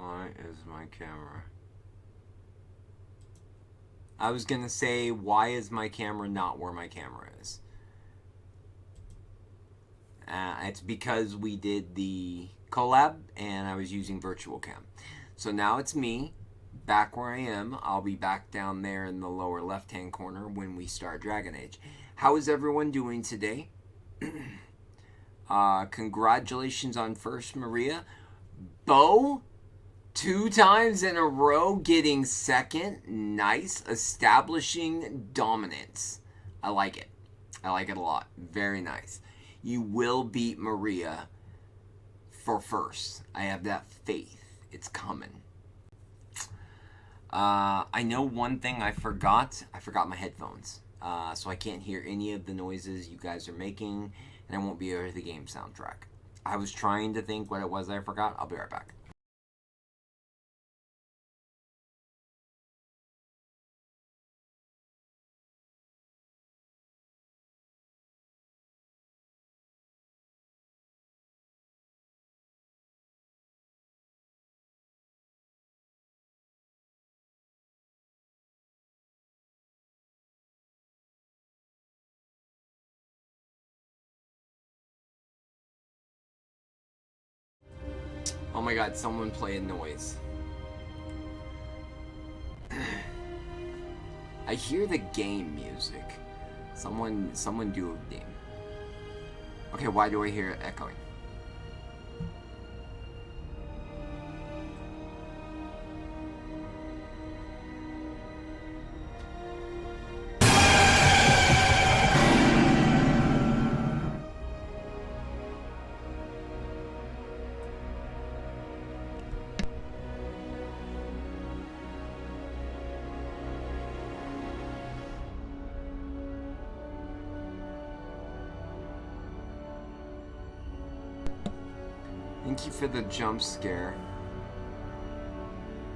Why is my camera? I was gonna say, why is my camera not where my camera is? It's because we did the collab and I was using virtual cam. So now it's me back where I am. I'll be back down there in the lower left hand corner when we start Dragon Age. How is everyone doing today? Congratulations on first, Maria. Bo, 2 times in a row getting second. Nice. Establishing dominance. I like it. I like it a lot. Very nice. You will beat Maria for first. I have that faith. It's coming. I know one thing I forgot. I forgot my headphones. So I can't hear any of the noises you guys are making, and I won't be able to hear the game soundtrack. I was trying to think what it was I forgot. I'll be right back. Oh my god, someone play a noise. I hear the game music. Someone do a game. Okay, why do I hear it echoing? Thank you for the jump scare,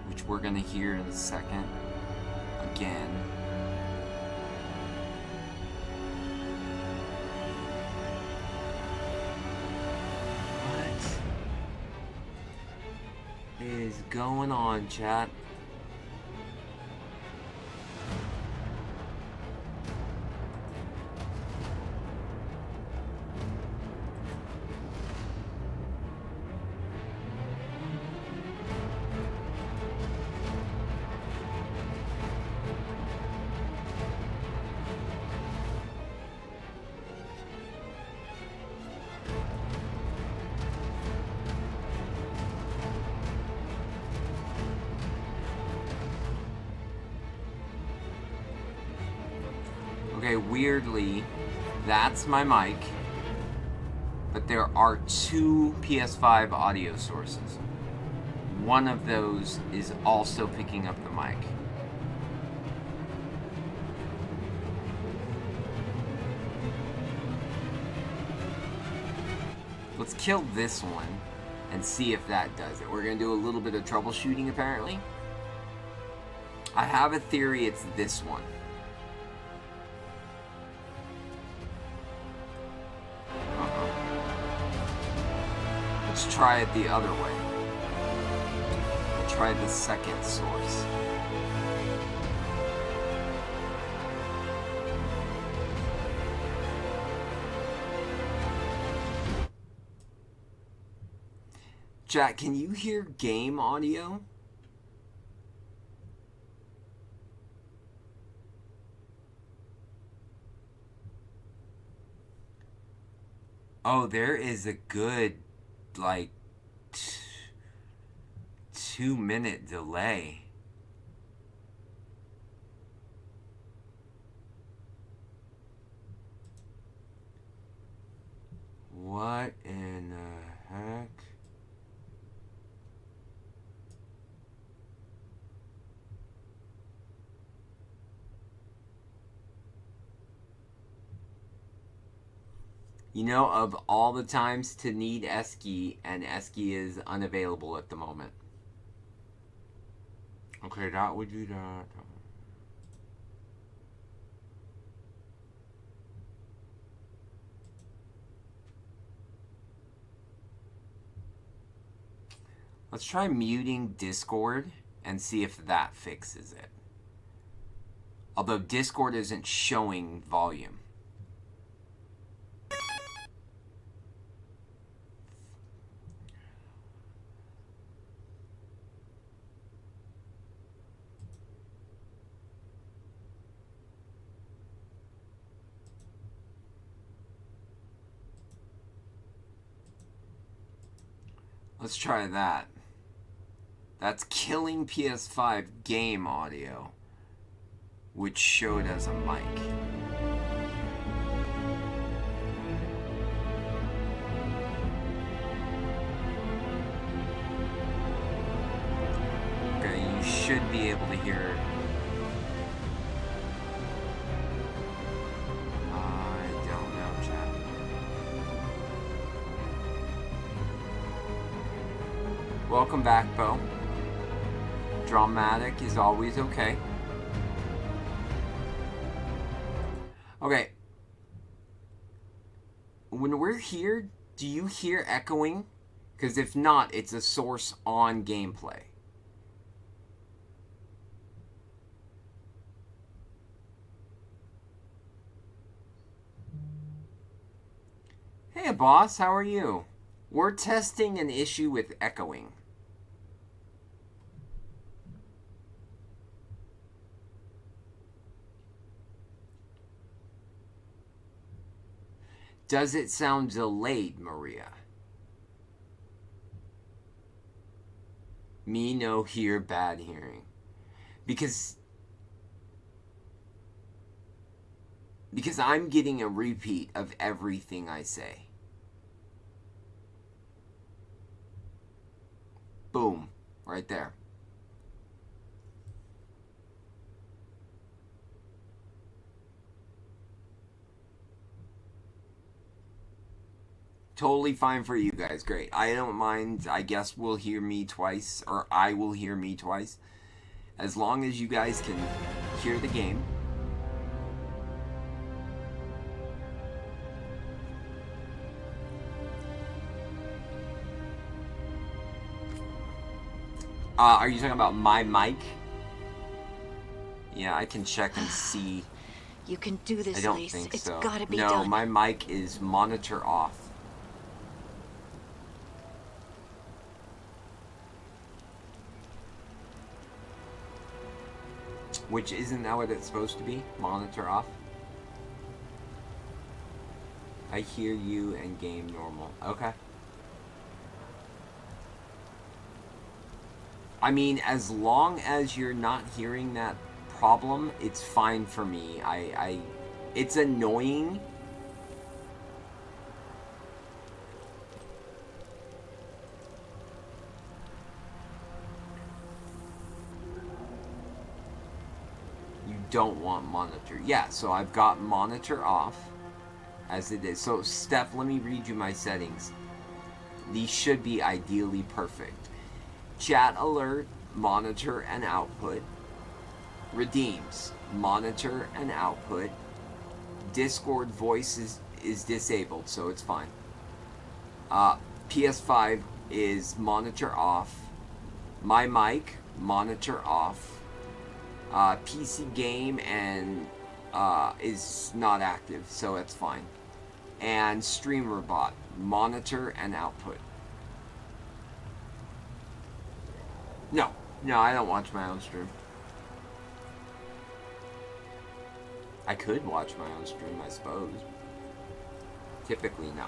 which we're gonna hear in a second. Again. What is going on, chat? Okay, weirdly, that's my mic, but there are 2 PS5 audio sources. One of those is also picking up the mic. Let's kill this one and see if that does it. We're gonna do a little bit of troubleshooting apparently. I have a theory it's this one. Let's try it the other way. We'll try the second source. Jack, can you hear game audio? Oh, there is a good, like, 2-minute delay. What in the heck? You know, of all the times to need Esky, and Esky is unavailable at the moment. Okay, that would do that. Let's try muting Discord and see if that fixes it. Although Discord isn't showing volume. Let's try that. That's killing PS5 game audio, which showed as a mic. Okay, you should be able to hear it. I don't know, chat. Welcome back, Bo. Dramatic is always okay. Okay. When we're here, do you hear echoing? Because if not, it's a source on gameplay. Hey, boss, how are you? We're testing an issue with echoing. Does it sound delayed, Maria? Me no hear, bad hearing. Because I'm getting a repeat of everything I say. Boom. Right there. Totally fine for you guys. Great. I don't mind. I guess we'll hear me twice, or I will hear me twice. As long as you guys can hear the game. Are you talking about my mic? Yeah, I can check and see. You can do this, I don't Lise. think It's so. gotta be no, done. my mic is monitor off. Which isn't that what it's supposed to be? Monitor off? I hear you and game normal. Okay. I mean, as long as you're not hearing that problem, it's fine for me. It's annoying. You don't want monitor. Yeah, so I've got monitor off as it is. So, Steph, let me read you my settings. These should be ideally perfect. Chat alert, monitor and output. Redeems, monitor and output. Discord voice is disabled, so it's fine. PS5 is monitor off. My mic, monitor off. PC game and is not active, so it's fine. And streamer bot, monitor and output. No, I don't watch my own stream. I could watch my own stream, I suppose. Typically, no.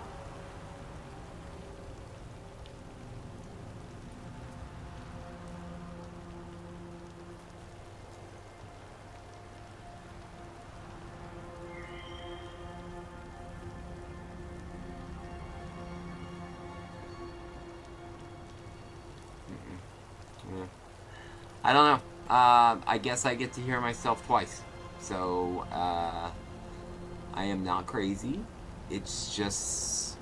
Yeah. I don't know. I guess I get to hear myself twice. So, I am not crazy. It's just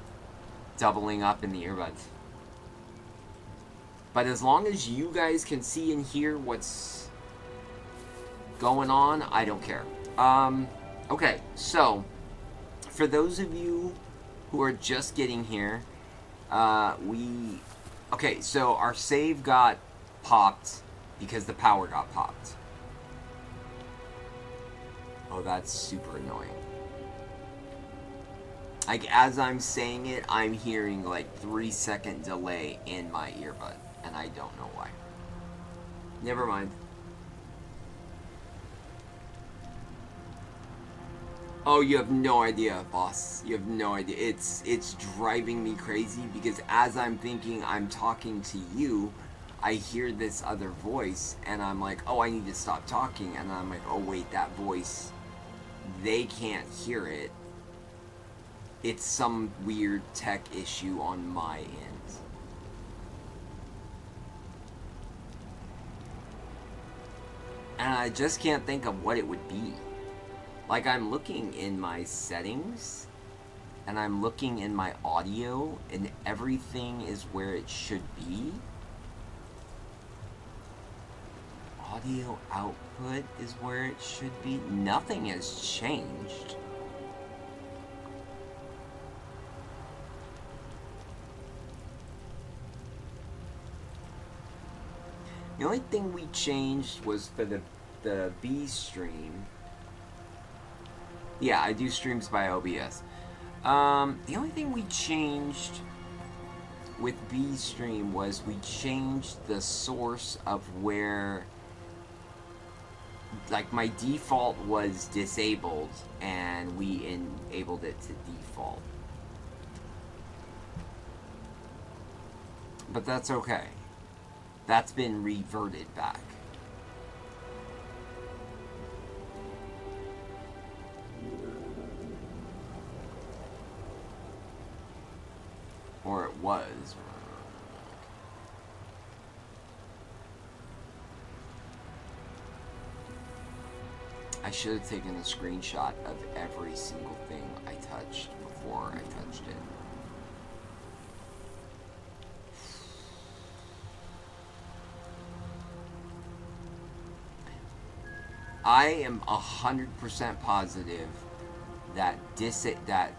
doubling up in the earbuds. But as long as you guys can see and hear what's going on, I don't care. Okay, so, for those of you who are just getting here, we Okay, so our save got popped because the power got popped. Oh, that's super annoying. Like, as I'm saying it, I'm hearing like 3-second delay in my earbud, and I don't know why. Never mind. Oh, you have no idea, boss. You have no idea. It's driving me crazy because as I'm thinking I'm talking to you, I hear this other voice, and I'm like, oh, I need to stop talking, and I'm like, oh wait, that voice, they can't hear it. It's some weird tech issue on my end. And I just can't think of what it would be. Like, I'm looking in my settings, and I'm looking in my audio, and everything is where it should be. Audio output is where it should be. Nothing has changed. The only thing we changed was for the B stream. Yeah, I do streams by OBS. The only thing we changed with B stream was we changed the source of where, like, my default was disabled, and we enabled it to default. But that's okay. That's been reverted back. Or it was. I should have taken a screenshot of every single thing I touched before I touched it. I am 100% positive that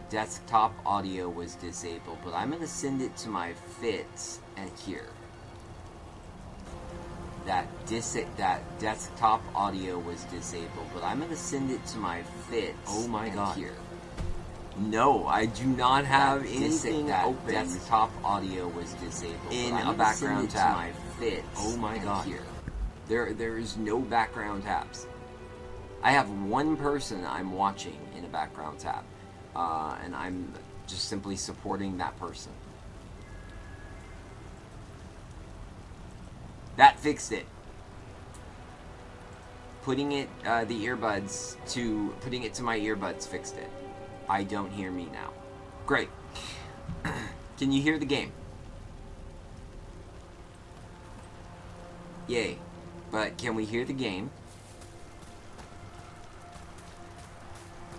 desktop audio was disabled, but I'm going to send it to my fits and hear. That desktop audio was disabled, but I'm going to send it to my fits. Oh my god. Here. No, I do not have anything open. Desktop audio was disabled in a background tab. To my fits. Oh my god. Here. There is no background tabs. I have one person I'm watching in a background tab, and I'm just simply supporting that person. That fixed it. Putting it to my earbuds fixed it. I don't hear me now. Great. Can you hear the game? Yay. But can we hear the game?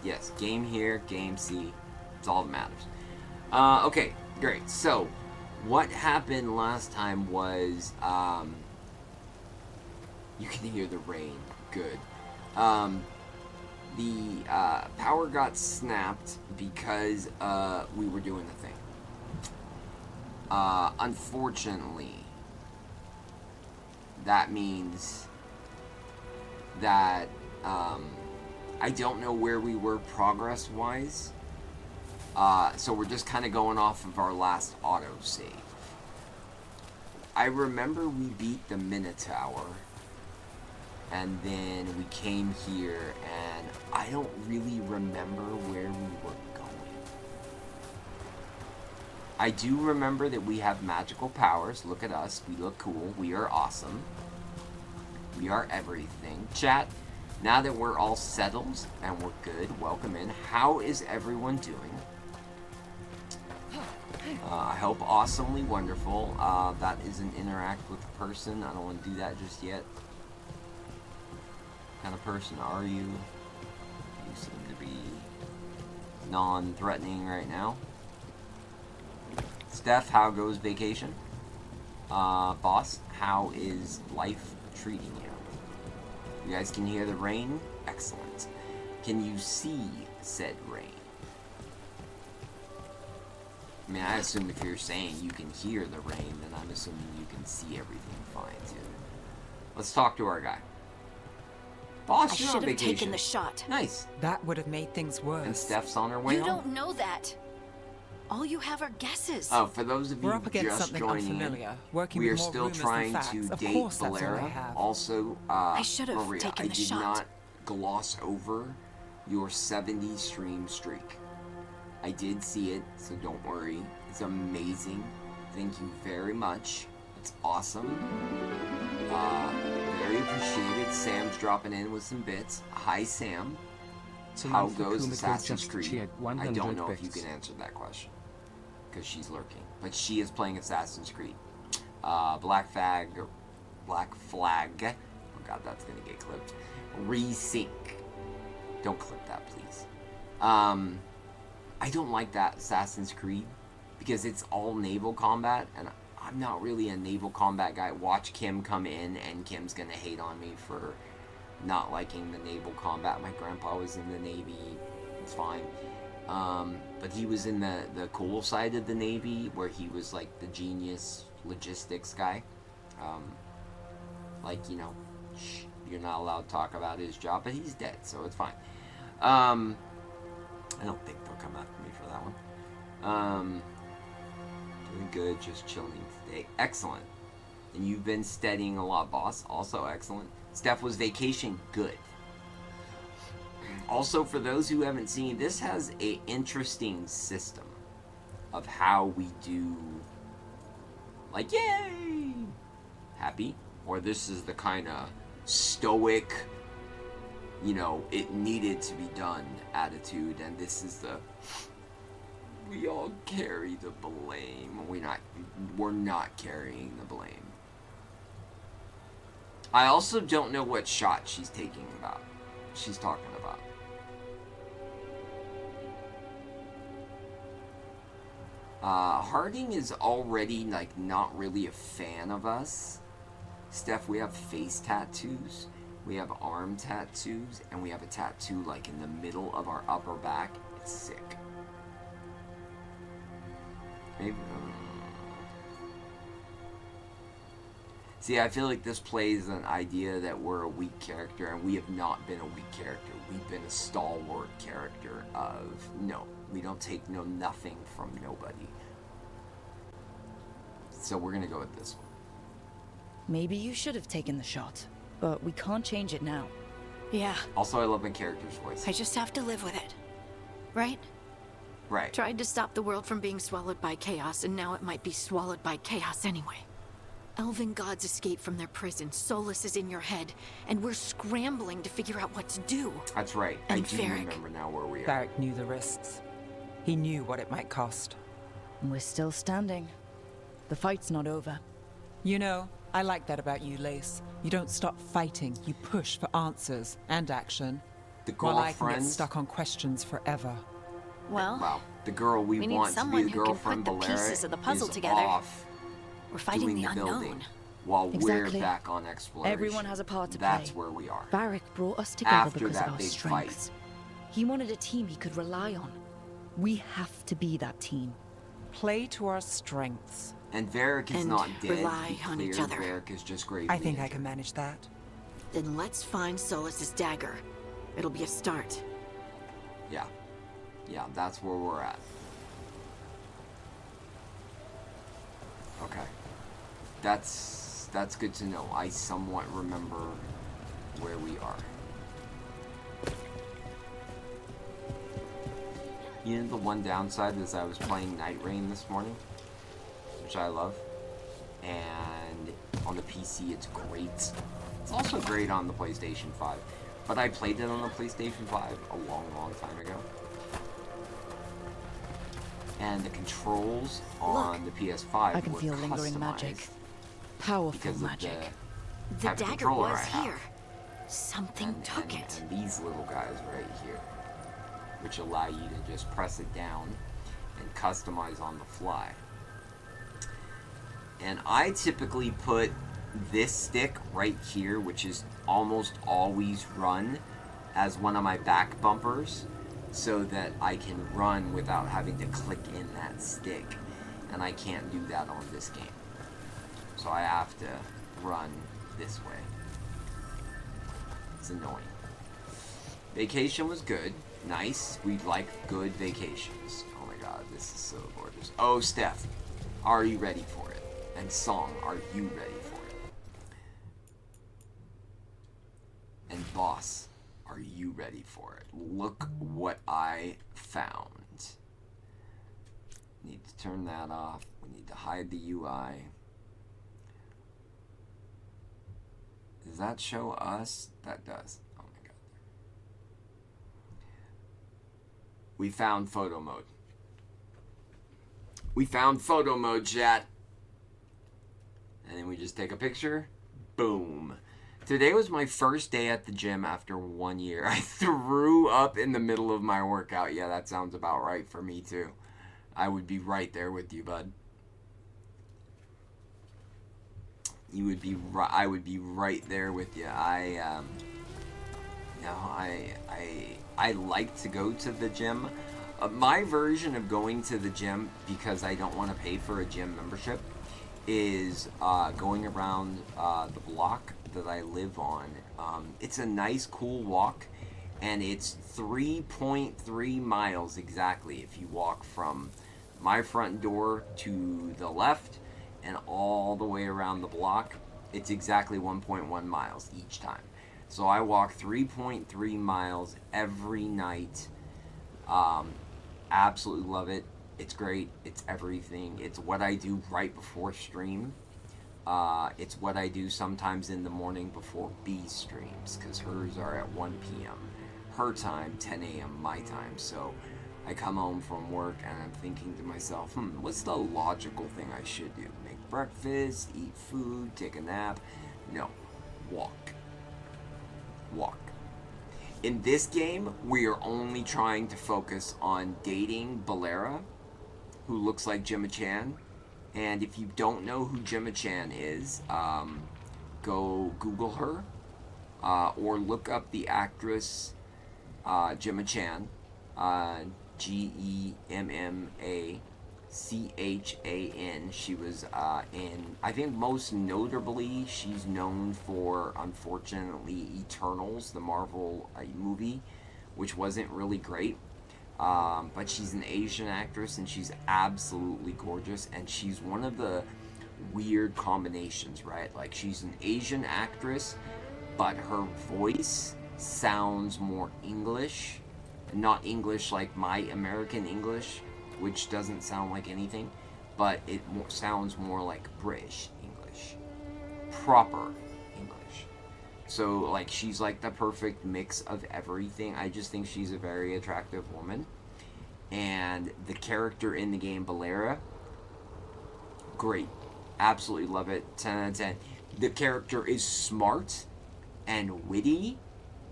Yes, game here, game C. It's all that matters. Okay, great. So, what happened last time was, you can hear the rain. Good. The power got snapped because we were doing the thing. Unfortunately, that means that I don't know where we were progress-wise, so we're just kind of going off of our last autosave. I remember we beat the Minotaur, and then we came here, and I don't really remember where we were going. I do remember that we have magical powers. Look at us. We look cool. We are awesome. We are everything. Chat. Now that we're all settled and we're good, welcome in. How is everyone doing? I hope awesomely wonderful. That is an interact with a person. I don't want to do that just yet. What kind of person are you? You seem to be non-threatening right now. Steph, how goes vacation? Boss, how is life treating you? You guys can hear the rain? Excellent. Can you see said rain? I mean, I assume if you're saying you can hear the rain, then I'm assuming you can see everything fine, too. Let's talk to our guy. Boss, you're on vacation. I should have taken the shot. Nice. That would have made things worse. And Steph's on her way home. You don't know that. All you have are guesses. Oh, for those of you just joining in, we are still trying to date Ballera. Also, Maria, I did not gloss over your 70 stream streak. I did see it, so don't worry. It's amazing. Thank you very much. It's awesome. Very appreciated. Sam's dropping in with some bits. Hi, Sam. How goes Assassin's Creed? I don't know if you can answer that question, because she's lurking. But she is playing Assassin's Creed. Black Flag. Oh god, that's gonna get clipped. Resync. Don't clip that, please. I don't like that Assassin's Creed, because it's all naval combat, and I'm not really a naval combat guy. Watch Kim come in, and Kim's gonna hate on me for not liking the naval combat. My grandpa was in the Navy. It's fine. But he was in the cool side of the Navy, where he was like the genius logistics guy. Like, you know, you're not allowed to talk about his job, but he's dead, so it's fine. I don't think they'll come after me for that one. Doing good, just chilling today. Excellent. And you've been studying a lot, boss. Also excellent. Steph was vacation. Good. Also, for those who haven't seen, this has an interesting system of how we do, like, yay, happy, or this is the kind of stoic, you know, it needed to be done attitude, and this is the we all carry the blame. We're not carrying the blame. I also don't know what shot she's talking about. Harding is already, like, not really a fan of us. Steph, we have face tattoos, we have arm tattoos, and we have a tattoo, like, in the middle of our upper back. It's sick. Maybe. See, I feel like this plays an idea that we're a weak character, and we have not been a weak character. We've been a stalwart character of, no, we don't take nothing from nobody. So we're gonna go with this one. Maybe you should have taken the shot, but we can't change it now. Yeah. Also, I love my character's voice. I just have to live with it. Right? Right. Tried to stop the world from being swallowed by chaos, and now it might be swallowed by chaos anyway. Elven gods escape from their prison, Solus is in your head, and we're scrambling to figure out what to do. That's right. And I do remember now where we are. Varric knew the risks. He knew what it might cost. We're still standing. The fight's not over. You know, I like that about you, Lace. You don't stop fighting, you push for answers and action. The while I can get girlfriend. stuck on questions forever. Well, Wow. The girl we need want to be someone the who can girlfriend put the Ballera pieces of the puzzle is together. off we're fighting doing the the unknown. building while Exactly. we're back on exploration. Everyone has a part to That's play. where we are. Varric brought us together After because that of our big strengths. He wanted a team he could rely on. We have to be that team. Play to our strengths. And Varric is And not dead. rely to be on clear. each other. Varric is just gravely I think I injured. can manage that. Then let's find Solus's dagger. It'll be a start. Yeah. Yeah, that's where we're at. Okay. That's good to know. I somewhat remember where we are. You know, the one downside is I was playing Night Rain this morning, which I love, and on the PC it's great. It's also great on the PlayStation 5, but I played it on the PlayStation 5 a long time ago. And the controls on the PS5 I can were feel lingering customized magic. Powerful because magic. of The type of dagger controller was I have. here. Something took it. And these little guys right here, which allow you to just press it down and customize on the fly. And I typically put this stick right here, which is almost always run, as one of my back bumpers, so that I can run without having to click in that stick. And I can't do that on this game. So I have to run this way. It's annoying. Vacation was good. Nice. We like good vacations. Oh my god, this is so gorgeous. Oh, Steph, are you ready for it? And Song, are you ready for it? And Boss, are you ready for it? Look what I found. Need to turn that off. We need to hide the UI. Does that show us? That does. Oh my god. We found photo mode. We found photo mode, chat. And then we just take a picture. Boom. Today was my first day at the gym after 1 year. I threw up in the middle of my workout. Yeah, that sounds about right for me too. I would be right there with you, bud. You would be right. I would be right there with you. I like to go to the gym. My version of going to the gym, because I don't want to pay for a gym membership, is going around the block that I live on. It's a nice, cool walk, and it's 3.3 miles exactly if you walk from my front door to the left and all the way around the block. It's exactly 1.1 miles each time. So I walk 3.3 miles every night. Absolutely love it. It's great. It's everything. It's what I do right before stream. It's what I do sometimes in the morning before B streams, because hers are at 1 p.m. her time, 10 a.m. my time. So I come home from work and I'm thinking to myself, what's the logical thing I should do? Make breakfast, eat food, take a nap? No. Walk. Walk. In this game, we are only trying to focus on dating Ballera, who looks like Gemma Chan. And if you don't know who Gemma Chan is, go Google her, or look up the actress Gemma Chan, Gemma-Chan. She was in, I think most notably, she's known for, unfortunately, Eternals, the Marvel movie, which wasn't really great. But she's an Asian actress, and she's absolutely gorgeous, and she's one of the weird combinations, right? Like, she's an Asian actress, but her voice sounds more English. Not English like my American English, which doesn't sound like anything, but it sounds more like British English. Proper English. So, like, she's like the perfect mix of everything. I just think she's a very attractive woman. And the character in the game, Ballera, great. Absolutely love it. 10 out of 10. The character is smart and witty,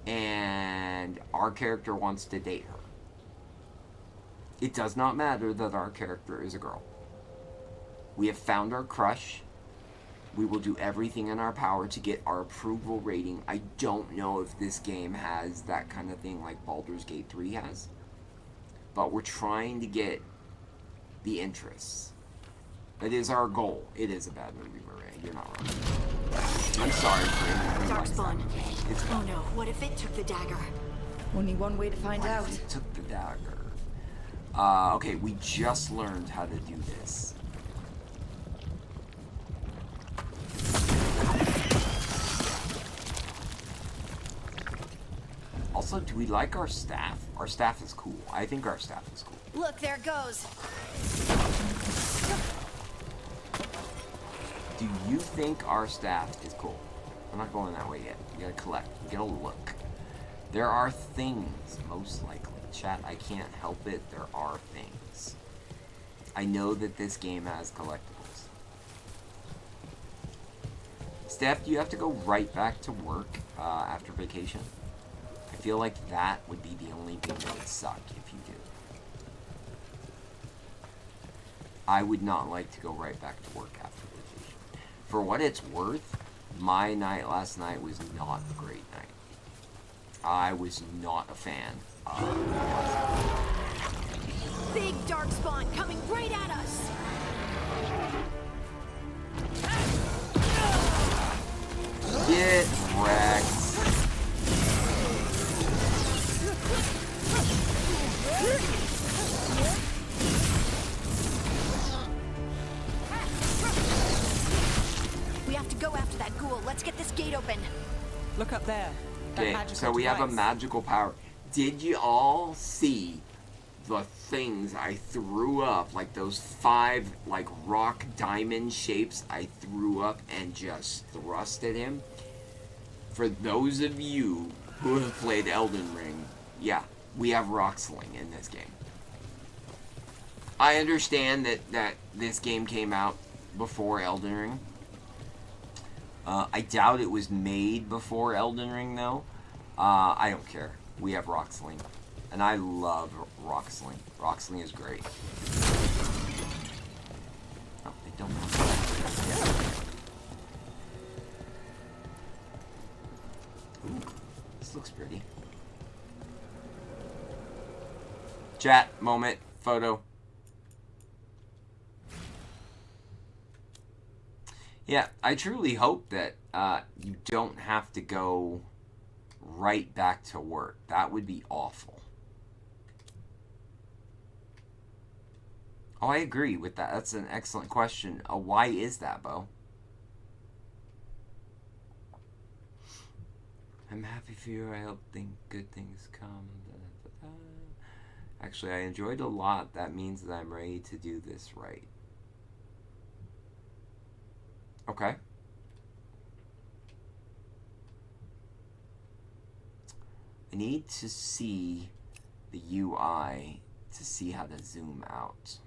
and our character wants to date her. It does not matter that our character is a girl. We have found our crush. We will do everything in our power to get our approval rating. I don't know if this game has that kind of thing like Baldur's Gate 3 has. But we're trying to get the interests. It is our goal. It is a bad movie, Maria. You're not wrong. I'm sorry for anything. Darkspawn. Oh no, what if it took the dagger? Only one way to find What out. if it took the dagger? Okay, we just learned how to do this. Also, do we like our staff? Our staff is cool. I think our staff is cool. Look, there it goes. Do you think our staff is cool? I'm not going that way yet. You gotta collect. You gotta look. There are things, most likely. Chat, I can't help it. There are things. I know that this game has collectibles. Steph, do you have to go right back to work after vacation? I feel like that would be the only thing that would suck if you do. I would not like to go right back to work after vacation. For what it's worth, my night last night was not a great night. I was not a fan. Big dark spawn coming right at us. Get wrecked. We have to go after that ghoul. Let's get this gate open. Look up there. That Okay, magical so we have a device. magical power. Did you all see the things I threw up? Like those 5 like rock diamond shapes I threw up and just thrust at him? For those of you who have played Elden Ring, yeah, we have rock sling in this game. I understand that this game came out before Elden Ring. I doubt it was made before Elden Ring, though. I don't care. We have rock sling. And I love rock sling. Rock sling is great. Oh, they don't have Ooh, this looks pretty. Chat, moment, photo. Yeah, I truly hope that you don't have to go right back to work. That would be awful. Oh, I agree with that. That's an excellent question. Why is that, Bo? I'm happy for you. I hope good things come. Actually, I enjoyed a lot. That means that I'm ready to do this right. Okay. I need to see the UI to see how to zoom out.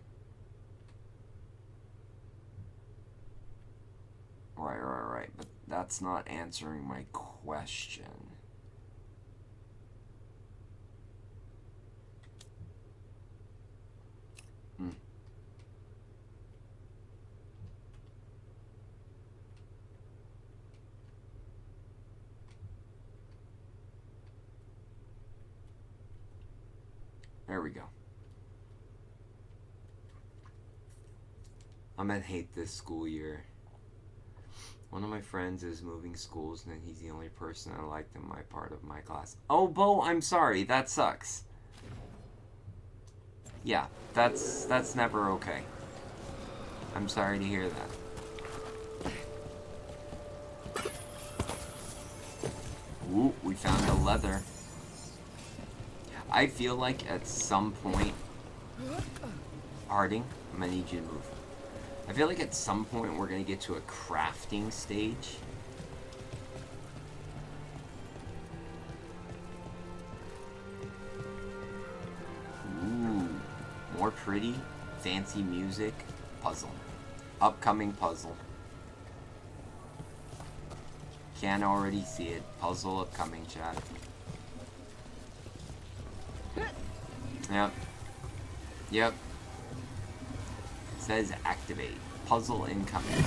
Right. But that's not answering my question. There we go. I'm gonna hate this school year. One of my friends is moving schools, and he's the only person I liked in my part of my class. Oh, Bo, I'm sorry. That sucks. Yeah, that's never okay. I'm sorry to hear that. Ooh, we found the leather. I feel like at some point, Harding, I'm gonna need you to move. I feel like at some point we're gonna get to a crafting stage. Ooh, more pretty, fancy music, puzzle. Upcoming puzzle. Can already see it. Puzzle upcoming, chat. Yep. Says activate. Puzzle incoming.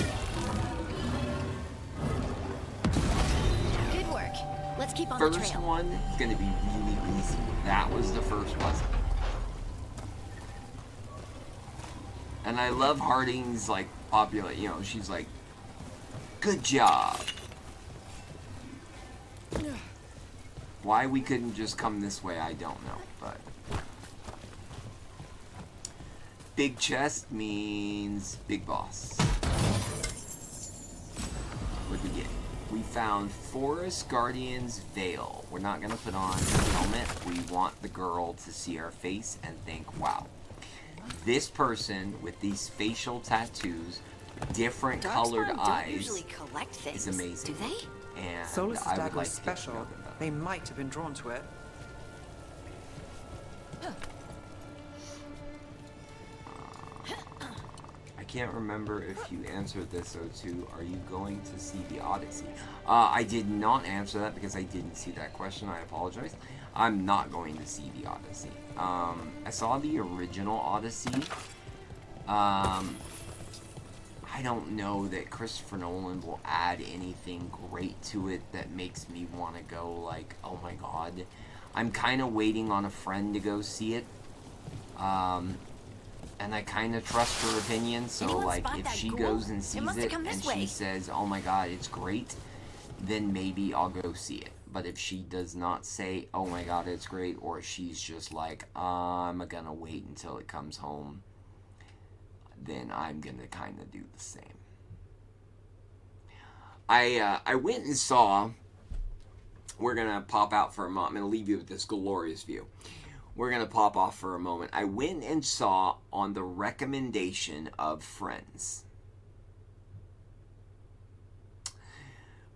Good work. Let's keep on the First trail. one is going to be really easy. That was the first puzzle. And I love Harding's, like, popular, you know, she's like, good job. Why we couldn't just come this way, I don't know, but... Big chest means big boss. What'd we get? We found Forest Guardian's Veil. We're not gonna put on the helmet. We want the girl to see our face and think, wow. This person with these facial tattoos, different colored eyes, usually collect things, is amazing. do they? And Solis' I would dagger like is to get to special. know them better. They might have been drawn to it. I can't remember if you answered this, O2. Are you going to see the Odyssey? I did not answer that because I didn't see that question. I apologize. I'm not going to see the Odyssey. I saw the original Odyssey. I I don't know that Christopher Nolan will add anything great to it that makes me want to go like, oh my god. I'm kind of waiting on a friend to go see it. And I kind of trust her opinion, so Anyone like spot if that she ghoul? goes and It sees must have it come and this she way. says, oh my god, it's great, then maybe I'll go see it. But if she does not say, oh my god, it's great, or she's just like, I'm gonna wait until it comes home, then I'm gonna kind of do the same. I went and saw, we're gonna pop out for a moment, I'm gonna leave you with this glorious view. We're going to pop off for a moment. I went and saw, on the recommendation of friends,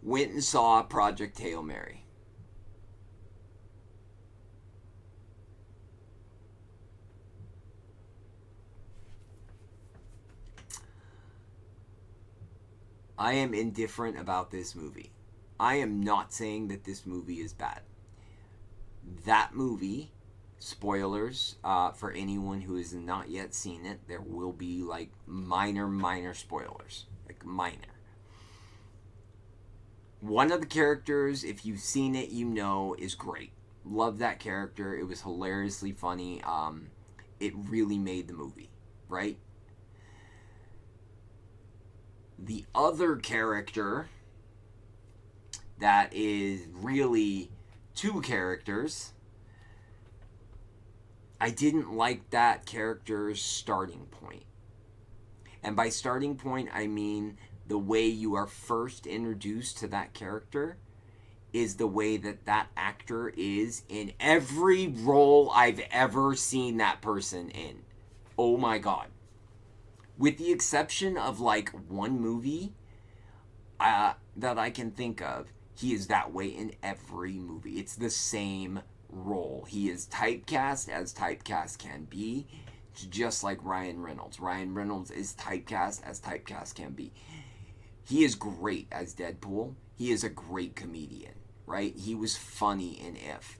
went and saw Project Hail Mary. I am indifferent about this movie. I am not saying that this movie is bad. That movie... Spoilers for anyone who has not yet seen it. There will be like minor spoilers. Like minor. One of the characters, if you've seen it, you know, is great. Love that character. It was hilariously funny. It really made the movie, right? The other character that is really two characters... I didn't like that character's starting point. And by starting point, I mean the way you are first introduced to that character is the way that that actor is in every role I've ever seen that person in. Oh my god. With the exception of like one movie that I can think of, he is that way in every movie. It's the same role. He is typecast as typecast can be, just like Ryan Reynolds. Ryan Reynolds is typecast as typecast can be. He is great as Deadpool. He is a great comedian, right? He was funny in If.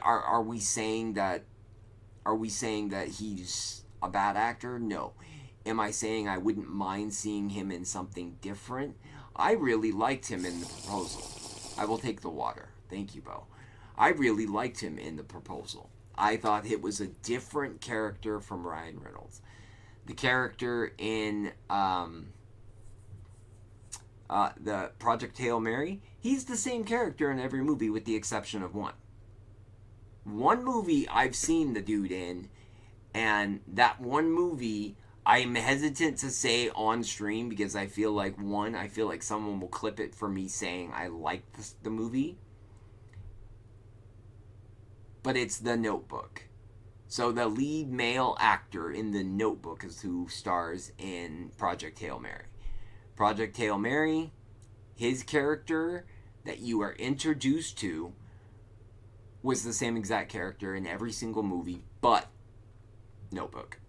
Are we saying that he's a bad actor? No. Am I saying I wouldn't mind seeing him in something different? I really liked him in The Proposal. I will take the water. Thank you, Bo. I really liked him in The Proposal. I thought it was a different character from Ryan Reynolds. The character in the Project Hail Mary, he's the same character in every movie with the exception of one. One movie I've seen the dude in, and that one movie I'm hesitant to say on stream because I feel like someone will clip it for me saying I like the movie. But it's The Notebook. So the lead male actor in The Notebook is who stars in Project Hail Mary. Project Hail Mary, his character that you are introduced to was the same exact character in every single movie but Notebook.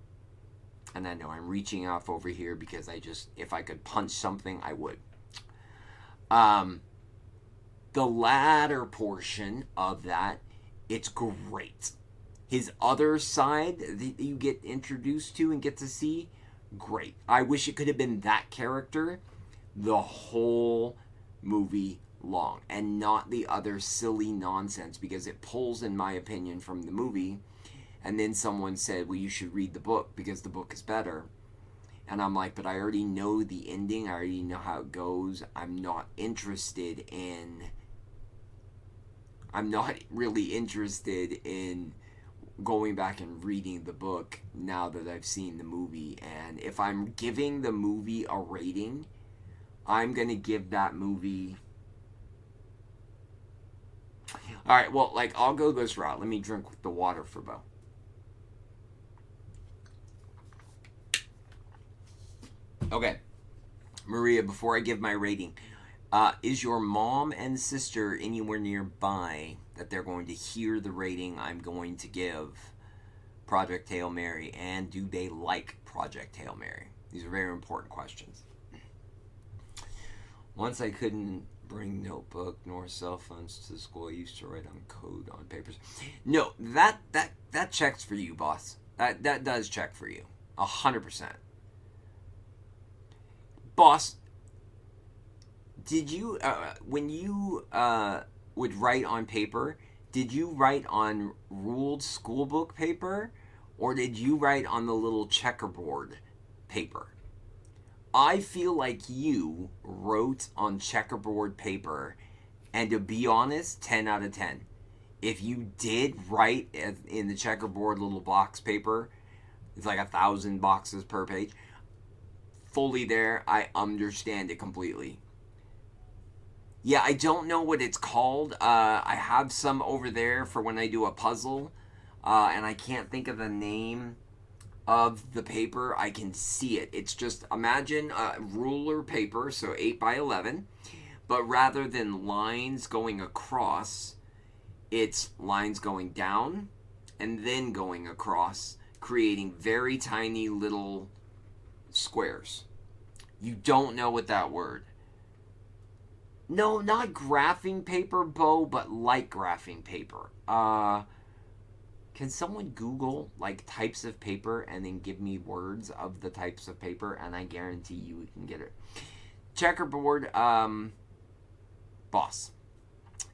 And I know I'm reaching off over here because if I could punch something, I would. The latter portion of that, it's great. His other side that you get introduced to and get to see, great. I wish it could have been that character the whole movie long and not the other silly nonsense because it pulls, in my opinion, from the movie. And then someone said, well, you should read the book because the book is better. And I'm like, but I already know the ending. I already know how it goes. I'm not really interested in going back and reading the book now that I've seen the movie. And if I'm giving the movie a rating, I'm going to give that movie... Alright, well, I'll go this route. Let me drink the water for Bo. Okay. Maria, before I give my rating, is your mom and sister anywhere nearby that they're going to hear the rating I'm going to give Project Hail Mary? And do they like Project Hail Mary? These are very important questions. Once I couldn't bring notebook nor cell phones to school, I used to write on code on papers. No, that checks for you, boss. That does check for you. 100%. Boss, did you, when you would write on paper, did you write on ruled schoolbook paper, or did you write on the little checkerboard paper? I feel like you wrote on checkerboard paper, and to be honest, 10 out of 10. If you did write in the checkerboard little box paper, it's like 1,000 boxes per page, fully there, I understand it completely. Yeah, I don't know what it's called. I have some over there for when I do a puzzle, and I can't think of the name of the paper. I can see it. It's just, imagine a ruler paper, so 8 by 11, but rather than lines going across, it's lines going down and then going across, creating very tiny little squares. You don't know what that word. No, not graphing paper, Bo, but like graphing paper. Can someone Google like types of paper and then give me words of the types of paper, and I guarantee you we can get it. Checkerboard, boss.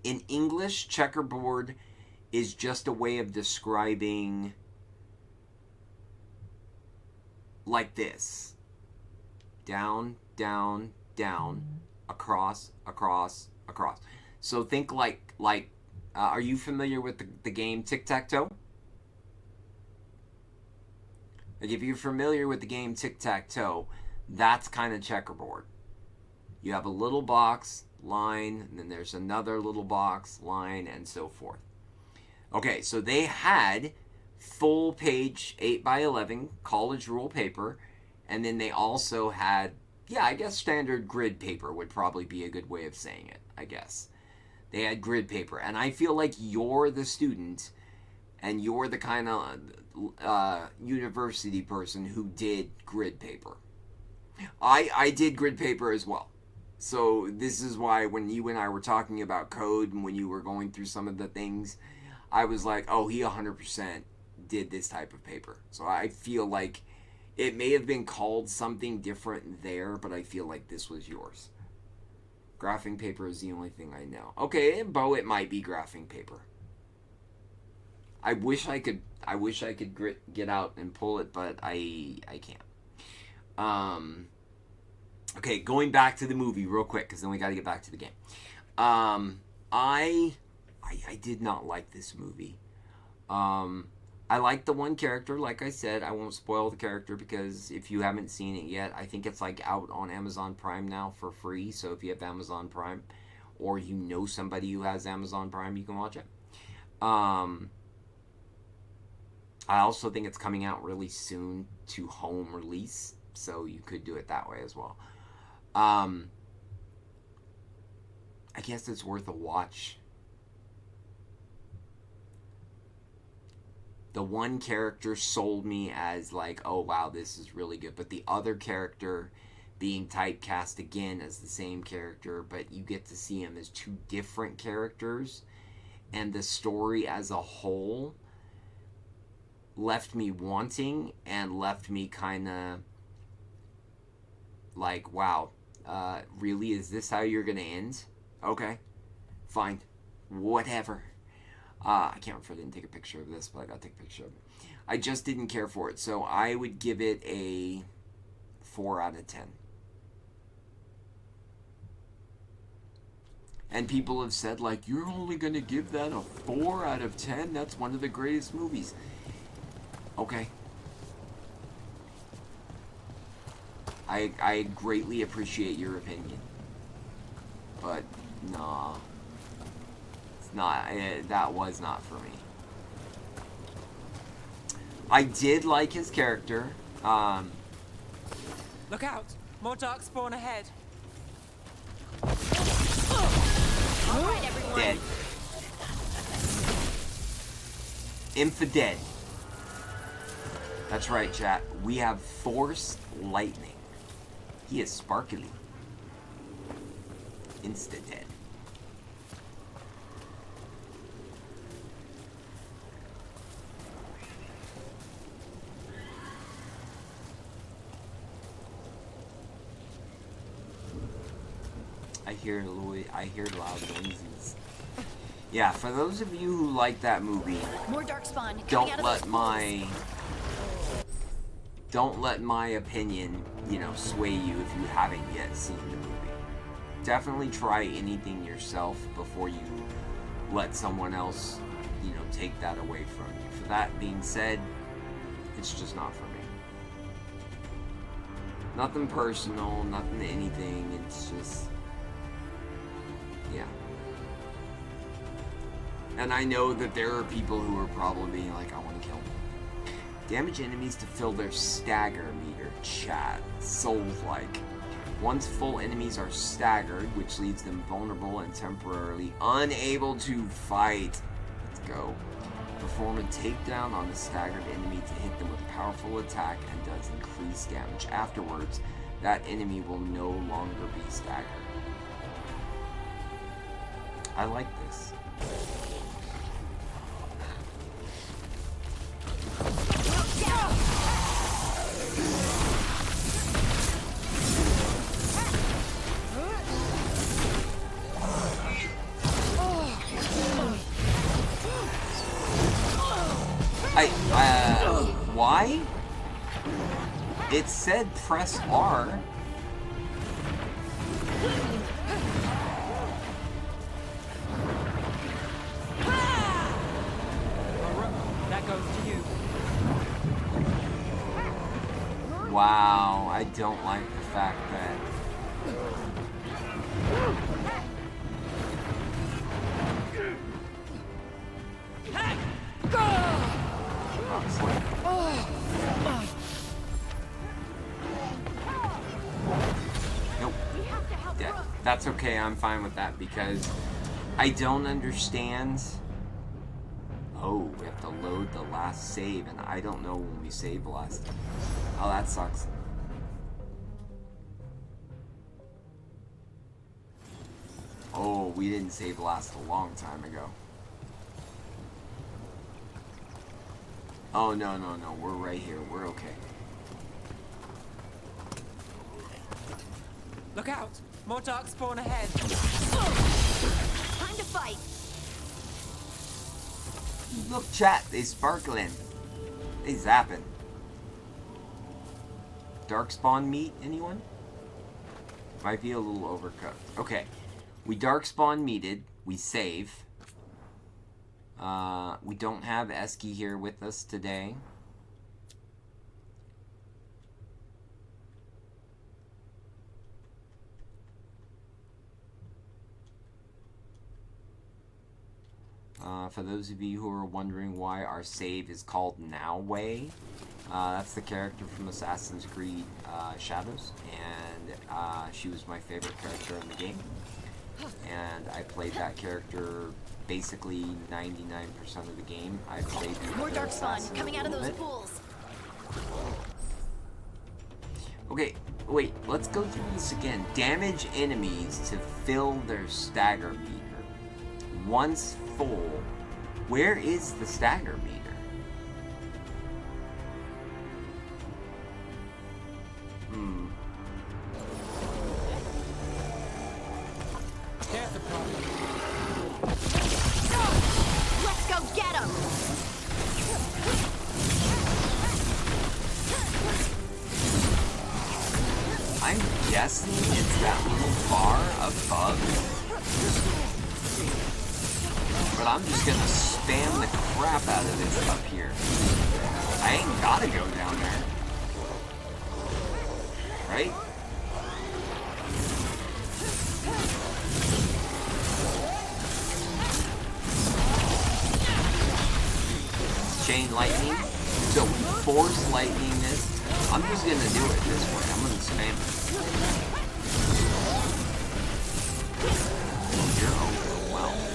In English, checkerboard is just a way of describing like this. Down, down, down, across, across, across. So think like are you familiar with the game Tic-Tac-Toe? Like if you're familiar with the game Tic-Tac-Toe, that's kind of checkerboard. You have a little box, line, and then there's another little box, line, and so forth. Okay, so they had full page 8 by 11 college rule paper, and then they also had, yeah, I guess standard grid paper would probably be a good way of saying it, I guess. They had grid paper, and I feel like you're the student, and you're the kind of university person who did grid paper. I did grid paper as well. So this is why when you and I were talking about code and when you were going through some of the things, I was like, oh, he 100% did this type of paper. So I feel like it may have been called something different there, but I feel like this was yours. Graphing paper is the only thing I know. Okay, and Bo, it might be graphing paper. I wish I could get out and pull it, but I can't. Okay, going back to the movie real quick, because then we got to get back to the game. I did not like this movie. I like the one character, like I said. I won't spoil the character because if you haven't seen it yet, I think it's like out on Amazon Prime now for free. So if you have Amazon Prime, or you know somebody who has Amazon Prime, you can watch it. I also think it's coming out really soon to home release, so you could do it that way as well. I guess it's worth a watch. The one character sold me as like, oh wow, this is really good. But the other character being typecast again as the same character, but you get to see him as two different characters. And the story as a whole left me wanting and left me kind of like, wow, really? Is this how you're going to end? Okay, fine, whatever. I can't remember if I didn't take a picture of this, but I got to take a picture of it. I just didn't care for it, so I would give it a 4 out of 10. And people have said, like, you're only going to give that a 4 out of 10? That's one of the greatest movies. Okay. I greatly appreciate your opinion. But, nah. Not that was not for me. I did like his character. Look out! More dark spawn ahead. Alright, everyone. Dead. Infa-dead. That's right, chat. We have forced lightning. He is sparkly. Insta-dead. hear loud noises. Yeah, for those of you who like that movie, More darkspawn coming don't out of let those my opinion, you know, sway you if you haven't yet seen the movie. Definitely try anything yourself before you let someone else, you know, take that away from you. For that being said, it's just not for me. Nothing personal, nothing to anything, it's just, yeah. And I know that there are people who are probably being like, I want to kill him. Damage enemies to fill their stagger meter, chat. Souls-like. Once full enemies are staggered, which leaves them vulnerable and temporarily unable to fight. Let's go. Perform a takedown on the staggered enemy to hit them with a powerful attack and does increased damage. Afterwards, that enemy will no longer be staggered. I like this. Why? It said press R. That goes to you. Wow, I don't like the fact that... Nope. Yeah, that's okay, I'm fine with that because I don't understand. Oh, we have to load the last save, and I don't know when we save last. Oh, that sucks. Oh, we didn't save last a long time ago. Oh, no, no, no, we're right here. We're okay. Look out! More dark spawn ahead. Time to fight. Look, chat, they sparkling. They zapping. Darkspawn meat, anyone? Might be a little overcooked. Okay. We darkspawn meated. We save. We don't have Eski here with us today. For those of you who are wondering why our save is called Now Way, that's the character from Assassin's Creed Shadows, and she was my favorite character in the game. And I played that character basically 99% of the game. I played the More other darkspawn assassin coming a out of little those bit. pools. Okay, wait, let's go through this again. Damage enemies to fill their stagger meter. Once full, where is the stagger meter? There's the problem. Let's go get him. I'm guessing it's that little bar above. But I'm just gonna spam the crap out of this up here. I ain't gotta go down there. Right? Chain lightning. So we force lightning this. I'm just gonna do it this way. I'm gonna spam it. Oh, you're overwhelmed.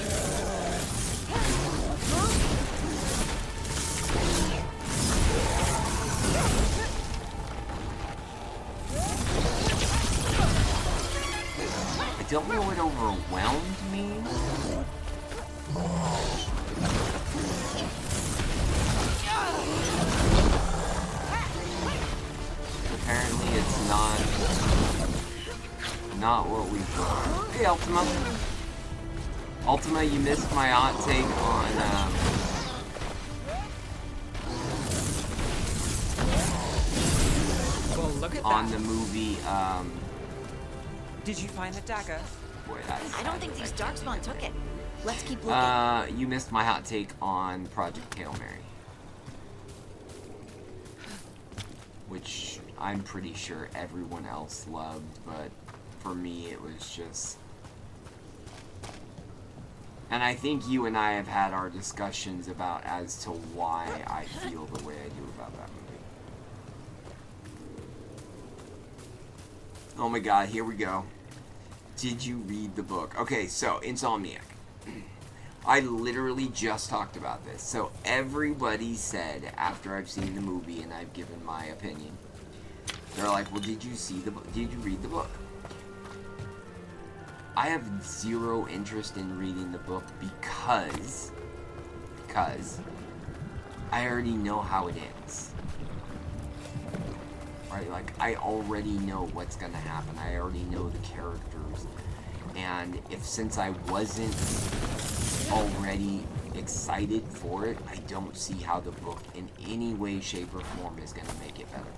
I don't know what overwhelmed means. Apparently it's not not what we thought. Hey, Ultima. Ultima, you missed my hot take on, Well, look at on that. the movie, Did you find the dagger? boy, that's I don't think these Darkspawn took it. Let's keep looking. you missed my hot take on Project Hail Mary. Which I'm pretty sure everyone else loved, but for me it was just... And I think you and I have had our discussions about as to why I feel the way I do about that movie. Oh my god, here we go. Did you read the book? Okay, so, Insomniac. I literally just talked about this. So, everybody said, after I've seen the movie and I've given my opinion, they're like, well, did you see the book? Did you read the book? I have zero interest in reading the book because I already know how it ends. Right? Like, I already know what's gonna happen. I already know the characters. And since I wasn't already excited for it, I don't see how the book in any way, shape, or form is gonna make it better.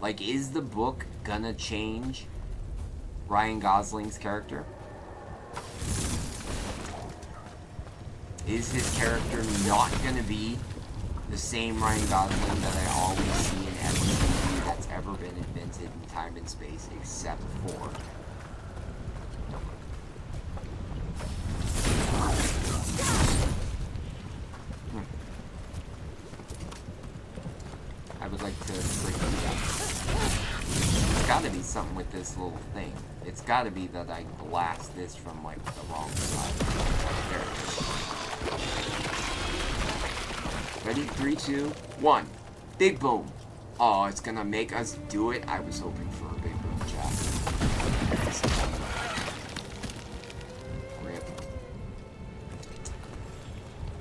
Like, is the book gonna change Ryan Gosling's character? Is his character not going to be the same Ryan Gosling that I always see in every movie that's ever been invented in time and space except for... I would like to break it down. It's got to be something with this little thing. It's got to be that I blast this from, like, the wrong side. There it is. Ready? 3, 2, 1. Big boom. Oh, it's gonna make us do it. I was hoping for a big boom, chat. Rip.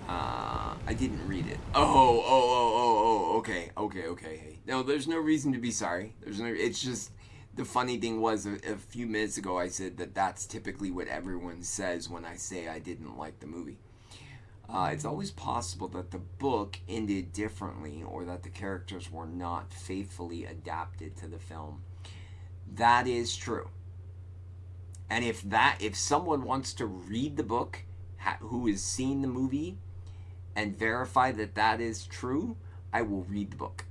I didn't read it. Oh, okay. Hey. No, there's no reason to be sorry. It's just... The funny thing was, a few minutes ago, I said that that's typically what everyone says when I say I didn't like the movie. It's always possible that the book ended differently or that the characters were not faithfully adapted to the film. That is true. And if someone wants to read the book, who has seen the movie, and verify that that is true, I will read the book.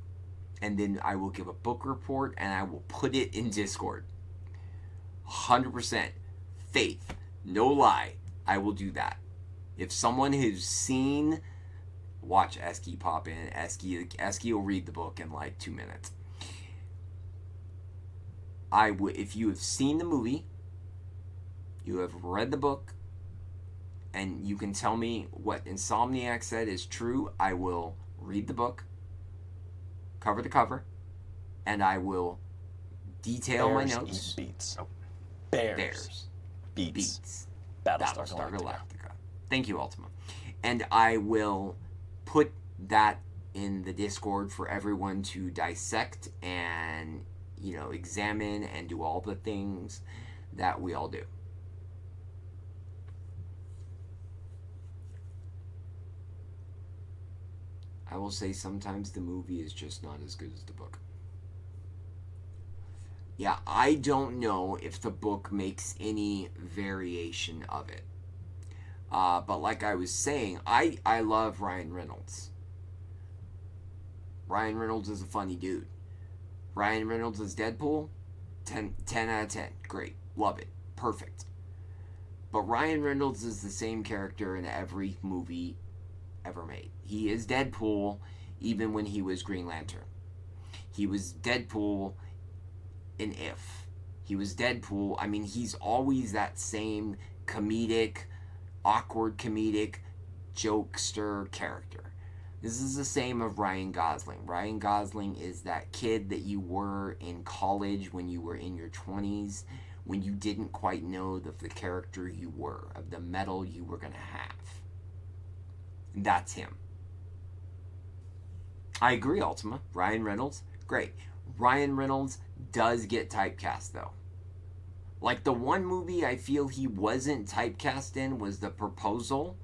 And then I will give a book report, and I will put it in Discord. 100%. Faith. No lie. I will do that. If someone has seen... Watch Esky pop in. Esky will read the book in like 2 minutes. If you have seen the movie, you have read the book, and you can tell me what Insomniac said is true, I will read the book, cover to cover, and I will detail my notes. Beats. Oh. Bears. Beats. Battlestar Galactica. Thank you, Ultima. And I will put that in the Discord for everyone to dissect and, examine and do all the things that we all do. I will say sometimes the movie is just not as good as the book. Yeah, I don't know if the book makes any variation of it. But like I was saying, I love Ryan Reynolds. Ryan Reynolds is a funny dude. Ryan Reynolds as Deadpool, 10 out of 10. Great. Love it. Perfect. But Ryan Reynolds is the same character in every movie ever made. He is Deadpool even when he was Green Lantern. He was Deadpool in If. He was Deadpool. I mean, he's always that same awkward comedic jokester character. This is the same of Ryan Gosling. Ryan Gosling is that kid that you were in college when you were in your 20s, when you didn't quite know the character you were, of the metal you were going to have. That's him. I agree, Ultima. Ryan Reynolds, great. Ryan Reynolds does get typecast, though. Like, the one movie I feel he wasn't typecast in was The Proposal.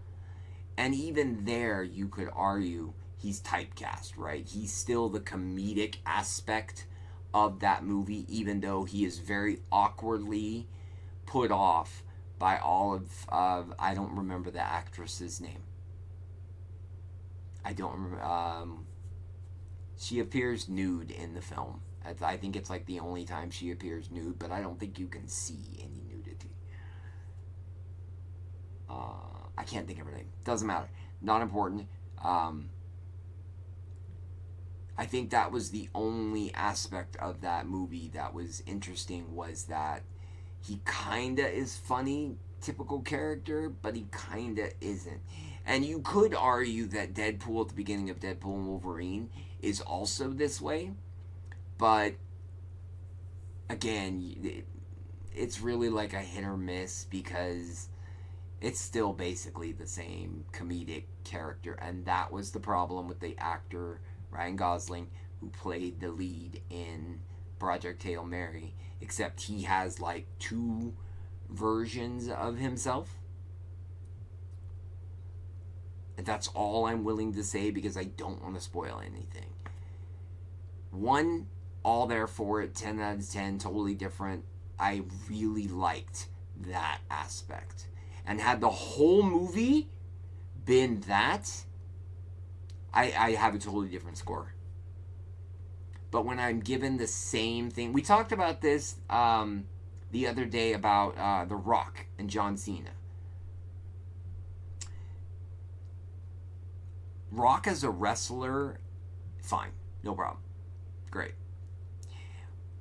And even there, you could argue he's typecast, right? He's still the comedic aspect of that movie, even though he is very awkwardly put off by all of I don't remember the actress's name. I don't remember. She appears nude in the film. I think it's like the only time she appears nude, but I don't think you can see any nudity. I can't think of her name. Doesn't matter. Not important. I think that was the only aspect of that movie that was interesting, was that he kinda is funny, typical character, but he kinda isn't. And you could argue that Deadpool at the beginning of Deadpool and Wolverine is also this way. But, again, it's really like a hit or miss, because it's still basically the same comedic character. And that was the problem with the actor Ryan Gosling, who played the lead in Project Hail Mary. Except he has like 2 versions of himself. And that's all I'm willing to say, because I don't want to spoil anything. 1, all there for it, 10 out of 10, totally different. I really liked that aspect. And had the whole movie been that, I have a totally different score. But when I'm given the same thing, we talked about this the other day about The Rock and John Cena. Rock as a wrestler, fine, no problem, great.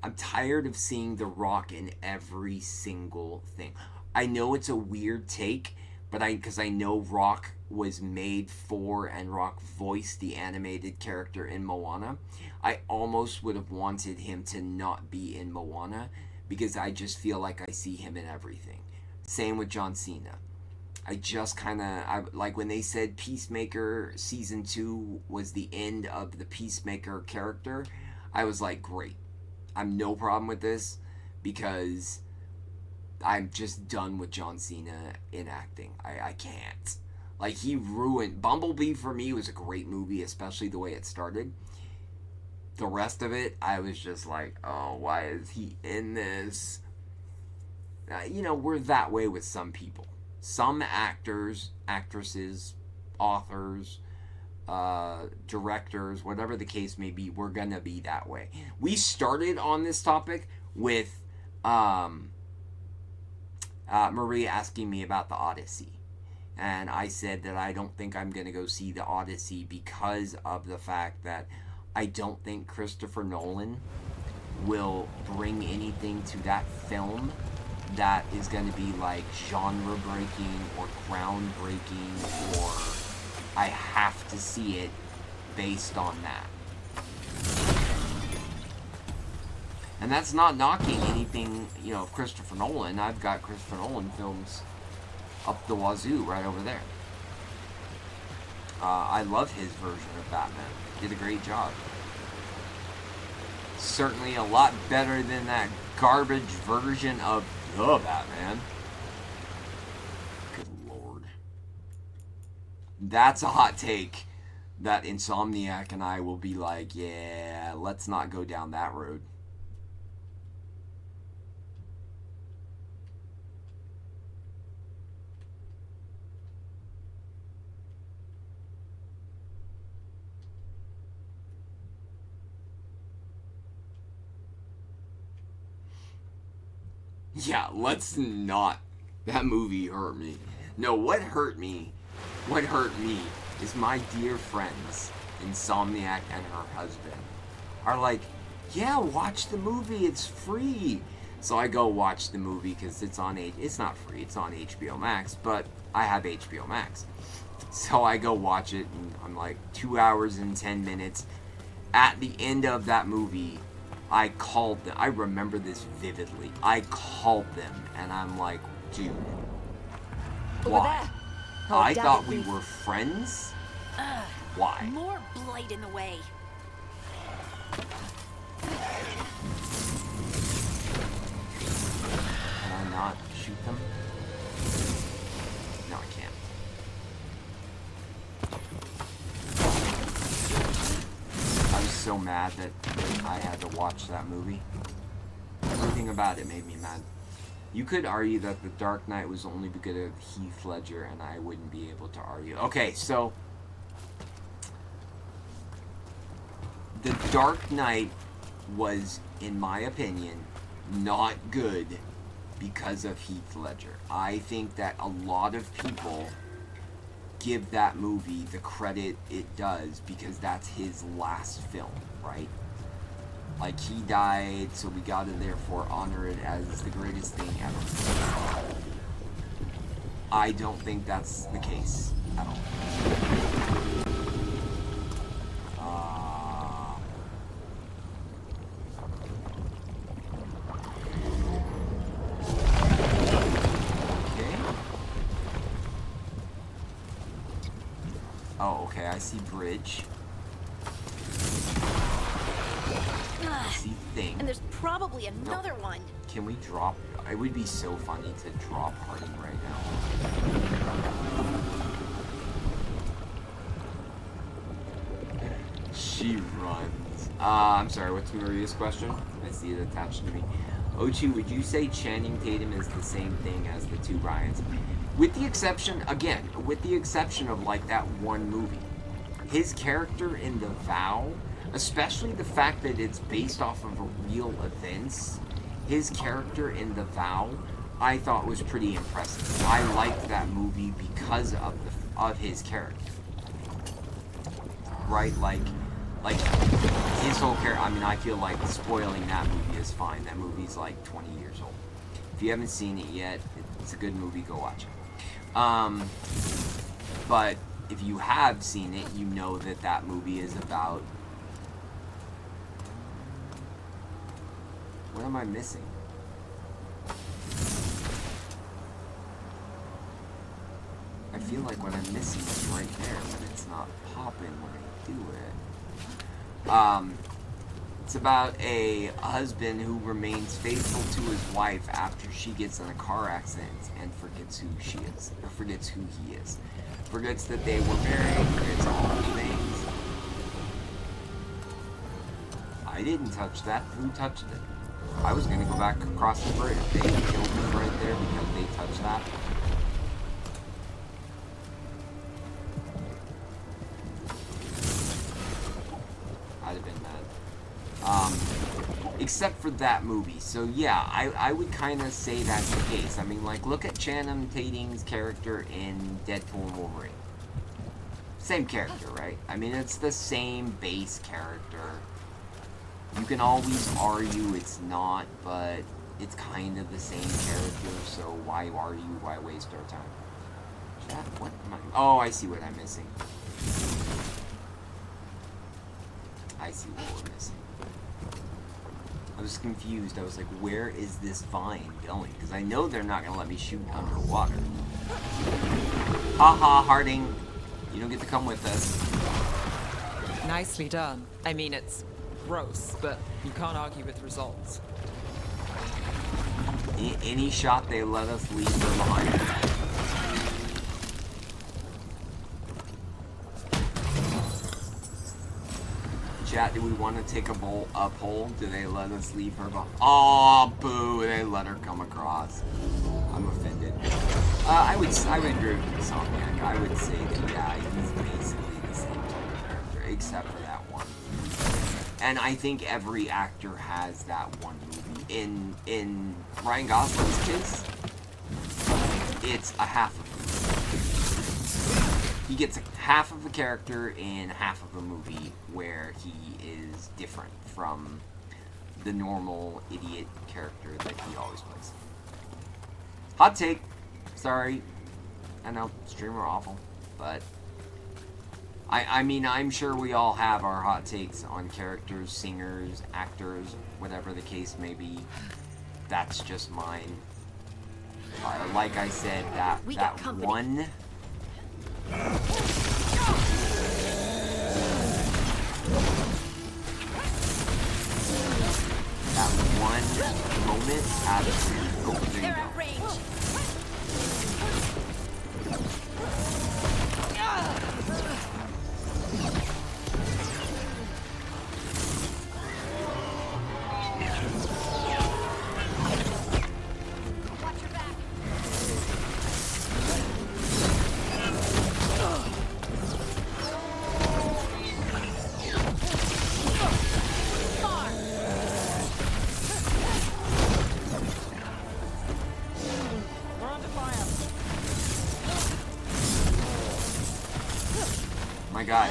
I'm tired of seeing The Rock in every single thing. I know it's a weird take, but because I know Rock was made for and Rock voiced the animated character in Moana, I almost would have wanted him to not be in Moana, because I just feel like I see him in everything. Same with John Cena. I just kind of, like when they said Peacemaker Season 2 was the end of the Peacemaker character, I was like, great. I'm no problem with this, because I'm just done with John Cena in acting. I can't. Like, he ruined... Bumblebee, for me, was a great movie, especially the way it started. The rest of it, I was just like, oh, why is he in this? You know, we're that way with some people. Some actors, actresses, authors, directors, whatever the case may be, we're gonna be that way. We started on this topic with Maria asking me about the Odyssey. And I said that I don't think I'm going to go see the Odyssey, because of the fact that I don't think Christopher Nolan will bring anything to that film that is going to be like genre breaking or groundbreaking, or I have to see it based on that. And that's not knocking anything, you know, Christopher Nolan. I've got Christopher Nolan films up the wazoo right over there. I love his version of Batman. Did a great job. Certainly a lot better than that garbage version of the Batman. Good lord. That's a hot take that Insomniac and I will be like, yeah, let's not go down that road. Yeah, let's not. That movie hurt me. No, what hurt me is my dear friends, Insomniac and her husband, are like, yeah, watch the movie, it's free. So I go watch the movie because it's on it's not free, it's on HBO Max, but I have HBO Max. So I go watch it, and I'm like 2 hours and 10 minutes. At the end of that movie, I called them. I remember this vividly. I called them, and I'm like, dude, why? I thought we were friends? Why? More blight in the way. And not shoot them? No, I can't. I was so mad that I had to watch that movie. Everything about it made me mad. You could argue that The Dark Knight was only because of Heath Ledger, and I wouldn't be able to argue. Okay, so The Dark Knight was, in my opinion, not good because of Heath Ledger. I think that a lot of people give that movie the credit it does because that's his last film, right? Like, he died, so we gotta therefore honor it as the greatest thing ever. I don't think that's the case at all. Oh, okay, I see bridge. I see thing. And there's probably another one. Can we drop? It would be so funny to drop Harding right now. She runs. I'm sorry, what's Maria's question? I see it attached to me. Ochi, would you say Channing Tatum is the same thing as the two Ryans? With the exception, again, with the exception of like that one movie. His character in The Vow, especially the fact that it's based off of real events, his character in The Vow, I thought was pretty impressive. I liked that movie because of his character. Right? Like his whole character. I mean, I feel like spoiling that movie is fine. That movie's like 20 years old. If you haven't seen it yet, it's a good movie. Go watch it. But if you have seen it, you know that that movie is about... What am I missing? I feel like what I'm missing is right there, but it's not popping when I do it. It's about a husband who remains faithful to his wife after she gets in a car accident and forgets who she is, or forgets who he is. Forgets that they were married, forgets all the things. I didn't touch that. Who touched it? I was gonna go back across the bridge. They killed me right there because they touched that. I'd have been mad. Except for that movie. So yeah, I would kind of say that's the case. I mean, like, look at Channing Tatum's character in Deadpool and Wolverine. Same character, right? I mean, it's the same base character. You can always argue it's not, but it's kind of the same character, so why argue? Why waste our time? Chat, what am I... Oh, I see what I'm missing. I see what we're missing. I was confused. I was like, where is this vine going? Because I know they're not going to let me shoot underwater. Haha, Harding. You don't get to come with us. Nicely done. I mean, it's gross, but you can't argue with results. Any shot they let us leave her behind. Chat, do we want to take a poll? Do they let us leave her behind? Oh, boo! They let her come across. I'm offended. I would agree with Insomniac. I would say that, yeah, he's basically the same type of character, except for that one. And I think every actor has that one movie. In Ryan Gosling's case, it's a half of a movie. He gets half of a character in half of a movie where he is different from the normal idiot character that he always plays. Hot take. Sorry. I know, streamer awful, but I mean, I'm sure we all have our hot takes on characters, singers, actors, whatever the case may be. That's just mine. Like I said, that one... That one moment out of... Oh, there you go. god.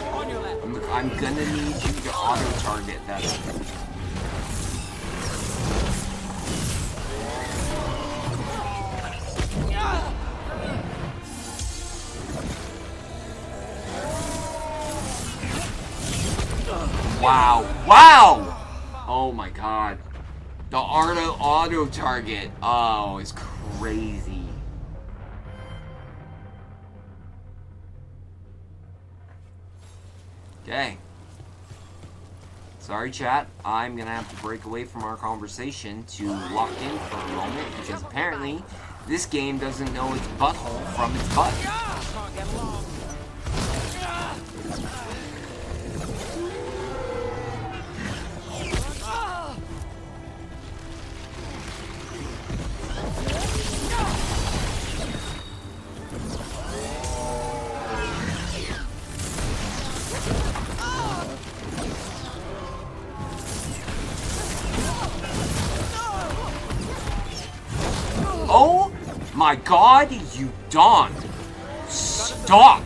I'm gonna need you to auto-target that. Wow. Wow! Oh my god. The auto-target. Oh, it's crazy. Okay. Sorry, chat. I'm gonna have to break away from our conversation to lock in for a moment because apparently this game doesn't know its butthole from its butt. Oh my god, you don't! Stop!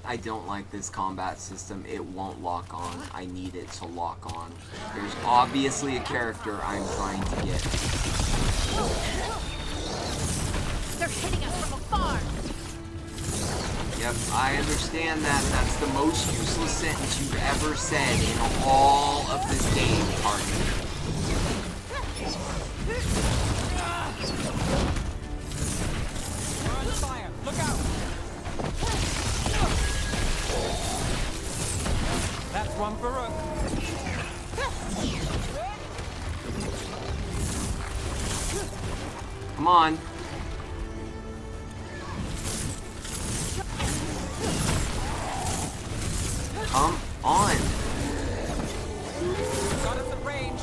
I don't like this combat system. It won't lock on. I need it to lock on. There's obviously a character I'm trying to get. They're hitting us from afar. Yep, I understand that. That's the most useless sentence you've ever said in all of this game, partner. We're on fire. Look out! That's one for Rook. Come on. Come on. Got us at range.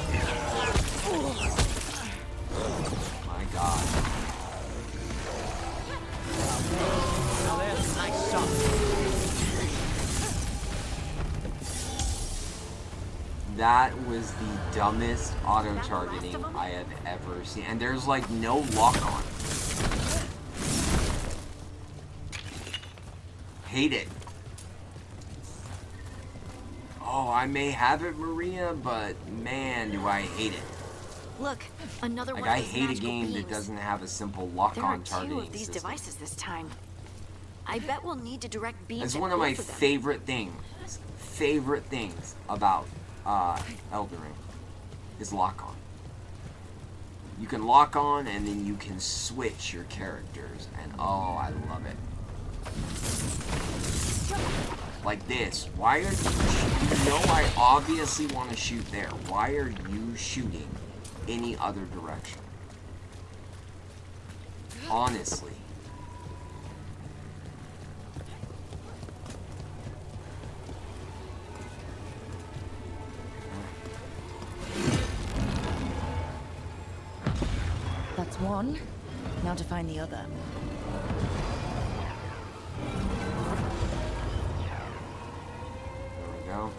My god. Now there's a nice shot. That was the dumbest auto-targeting I have ever seen. And there's like no lock-on. Hate it. Oh, I may have it, Maria, but man, do I hate it. Look, another Like, one of I those hate a magical game that beams. doesn't have a simple There are lock-on two targeting of these system. devices this time. I bet we'll need to direct beams. It's at one of my both them. favorite things about Elden Ring is lock-on. You can lock on and then you can switch your characters, and oh, I love it. Like this. Why are you know I obviously want to shoot there. Why are you shooting any other direction? Honestly. That's one. Now to find the other. There we go.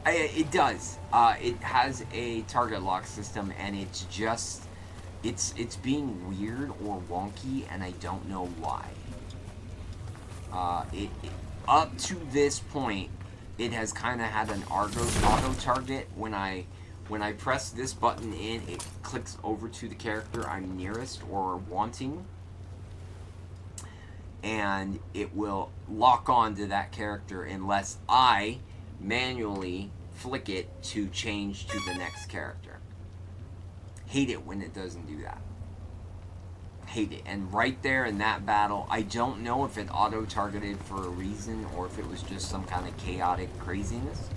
It does. It has a target lock system, and it's just, it's being weird or wonky, and I don't know why. Up to this point, it has kind of had an auto target. When I press this button in, it clicks over to the character I'm nearest or wanting, and it will lock on to that character unless I manually flick it to change to the next character. Hate it when it doesn't do that. Hate it. And right there in that battle, I don't know if it auto-targeted for a reason or if it was just some kind of chaotic craziness.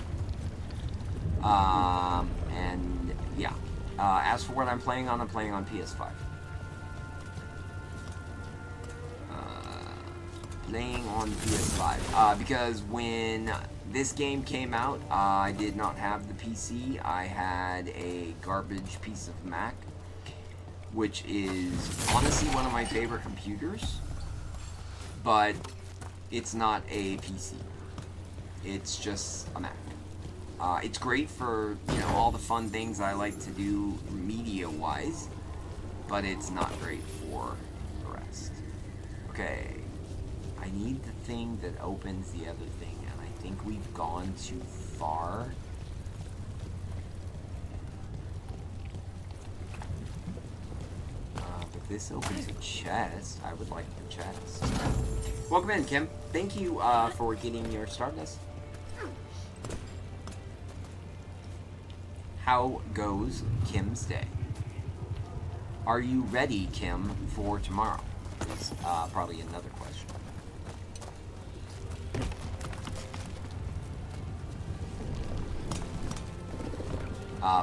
And yeah. As for what I'm playing on PS5. playing on PS5? Because when this game came out, I did not have the PC. I had a garbage piece of Mac, which is honestly one of my favorite computers, but it's not a PC. It's just a Mac. It's great for, you know, all the fun things I like to do media-wise, but it's not great for the rest. Okay, I need the thing that opens the other thing, and I think we've gone too far. But this opens a chest. I would like the chest. Welcome in, Kim. Thank you for getting your Stardust. How goes Kim's day? Are you ready, Kim, for tomorrow? Is probably another question.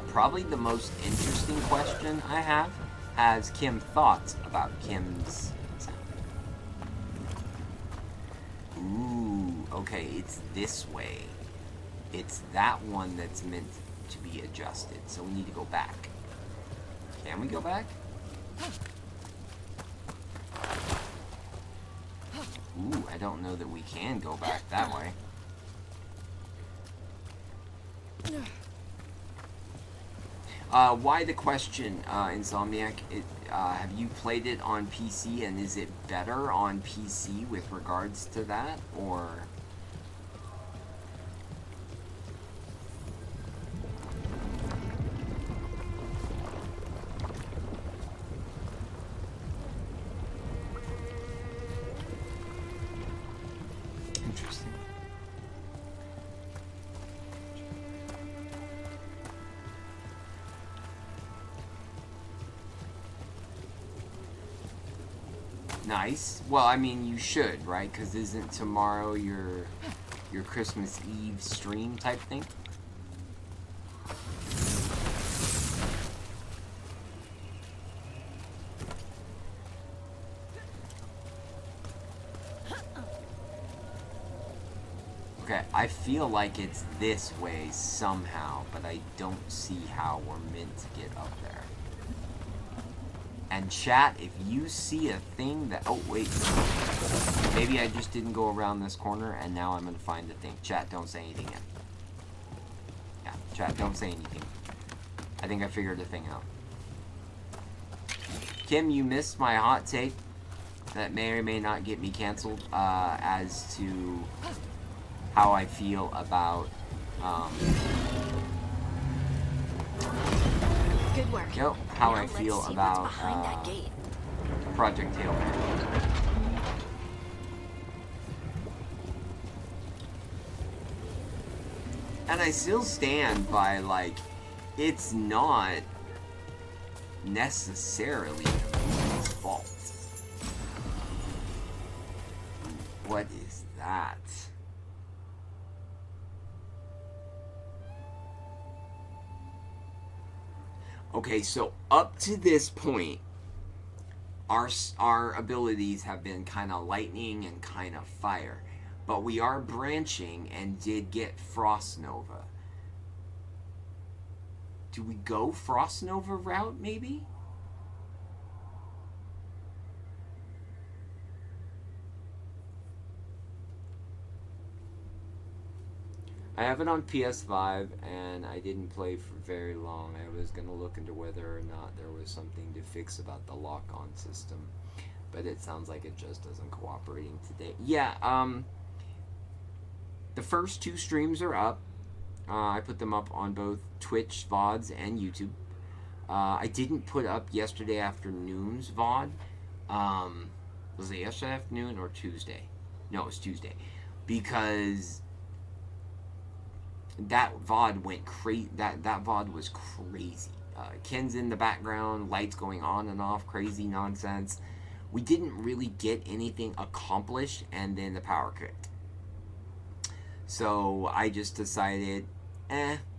Probably the most interesting question I have. Has Kim thoughts about Kim's sound? Ooh, okay, it's this way. It's that one that's meant to be adjusted, so we need to go back. Can we go back? Ooh, I don't know that we can go back that way. Why the question, Insomniac? Have you played it on PC, and is it better on PC with regards to that, or... Interesting. Nice. Well, I mean, you should, right? Because isn't tomorrow your Christmas Eve stream type thing? Okay, I feel like it's this way somehow, but I don't see how we're meant to get up there. And chat, if you see a thing that... Oh, wait. Maybe I just didn't go around this corner, and now I'm going to find the thing. Chat, don't say anything yet. Yeah, chat, don't say anything. I think I figured the thing out. Kim, you missed my hot take that may or may not get me canceled as to how I feel about... Good work. Yep, how Now I let's feel see about what's behind that gate. Project Tailman. And I still stand by, like, it's not necessarily the movie's fault. What is that? Okay, so up to this point, our abilities have been kind of lightning and kind of fire. But we are branching and did get Frost Nova. Do we go Frost Nova route, maybe? I have it on PS5, and I didn't play for very long. I was going to look into whether or not there was something to fix about the lock-on system. But it sounds like it just isn't cooperating today. Yeah, the first 2 streams are up. I put them up on both Twitch, VODs, and YouTube. I didn't put up yesterday afternoon's VOD. Was it yesterday afternoon or Tuesday? No, it was Tuesday. Because... that VOD went crazy. That VOD was crazy. Ken's in the background, lights going on and off, crazy nonsense. We didn't really get anything accomplished, and then the power kicked. So I just decided,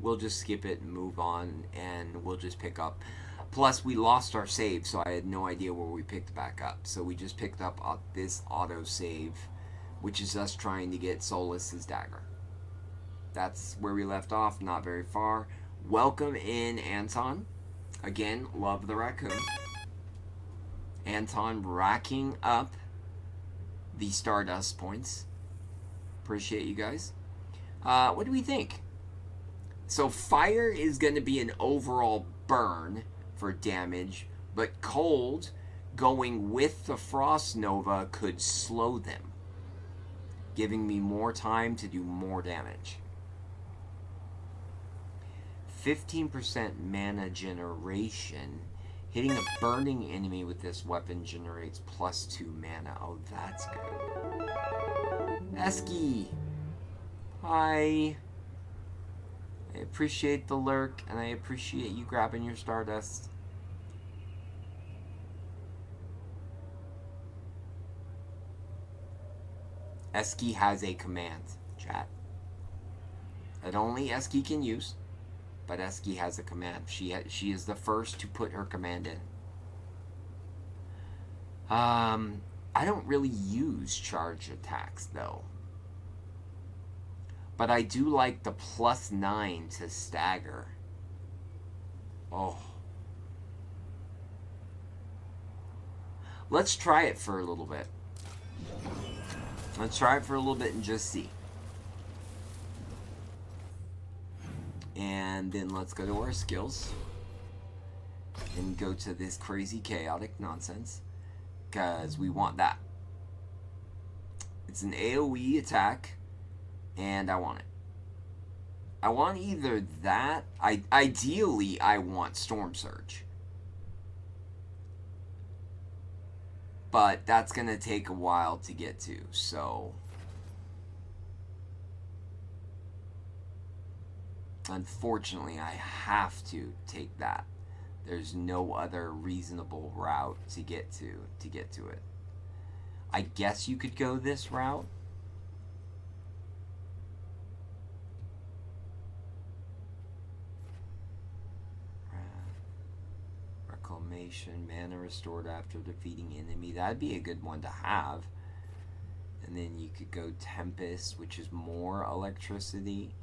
we'll just skip it and move on, and we'll just pick up. Plus, we lost our save, so I had no idea where we picked back up. So we just picked up this auto save which is us trying to get Solas's dagger. That's where we left off, not very far. Welcome in, Anton. Again, love the raccoon. Anton racking up the Stardust points. Appreciate you guys. What do we think? So fire is going to be an overall burn for damage, but cold going with the Frost Nova could slow them, giving me more time to do more damage. 15% mana generation. Hitting a burning enemy with this weapon generates +2 mana. Oh, that's good. Esky! Hi! I appreciate the lurk, and I appreciate you grabbing your Stardust. Esky has a command, chat. That only Esky can use, but Esky has a command. She is the first to put her command in. I don't really use charge attacks, though. But I do like the +9 to stagger. Oh. Let's try it for a little bit. Let's try it for a little bit and just see. And then let's go to our skills. And go to this crazy chaotic nonsense. Because we want that. It's an AoE attack. And I want it. I want either that. Ideally, I want Storm Surge. But that's going to take a while to get to, so... Unfortunately, I have to take that. There's no other reasonable route to get to it. I guess you could go this route. Reclamation, mana restored after defeating enemy. That'd be a good one to have. And then you could go Tempest, which is more electricity.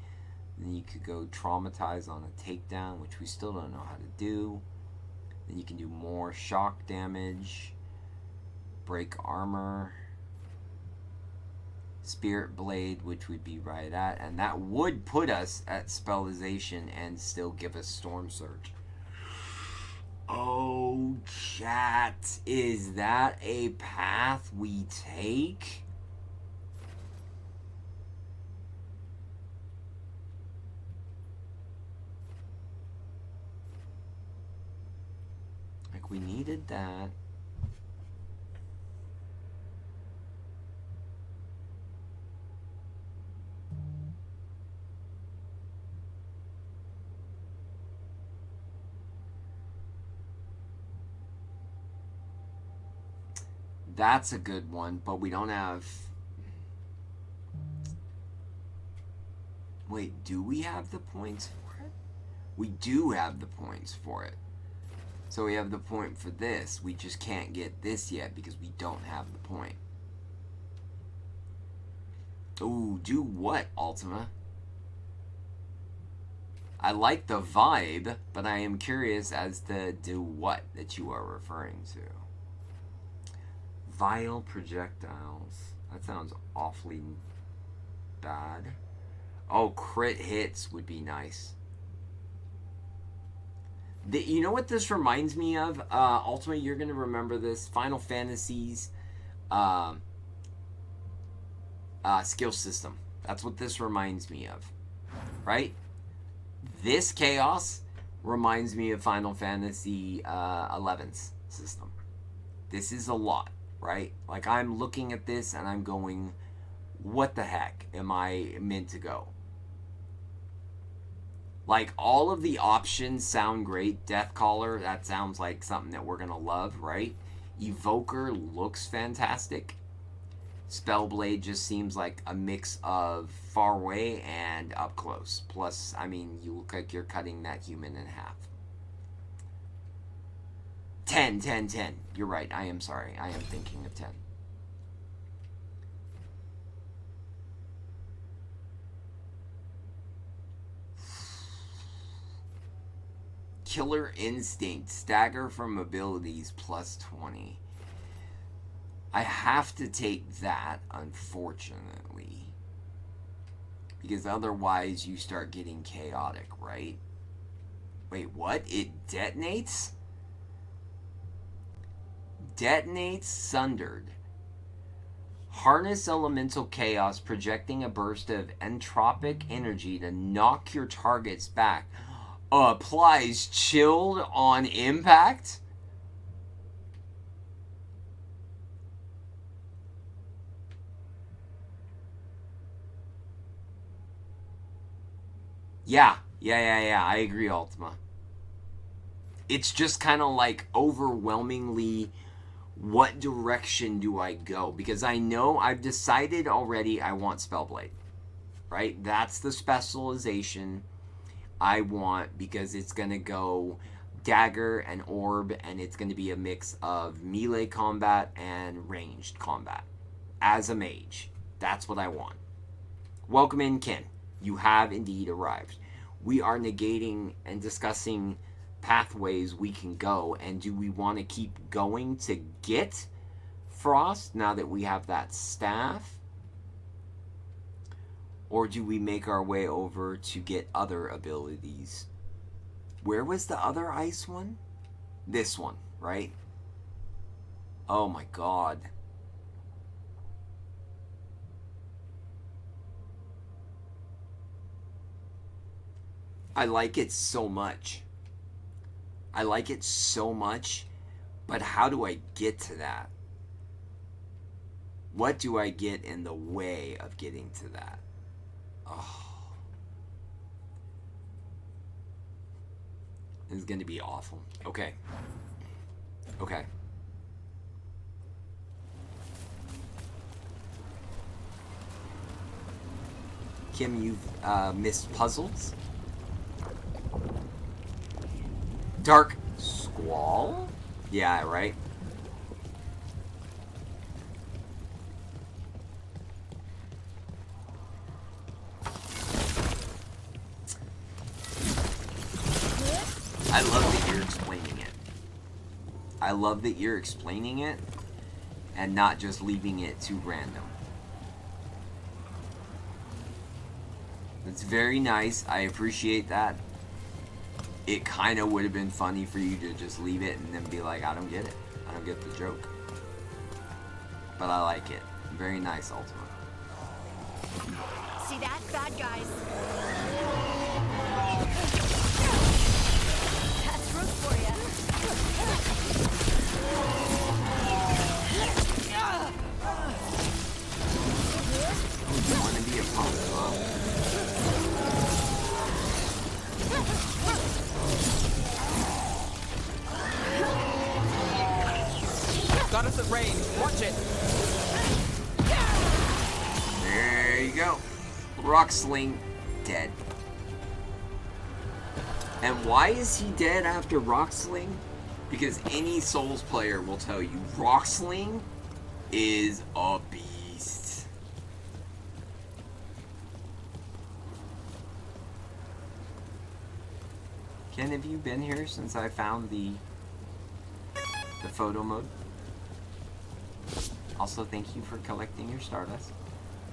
Then you could go Traumatize on a takedown, which we still don't know how to do. Then you can do more shock damage. Break armor. Spirit Blade, which would be right at. And that would put us at Spellization and still give us Storm Surge. Oh, chat. Is that a path we take? Like, we needed that. That's a good one, but we don't have... Wait, do we have the points for it? We do have the points for it. So we have the point for this. We just can't get this yet because we don't have the point. Ooh, do what, Ultima? I like the vibe, but I am curious as to do what that you are referring to. Vile projectiles. That sounds awfully bad. Oh, crit hits would be nice. You know what this reminds me of? Ultimately, you're going to remember this. Final Fantasy's skill system. That's what this reminds me of. Right? This chaos reminds me of Final Fantasy 11's system. This is a lot. Right? Like, I'm looking at this and I'm going, what the heck am I meant to go? Like, all of the options sound great. Deathcaller, that sounds like something that we're going to love, right? Evoker looks fantastic. Spellblade just seems like a mix of far away and up close. Plus, I mean, you look like you're cutting that human in half. 10, 10, 10. You're right. I am sorry. I am thinking of 10. Killer Instinct. Stagger from abilities plus 20. I have to take that, unfortunately. Because otherwise you start getting chaotic, right? Wait, what? It detonates? Detonates sundered. Harness elemental chaos, projecting a burst of entropic energy to knock your targets back. Applies chilled on impact? Yeah. I agree, Ultima. It's just kind of like overwhelmingly, what direction do I go? Because I know I've decided already I want Spellblade. Right? That's the specialization I want, because it's going to go dagger and orb, and it's going to be a mix of melee combat and ranged combat. As a mage. That's what I want. Welcome in, Ken. You have indeed arrived. We are negating and discussing pathways we can go, and do we want to keep going to get Frost now that we have that staff? Or do we make our way over to get other abilities? Where was the other ice one? This one, right? Oh my god. I like it so much. I like it so much, but how do I get to that? What do I get in the way of getting to that? Oh. This is going to be awful. Okay. Okay. Kim, you've missed puzzles? Dark Squall? Yeah, right? I love that you're explaining it. I love that you're explaining it and not just leaving it too random. It's very nice. I appreciate that. It kind of would have been funny for you to just leave it and then be like, I don't get it. I don't get the joke. But I like it. Very nice, Ultima. See that? Bad guys. That's room for you. You want to be a punk, huh? Got us at range. Watch it. There you go. Rock Sling, dead. And why is he dead after Rock Sling? Because any Souls player will tell you Rock Sling is a beast. Ken, have you been here since I found the photo mode? Also, thank you for collecting your Stardust.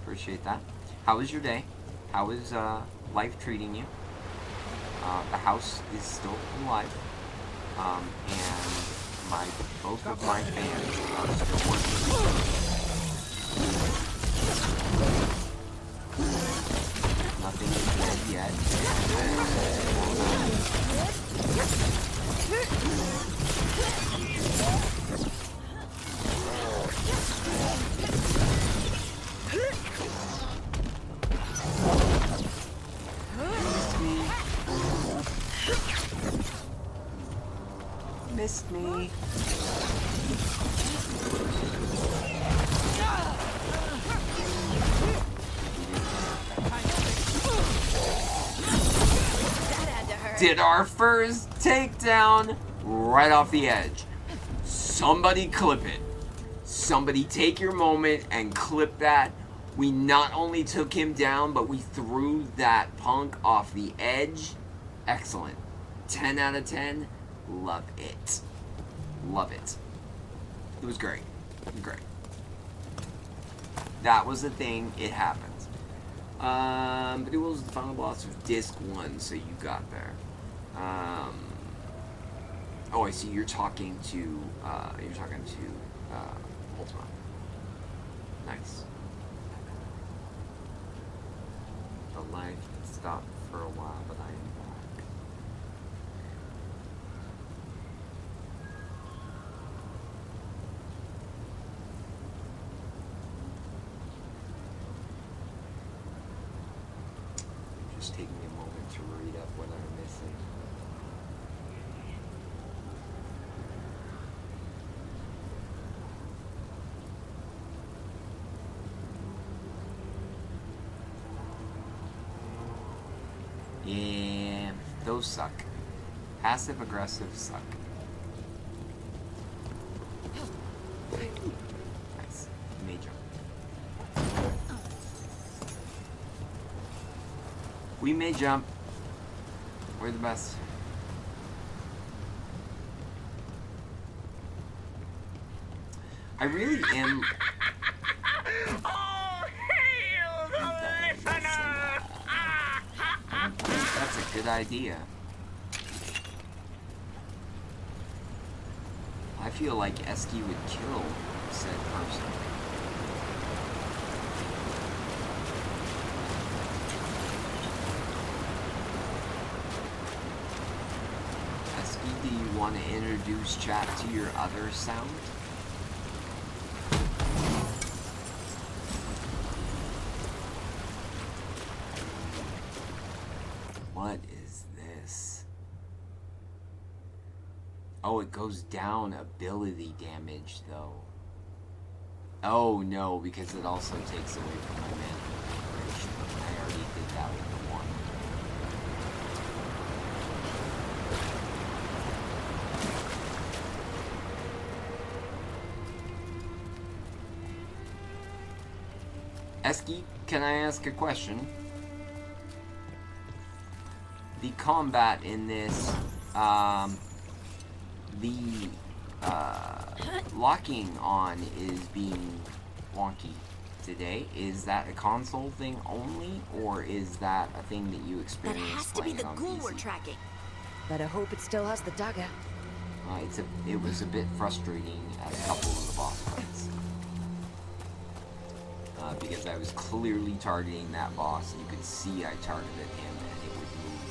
Appreciate that. How was your day? How is life treating you? The house is still alive. And both of my fans are still working. Nothing is dead yet. Missed me. Did our first takedown right off the edge. Somebody clip it. Somebody take your moment and clip that. We not only took him down, but we threw that punk off the edge. Excellent. 10 out of 10. Love it. Love it. It was great. It was great. That was the thing. It happens. But it was the final boss of Disc 1, so you got there. Oh, I see. You're talking to Ultima. Nice. The light stopped for a while, but I am back. Just taking a moment to read up what I'm missing. Yeah, those suck. Passive aggressive suck. Nice. Mage jump. We may jump. We're the best. I really am. That's a good idea. I feel like Eski would kill said person. Eski, do you want to introduce chat to your other sound? What is this? Oh, it goes down ability damage, though. Oh, no, because it also takes away from my mana regeneration. I already did that with the one. Eski, can I ask a question? The combat in this, locking on is being wonky today. Is that a console thing only, or is that a thing that you experience? That has to be the ghoul we're tracking. Better hope it still has the dagger. It was a bit frustrating at a couple of the boss fights. Because I was clearly targeting that boss, and you could see I targeted him, and it would move.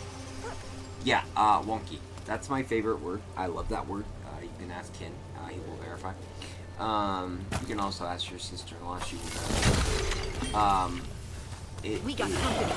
Yeah, wonky. That's my favorite word. I love that word. You can ask Ken. He will verify. You can also ask your sister-in-law. She will verify. We got company.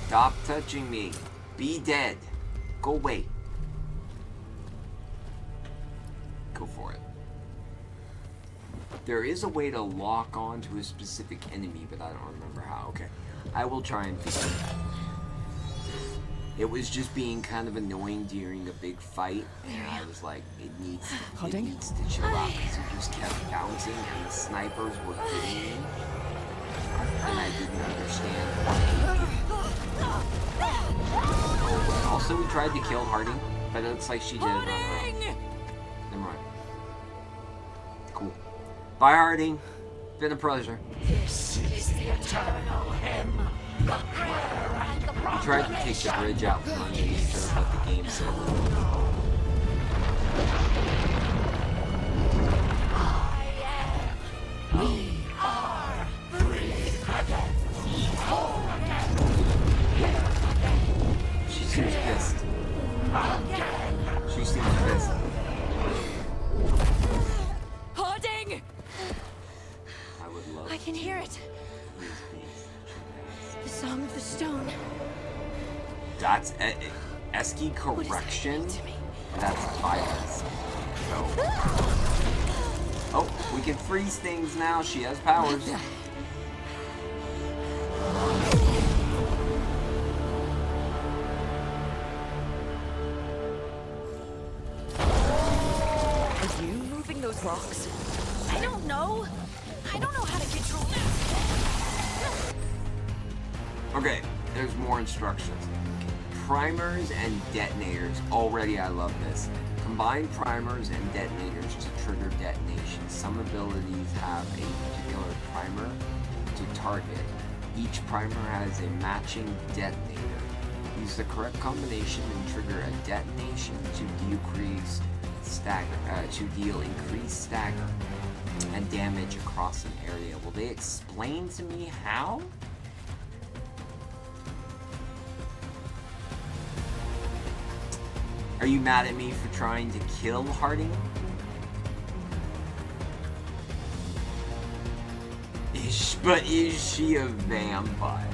Stop touching me. Be dead. Go away. Go for it. There is a way to lock on to a specific enemy, but I don't remember how. Okay. I will try and figure it out. It was just being kind of annoying during a big fight, and I was like, it needs to chill out, because it just kept bouncing, and the snipers were hitting me, and I didn't understand why. Also, we tried to kill Harding, but it looks like she did it on her own. Never mind. Cool. Bye, Harding. Been a pleasure. This is the eternal hymn. The prayer and the We tried to take the bridge out from underneath her, but the game said no. We are free again. Whole again. She seems pissed. Again. She seems pissed. Harding! I would love I can hear it. these beats. The song of the stone. That's Eski correction. To me. That's violence. So. Oh, we can freeze things now. She has powers. Are you moving those rocks? I don't know. I don't know how to control that. Okay, there's more instructions. Primers and detonators. Already I love this. Combine primers and detonators to trigger detonations. Some abilities have a particular primer to target. Each primer has a matching detonator. Use the correct combination and trigger a detonation to deal increased stagger and damage across an area. Will they explain to me how? Are you mad at me for trying to kill Harding? But is she a vampire?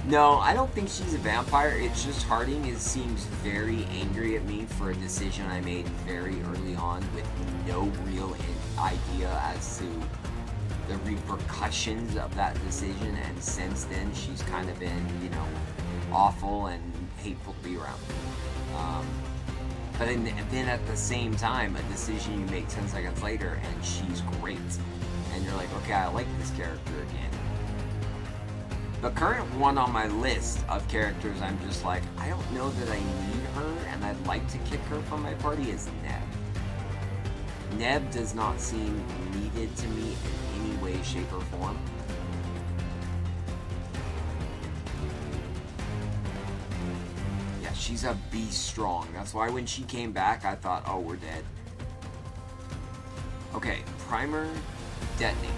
No, I don't think she's a vampire. It's just Harding seems very angry at me for a decision I made very early on with no real idea as to the repercussions of that decision, and since then she's kind of been, you know, awful and hateful to be around. But then at the same time, a decision you make 10 seconds later and she's great. And you're like, okay, I like this character again. The current one on my list of characters, I'm just like, I don't know that I need her and I'd like to kick her from my party, is Neb. Neb does not seem needed to me in any way, shape, or form. Yeah, she's a beast strong. That's why when she came back, I thought, oh, we're dead. Okay, primer, detonate.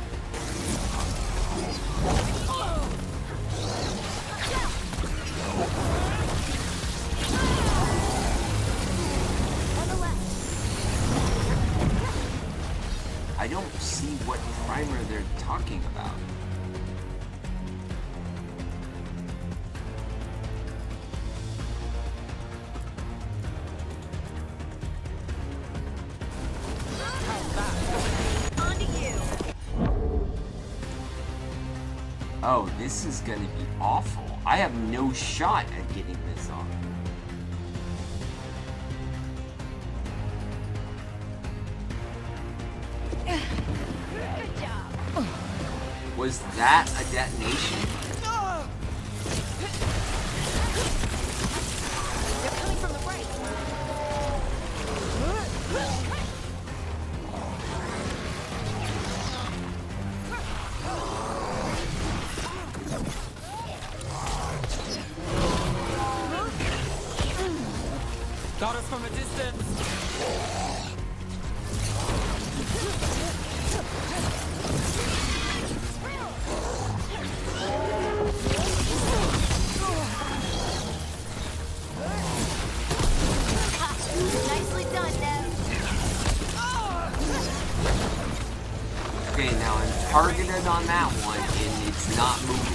I don't see what primer they're talking about. Oh, this is gonna be awful. I have no shot at getting this on. Good job. Was that a detonation? They're coming from the right. Got us from a distance. Nicely done, Neb. Okay, now I'm targeted on that one and it's not moving.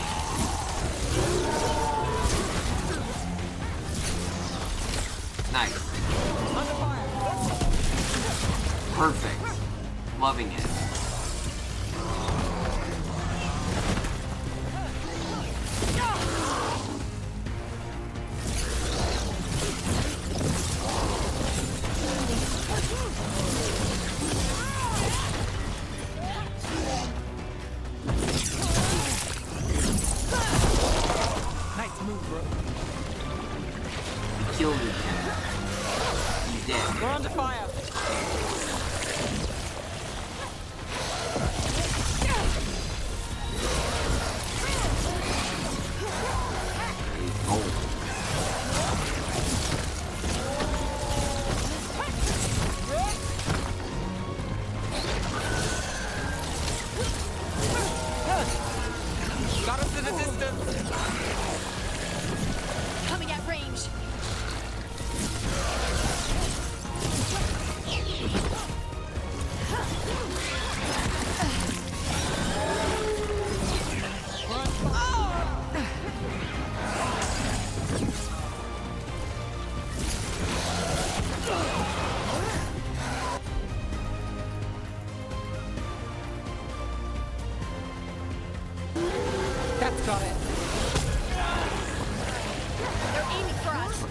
Nice. Perfect. Loving it. Nice move, bro. We killed him. He's dead. We're under fire. Got us in the distance. Coming at range.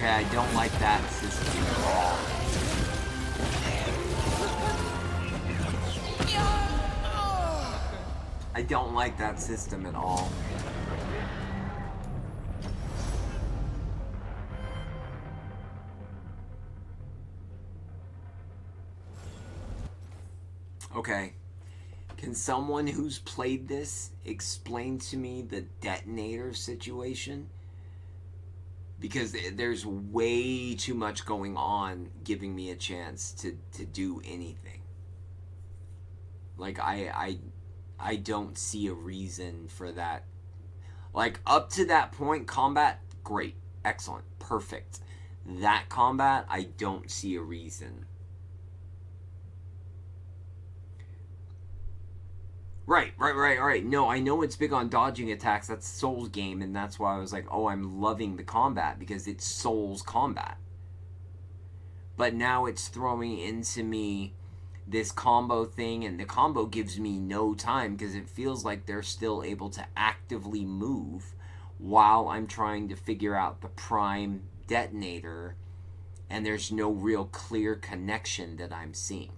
Okay, I don't like that system at all. I don't like that system at all. Okay. Can someone who's played this explain to me the detonator situation? Because there's way too much going on giving me a chance to do anything. Like, I don't see a reason for that. Like, up to that point, combat, great, excellent, perfect. That combat, I don't see a reason. Right. No, I know it's big on dodging attacks. That's Souls game, and that's why I was like, oh, I'm loving the combat, because it's Souls combat. But now it's throwing into me this combo thing, and the combo gives me no time, because it feels like they're still able to actively move while I'm trying to figure out the prime detonator, and there's no real clear connection that I'm seeing.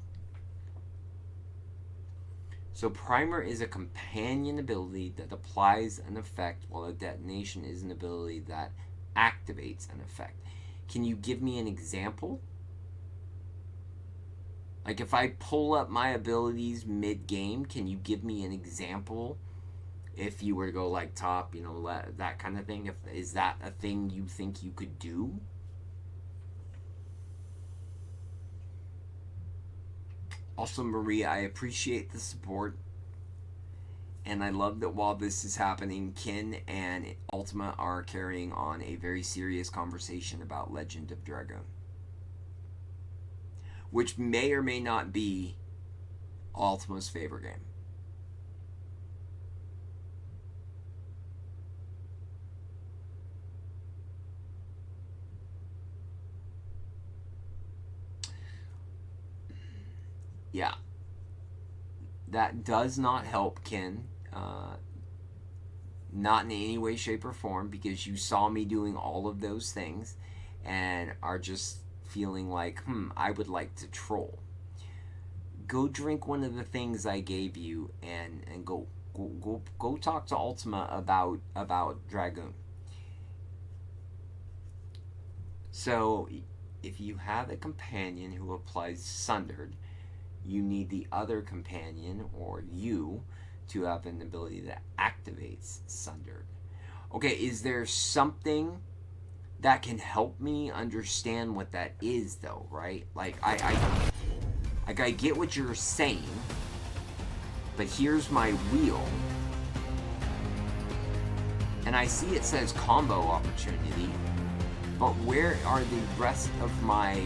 So Primer is a companion ability that applies an effect, while a detonation is an ability that activates an effect. Can you give me an example? Like, if I pull up my abilities mid-game, can you give me an example? If you were to go, like, top, you know, that kind of thing. Is that a thing you think you could do? Also, Maria, I appreciate the support. And I love that while this is happening, Kin and Ultima are carrying on a very serious conversation about Legend of Dragoon. Which may or may not be Ultima's favorite game. Yeah. That does not help, Ken. Not in any way, shape, or form, because you saw me doing all of those things and are just feeling like, I would like to troll. Go drink one of the things I gave you and go talk to Ultima about Dragoon. So if you have a companion who applies Sundered, you need the other companion, or you, to have an ability that activates Sundered. Okay, is there something that can help me understand what that is, though, right? Like, I get what you're saying, but here's my wheel, and I see it says combo opportunity, but where are the rest of my...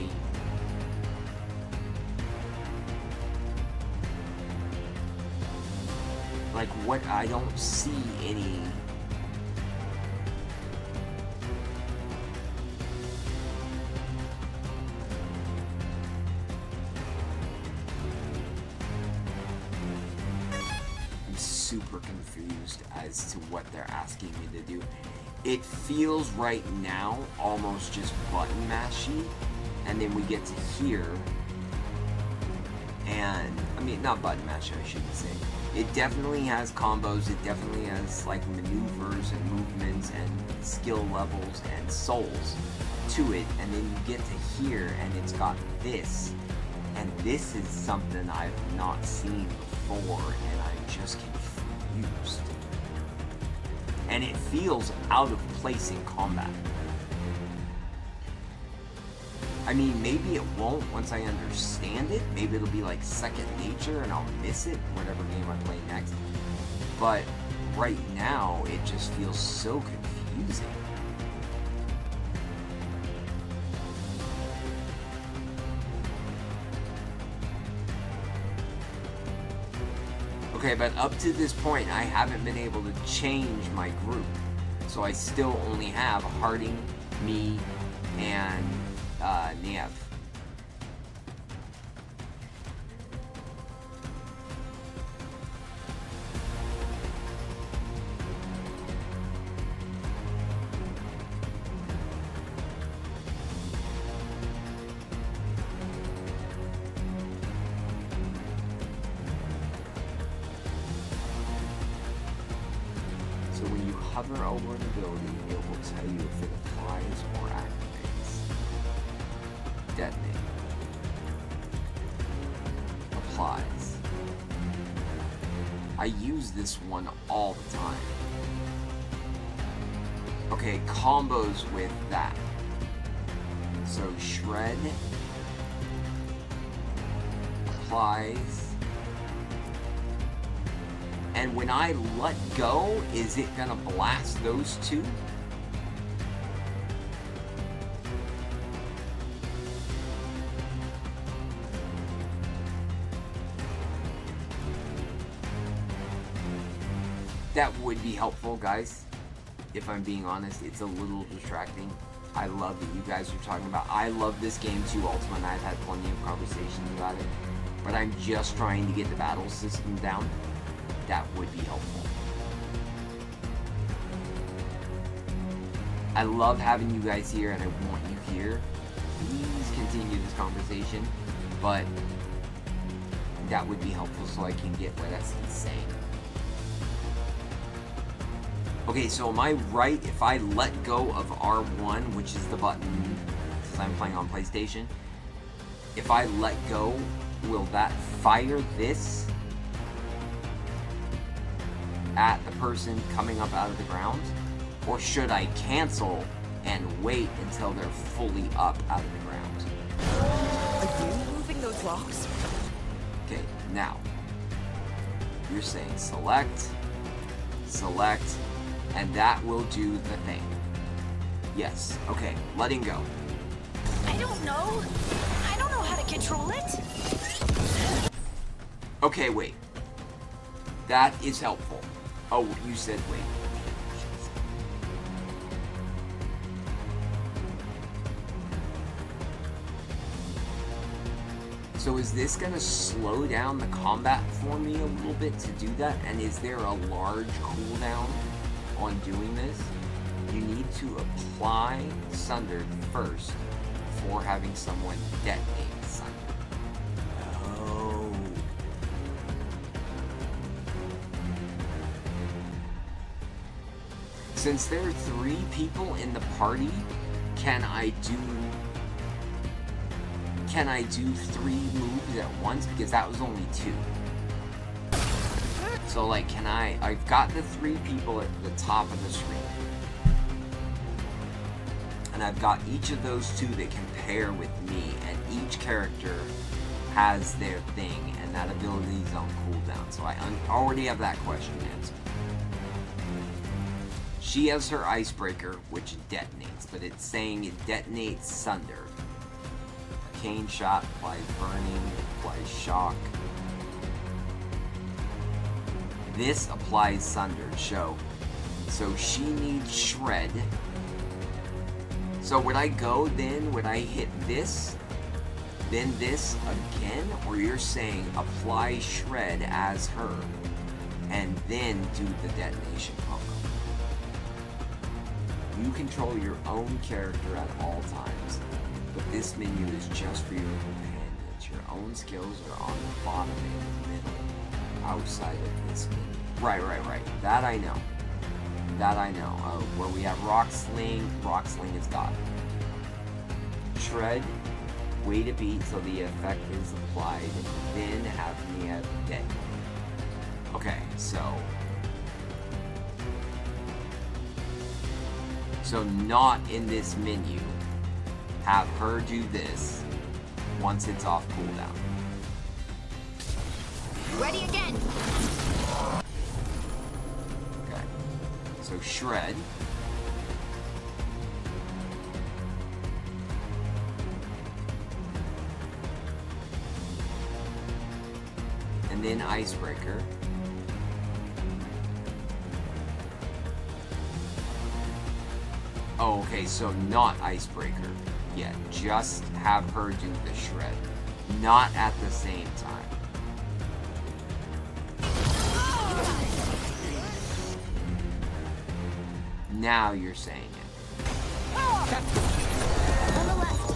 Like, what? I don't see any... I'm super confused as to what they're asking me to do. It feels right now almost just button mashy, and then we get to here, and... I mean, not button mash, I shouldn't say. It definitely has combos, it definitely has like maneuvers and movements and skill levels and souls to it, and then you get to here and it's got this, and this is something I've not seen before, and I'm just confused. And it feels out of place in combat. I mean, maybe it won't once I understand it. Maybe it'll be like second nature and I'll miss it whatever game I play next. But right now, it just feels so confusing. Okay, but up to this point, I haven't been able to change my group. So I still only have Harding, me, and Niev. hover over an ability, it will tell you if it applies or activates. Detonate. Applies. I use this one all the time. Okay, combos with that. So shred applies. And when I let go, is it gonna blast those two? That would be helpful, guys. If I'm being honest, it's a little distracting. I love that you guys are talking about. I love this game too, Ultima, and I've had plenty of conversations about it. But I'm just trying to get the battle system down. That would be helpful. I love having you guys here, and I want you here. Please continue this conversation, but that would be helpful so I can get what that's saying. Okay, so am I right if I let go of R1, which is the button, since I'm playing on PlayStation, if I let go, will that fire this at the person coming up out of the ground? Or should I cancel and wait until they're fully up out of the ground? Are you moving those rocks? Okay, now, you're saying select, select, and that will do the thing. Yes, okay, letting go. I don't know. I don't know how to control it. Okay, wait. That is helpful. Oh, you said wait. So is this gonna slow down the combat for me a little bit to do that? And is there a large cooldown on doing this? You need to apply Sundered first before having someone detonate Sundered. Oh. Since there are 3 people in the party, can I do 3 moves at once? Because that was only 2. So like, I've got the 3 people at the top of the screen. And I've got each of those 2 that can pair with me, and each character has their thing, and that ability is on cooldown. So I already have that question answered. She has her icebreaker, which detonates, but it's saying it detonates Sundered. Arcane shot applies burning, applies shock. This applies Sundered, so she needs shred. So would I go then, would I hit this, then this again? Or you're saying apply shred as her, and then do the detonation combo? You control your own character at all times, but this menu is just for your companions. Your own skills are on the bottom and the middle, outside of this menu. Right. That I know. Where we have Rock Sling is got it. Shred, wait a beat till the effect is applied, then have me at dead. Okay, so not in this menu. Have her do this once it's off cooldown. Ready again. Okay. So shred. And then icebreaker. Oh, okay, so not icebreaker yet. Just have her do the shred. Not at the same time. Now you're saying it. On the left.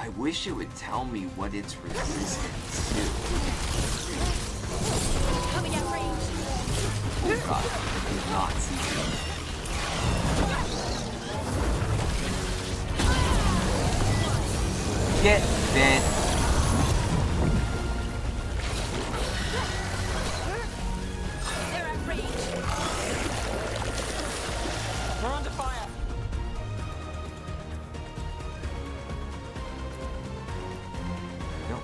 I wish it would tell me what its resistance to. Coming out range. Oh god, I did not see it. Get bent. They're at range. We're under fire. No.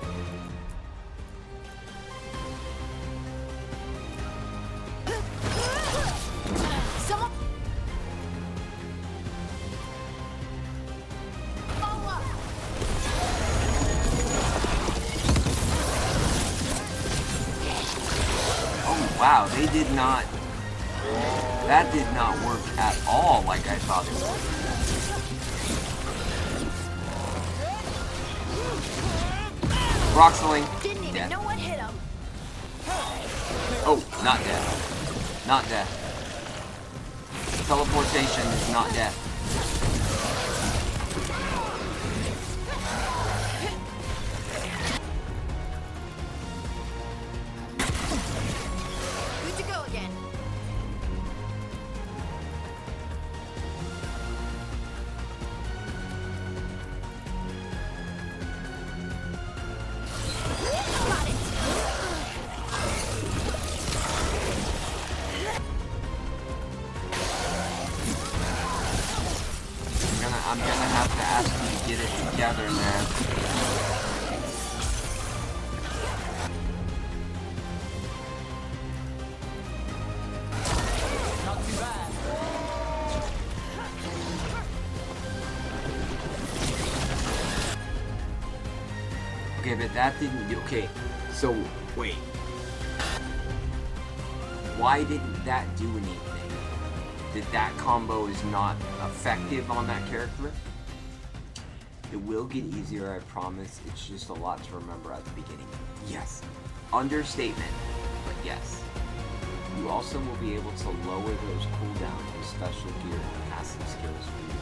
Someone. Follow up. Oh wow, they did not. That did not work at all like I thought it would. Roxling. Didn't even Dead. know what hit him. Oh, not dead. Not dead. Teleportation is not death. Good to go again. Got it. I'm gonna have to ask you to get it together, man. Not too bad. Okay, but that didn't do. Okay, so wait. Why didn't that do anything? That that combo is not effective on that character? It will get easier, I promise. It's just a lot to remember at the beginning. Yes. Understatement, but yes. You also will be able to lower those cooldowns with special gear and passive skills for you.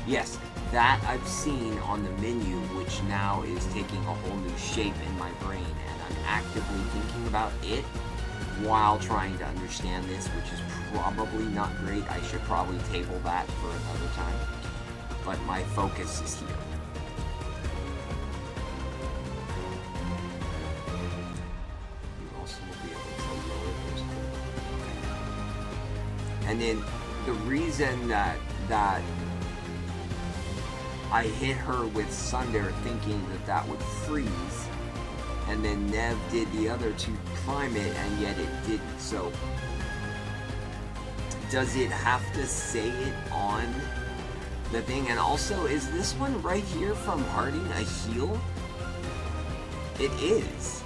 Yes, that I've seen on the menu, which now is taking a whole new shape in my brain, and I'm actively thinking about it while trying to understand this, which is probably not great. I should probably table that for another time. But my focus is here. You also will be able to lower those cooldowns. And then the reason that I hit her with Sunder thinking that would freeze, and then Nev did the other to climb it, and yet it didn't. So, does it have to say it on the thing? And also, is this one right here from Harding a heal? It is.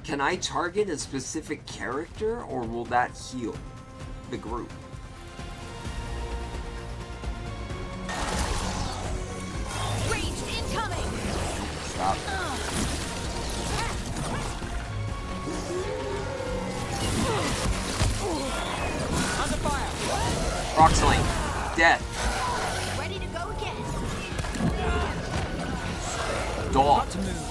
Can I target a specific character, or will that heal the group? Ranged incoming. Stop. Under fire. Roxling, death. Ready to go again. Dog. Got to move.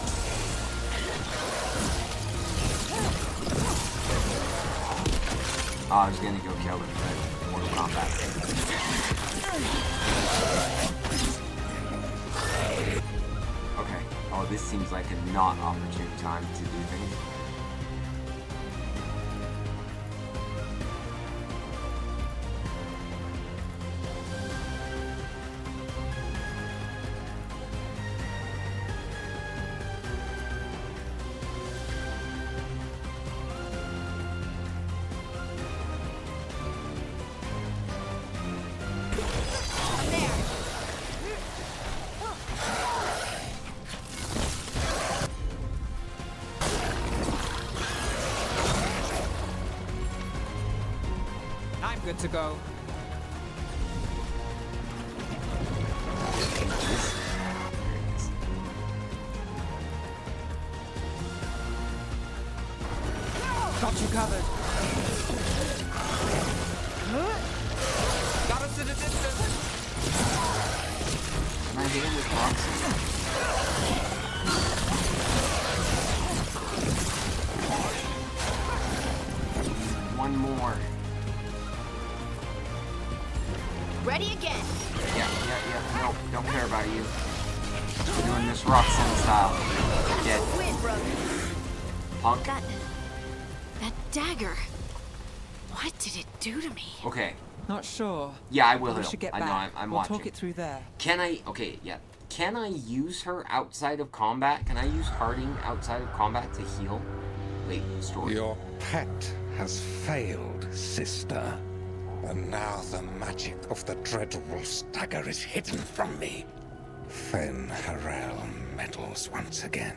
Oh, I was gonna go kill him, but Mortal Kombat. Okay. Oh, this seems like a not opportune time to do things. I'm there. I'm good to go. Got you covered. Got us at a distance. One more. Ready again. Yeah. Nope, don't care about you. We're doing this Roxanne style. Dead. Win, brother. Punk. That dagger. What did it do to me? Okay. Not sure. Yeah, I will We heal. should get I back. know, I'm we'll watching. talk it through there. Can I... Okay, yeah. Can I use her outside of combat? Can I use Harding outside of combat to heal? Wait, story. Your pet has failed, sister. And now the magic of the Dreadwolf's dagger is hidden from me. Fen Harel meddles once again.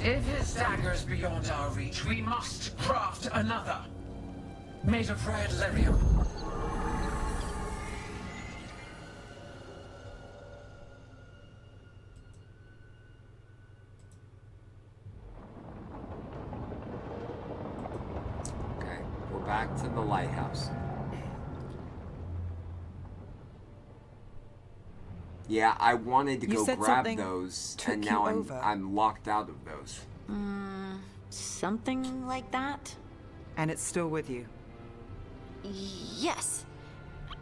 If his dagger's beyond our reach, we must craft another. Made of red lyrium. Okay, we're back to the lighthouse. Yeah, I wanted to You go said grab something those, took and you now over. I'm locked out of those. Something like that? And it's still with you. Yes.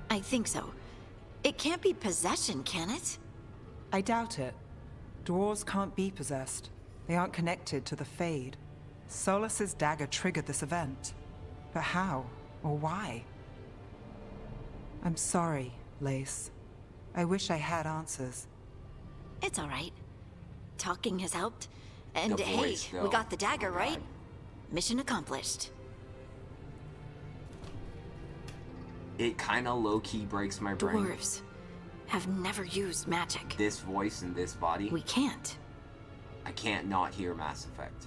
I think so. It can't be possession, can it? I doubt it. Dwarves can't be possessed. They aren't connected to the Fade. Solus's dagger triggered this event. But how? Or why? I'm sorry, Lace. I wish I had answers. It's all right. Talking has helped. And The hey, voice, we though. got the dagger, Oh, right? God. Mission accomplished. It kind of low-key breaks my brain. Dwarves have never used magic. This voice and this body, We can't. I can't not hear Mass Effect.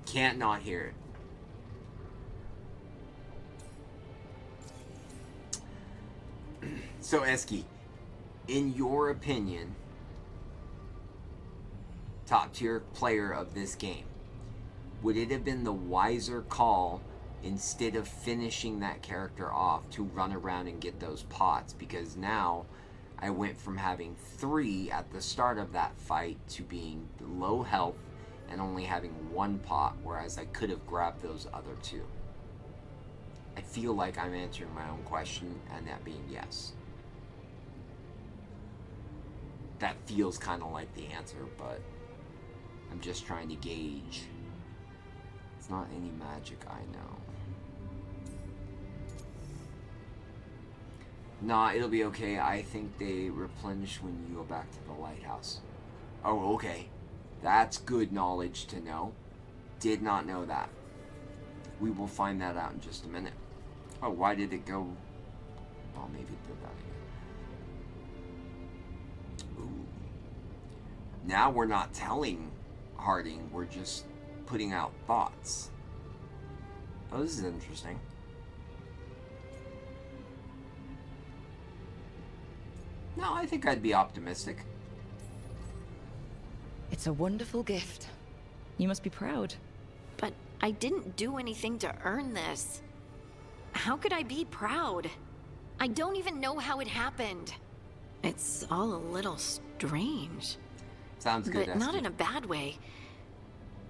Can't not hear it. So, Eski, in your opinion, top tier player of this game, would it have been the wiser call, instead of finishing that character off, to run around and get those pots? Because now I went from having 3 at the start of that fight to being low health and only having 1 pot, whereas I could have grabbed those other 2. I feel like I'm answering my own question, and that being yes. That feels kind of like the answer, but I'm just trying to gauge. It's not any magic I know. Nah, it'll be okay. I think they replenish when you go back to the lighthouse. Oh, okay. That's good knowledge to know. Did not know that. We will find that out in just a minute. Oh, why did it go? Oh, maybe it did that again. Ooh. Now we're not telling Harding, we're just putting out thoughts. Oh, this is interesting. No, I think I'd be optimistic. It's a wonderful gift. You must be proud. But I didn't do anything to earn this. How could I be proud? I don't even know how it happened. It's all a little strange. Sounds good, But not Esky. in a bad way.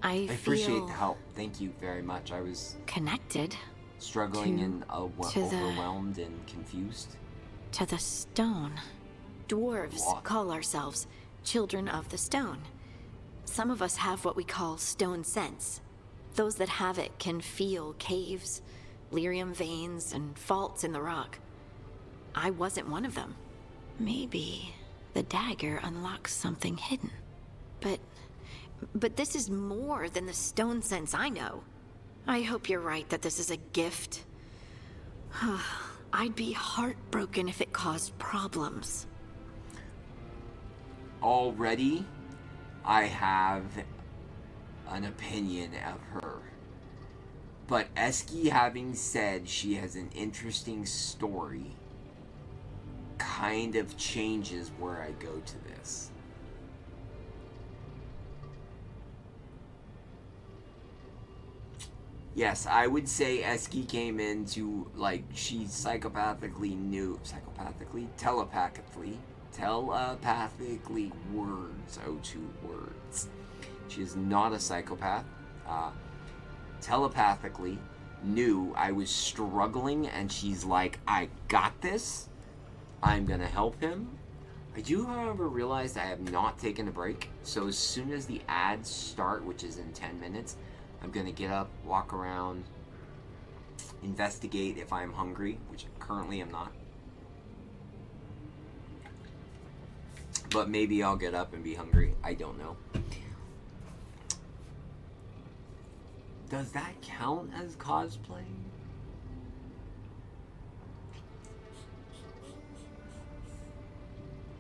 I appreciate feel the help. Thank you very much. I was connected struggling To- and to the- overwhelmed and confused. to the stone. Dwarves What? call ourselves children of the stone. Some of us have what we call stone sense. Those that have it can feel caves, lyrium veins, and faults in the rock. I wasn't one of them. Maybe the dagger unlocks something hidden. But this is more than the stone sense I know. I hope you're right that this is a gift. I'd be heartbroken if it caused problems. Already, I have an opinion of her. But Eski having said she has an interesting story kind of changes where I go to this. Yes, I would say Eski came into, like, she telepathically, words, words. She is not a psychopath. Telepathically knew I was struggling, and she's like, I got this. I'm gonna help him. I do, however, realize I have not taken a break, so as soon as the ads start, which is in 10 minutes, I'm gonna get up, walk around, investigate if I'm hungry, which currently I'm not. But maybe I'll get up and be hungry. I don't know. Does that count as cosplay?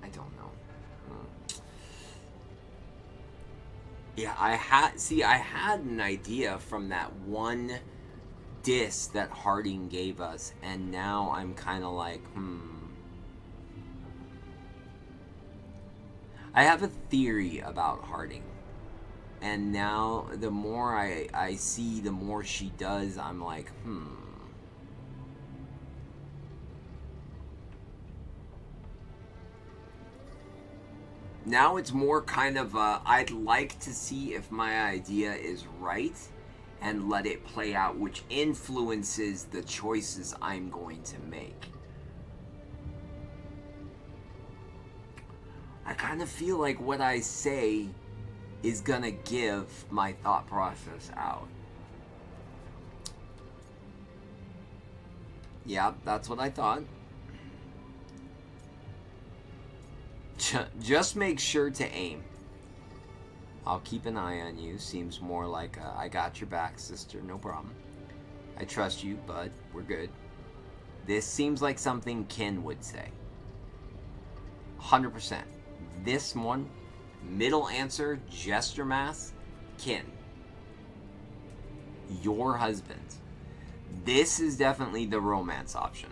I don't know. Yeah, I had an idea from that one disc that Harding gave us, and now I'm kind of like, I have a theory about Harding. And now, the more I see, the more she does, I'm like, Now it's more kind of, I'd like to see if my idea is right, and let it play out, which influences the choices I'm going to make. I kind of feel like what I say is gonna give my thought process out. Yeah, that's what I thought. Just make sure to aim. I'll keep an eye on you. Seems more like I got your back, sister. No problem. I trust you, bud. We're good. This seems like something Ken would say. 100%. This one, middle answer, gesture mask, Ken. Your husband. This is definitely the romance option.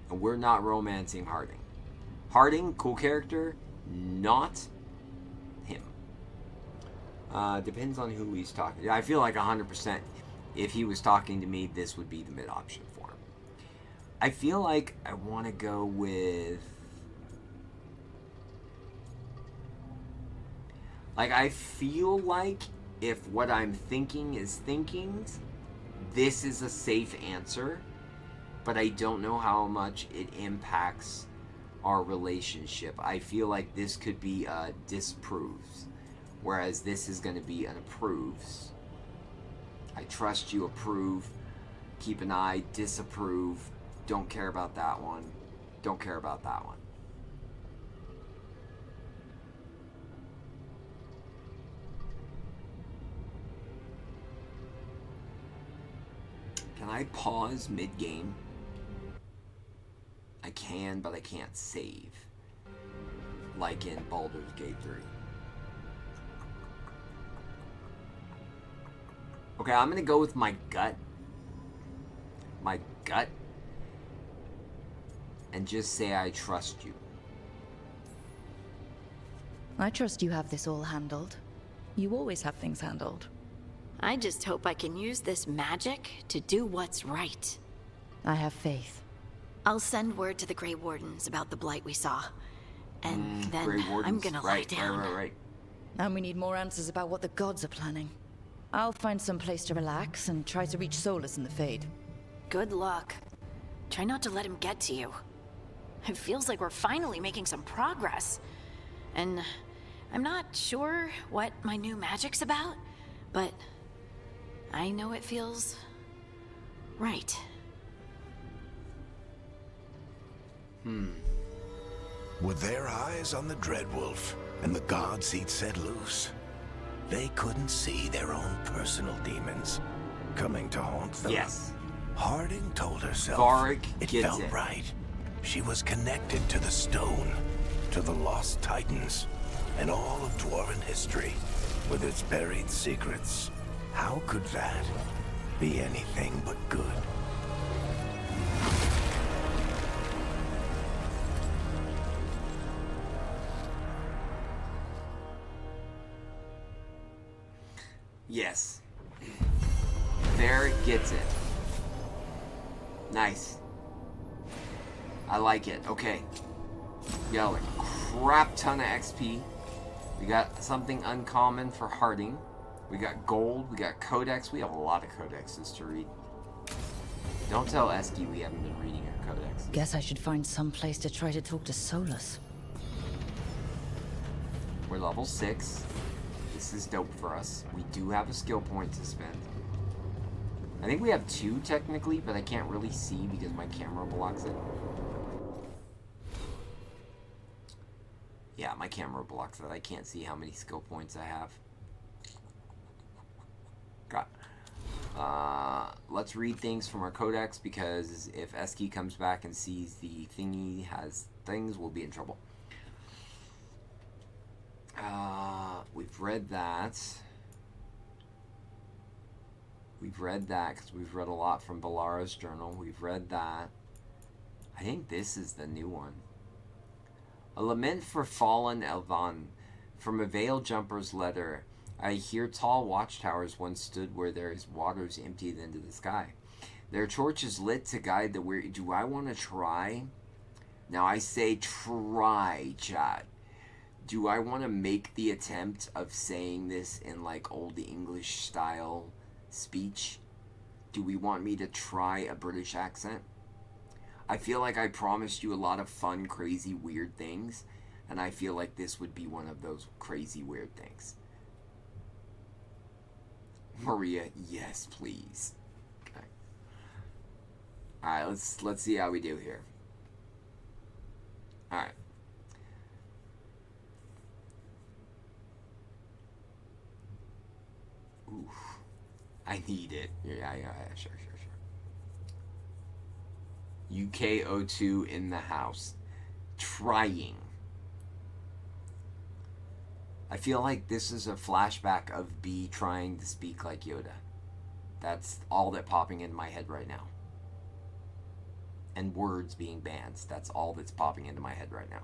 And we're not romancing Harding. Harding, cool character, not him. Depends on who he's talking to. I feel like 100%, if he was talking to me, this would be the mid option for him. I feel like I want to go with... Like, I feel like if what I'm thinking is thinkings, this is a safe answer, but I don't know how much it impacts our relationship. I feel like this could be disproves, whereas this is going to be an approves. I trust you, approve, keep an eye, disapprove, don't care about that one, don't care about that one. Can I pause mid-game? I can, but I can't save. Like in Baldur's Gate 3. Okay, I'm gonna go with my gut. My gut. And just say I trust you. I trust you have this all handled. You always have things handled. I just hope I can use this magic to do what's right. I have faith. I'll send word to the Grey Wardens about the blight we saw. And then I'm gonna lie down. Right. And we need more answers about what the gods are planning. I'll find some place to relax and try to reach Solus in the Fade. Good luck. Try not to let him get to you. It feels like we're finally making some progress. And I'm not sure what my new magic's about, but I know it feels right. With their eyes on the Dreadwolf and the gods he'd set loose, they couldn't see their own personal demons coming to haunt them. Yes. Harding told herself Varric it gets felt it. right. She was connected to the stone, to the lost titans, and all of Dwarven history, with its buried secrets. How could that be anything but good? Yes. there gets it. Nice. I like it. Okay. We got a crap ton of XP. We got something uncommon for Harding. We got gold. We got codex. We have a lot of codexes to read. Don't tell Eski we haven't been reading our codex. Guess I should find some place to try to talk to Solus. We're level 6. This is dope for us. We do have a skill point to spend. I think we have 2 technically, but I can't really see because my camera blocks it. Yeah, my camera blocks it. I can't see how many skill points I have. Got. Let's read things from our codex, because if Eski comes back and sees the thingy has things, we'll be in trouble. We've read that. We've read that because we've read a lot from Ballera's journal. We've read that. I think this is the new one. A lament for fallen Elvan. From a veil jumper's letter. I hear tall watchtowers once stood where there is waters emptied into the sky. Their torches lit to guide the weary. Do I want to try? Now I say try, chat. Do I want to make the attempt of saying this in like old English style speech? Do we want me to try a British accent? I feel like I promised you a lot of fun, crazy, weird things, and I feel like this would be one of those crazy, weird things. Maria, yes, please. Okay. Alright, let's see how we do here. Alright. Oof. I need it. Yeah, sure. UKO2 in the house. Trying. I feel like this is a flashback of B trying to speak like Yoda. That's all that popping into my head right now. And words being banned. That's all that's popping into my head right now.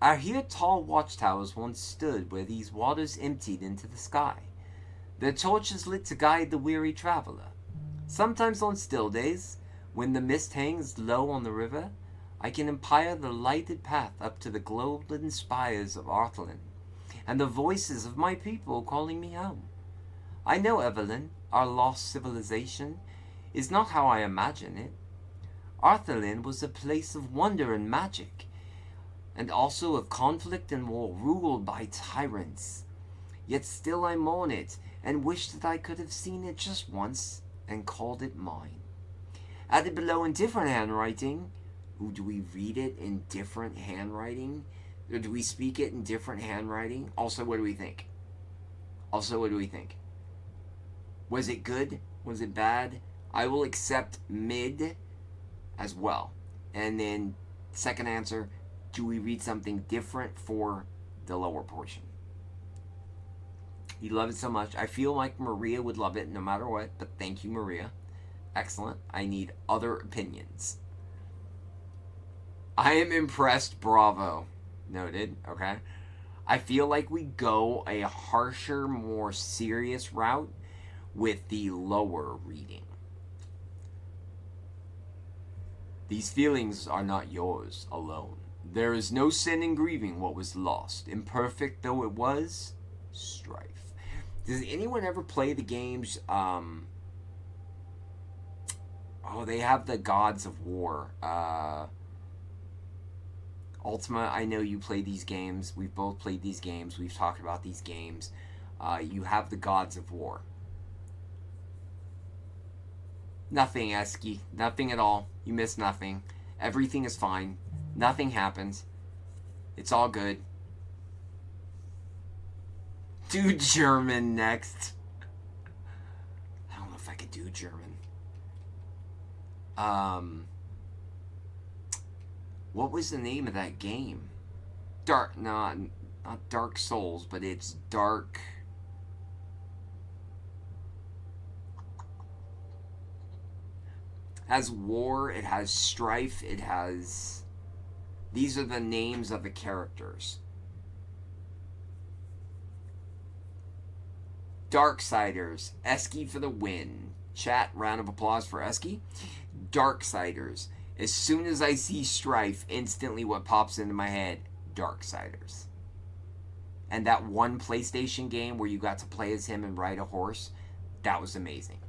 I hear tall watchtowers once stood where these waters emptied into the sky. Their torches lit to guide the weary traveler. Sometimes on still days, when the mist hangs low on the river, I can empire the lighted path up to the golden spires of Arthlin, and the voices of my people calling me home. I know Evelyn, our lost civilization, is not how I imagine it. Arthlin was a place of wonder and magic, and also of conflict and war, ruled by tyrants. Yet still I mourn it, and wish that I could have seen it just once, and called it mine. Added below in different handwriting. Ooh, do we read it in different handwriting? Or do we speak it in different handwriting? Also, what do we think? Was it good? Was it bad? I will accept mid as well. And then, second answer, do we read something different for the lower portion? You love it so much. I feel like Maria would love it no matter what, but thank you, Maria. Excellent. I need other opinions. I am impressed. Bravo. Noted. Okay. I feel like we go a harsher, more serious route with the lower reading. These feelings are not yours alone. There is no sin in grieving what was lost. Imperfect though it was, strife. Does anyone ever play the games? They have the Gods of War. Ultima, I know you play these games. We've both played these games. We've talked about these games. You have the Gods of War. Nothing, Eski. Nothing at all. You missed nothing. Everything is fine. Nothing happens. It's all good. Do German next. I don't know if I could do German. What was the name of that game? Not Dark Souls, but it's Dark... It has war, it has strife, it has... These are the names of the characters. Darksiders, Esky for the win. Chat, round of applause for Esky. Darksiders. As soon as I see Strife, instantly what pops into my head, Darksiders. And that one PlayStation game where you got to play as him and ride a horse, that was amazing.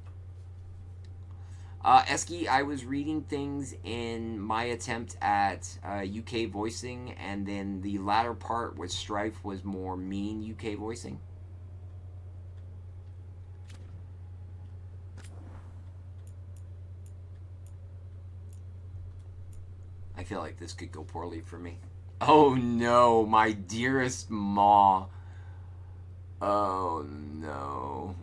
Esky, I was reading things in my attempt at UK voicing, and then the latter part with Strife was more mean UK voicing. I feel like this could go poorly for me. Oh no, my dearest Ma. Oh no.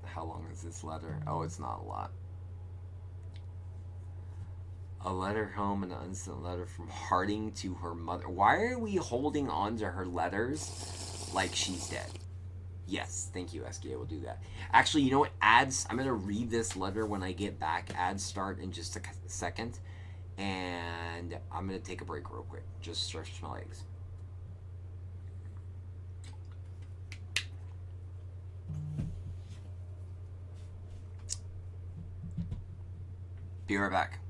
How long is this letter? Oh, it's not a lot. A letter home and an unsent letter from Harding to her mother. Why are we holding on to her letters like she's dead? Yes, thank you, SK. We'll do that. Actually, you know what? Ads, I'm going to read this letter when I get back. Ads start in just a second. And I'm going to take a break real quick. Just stretch my legs. Be right back.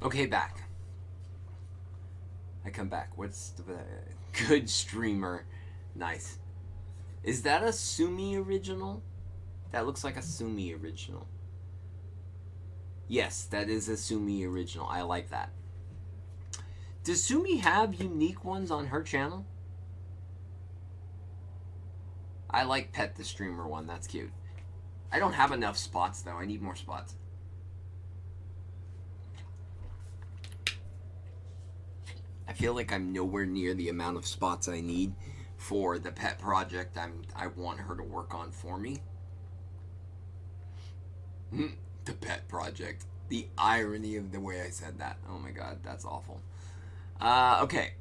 Okay, back. I come back. What's the good streamer? Nice. Is that a Sumi original? That looks like a Sumi original. Yes, that is a Sumi original. I like that. Does Sumi have unique ones on her channel? I like Pet the Streamer one. That's cute. I don't have enough spots, though. I need more spots. I feel like I'm nowhere near the amount of spots I need for the pet project I want her to work on for me. The pet project. The irony of the way I said that. Oh my god, that's awful. Okay.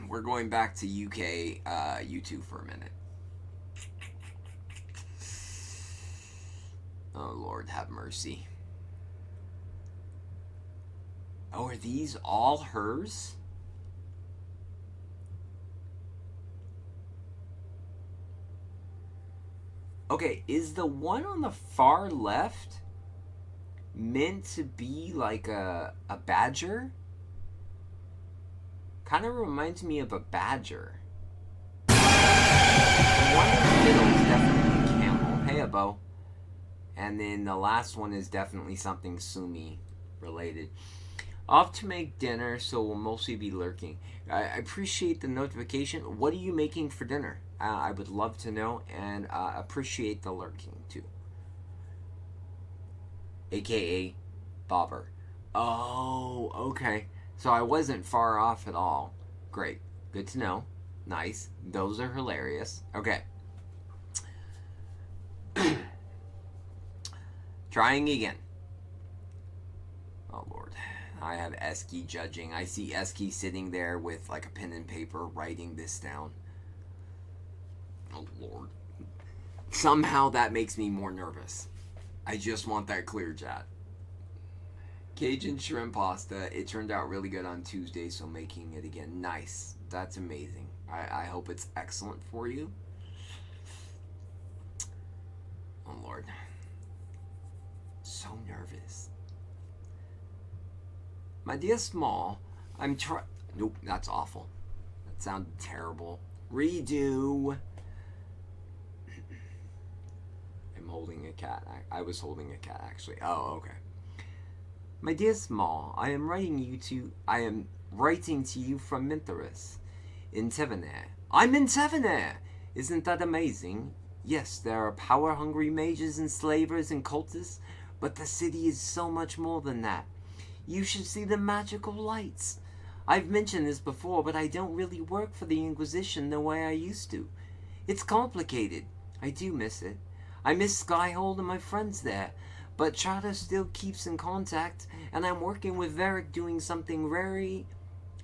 We're going back to UK YouTube for a minute. Oh, Lord, have mercy. Oh, are these all hers? Okay, is the one on the far left meant to be like a badger? Kind of reminds me of a badger. The one in the middle is definitely a camel. Hey, Abo. And then the last one is definitely something Sumi related. Off to make dinner, so we'll mostly be lurking. I appreciate the notification. What are you making for dinner? I would love to know, and appreciate the lurking too. AKA Bobber. Oh, okay. So I wasn't far off at all. Great. Good to know. Nice. Those are hilarious. Okay. Trying again. Oh, Lord. I have Eski judging. I see Eski sitting there with like a pen and paper writing this down. Oh, Lord. Somehow that makes me more nervous. I just want that clear, chat. Cajun shrimp pasta. It turned out really good on Tuesday, so making it again. Nice. That's amazing. I hope it's excellent for you. Oh, Lord. So nervous. My dear Small, I'm trying... Nope, that's awful. That sounded terrible. Redo. I'm holding a cat. I was holding a cat, actually. Oh, okay. My dear Small, I am writing to you from Mintheris in Tevenair. I'm in Tevenair! Isn't that amazing? Yes, there are power-hungry mages and slavers and cultists, but the city is so much more than that. You should see the magical lights. I've mentioned this before, but I don't really work for the Inquisition the way I used to. It's complicated. I do miss it. I miss Skyhold and my friends there, but Charter still keeps in contact, and I'm working with Varric doing something very...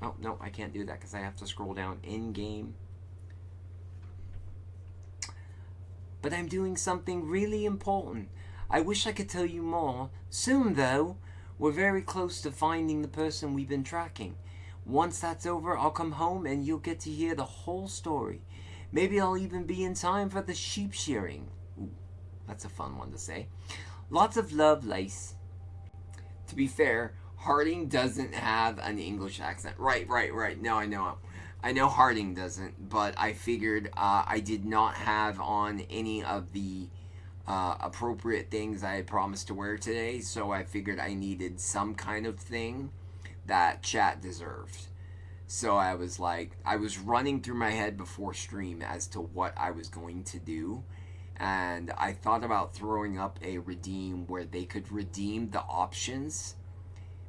Oh, no, I can't do that because I have to scroll down in-game. But I'm doing something really important. I wish I could tell you more. Soon, though. We're very close to finding the person we've been tracking. Once that's over, I'll come home and you'll get to hear the whole story. Maybe I'll even be in time for the sheep shearing. Ooh, that's a fun one to say. Lots of love, Lace. To be fair, Harding doesn't have an English accent. Right. No, I know. I know Harding doesn't, but I figured I did not have on any of the appropriate things I had promised to wear today, so I figured I needed some kind of thing that chat deserved. So I was like, I was running through my head before stream as to what I was going to do, and I thought about throwing up a redeem where they could redeem the options.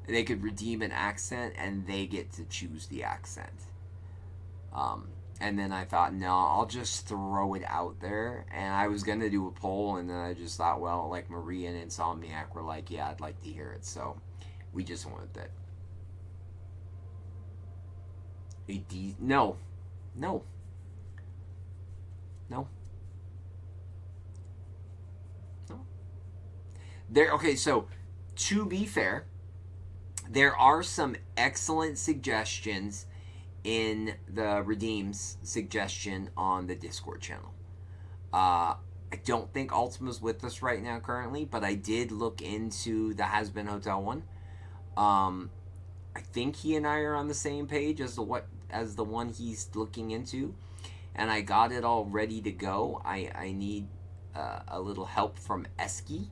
They could redeem an accent, and they get to choose the accent. And then I thought, no, I'll just throw it out there. And I was going to do a poll, and then I just thought, well, like Maria and Insomniac were like, yeah, I'd like to hear it. So we just went with it. No. Okay, so to be fair, there are some excellent suggestions in the Redeems suggestion on the Discord channel. I don't think Ultima's with us right now currently, but I did look into the Has Been Hotel one. I think he and I are on the same page as the one he's looking into, and I got it all ready to go. I need a little help from Eski,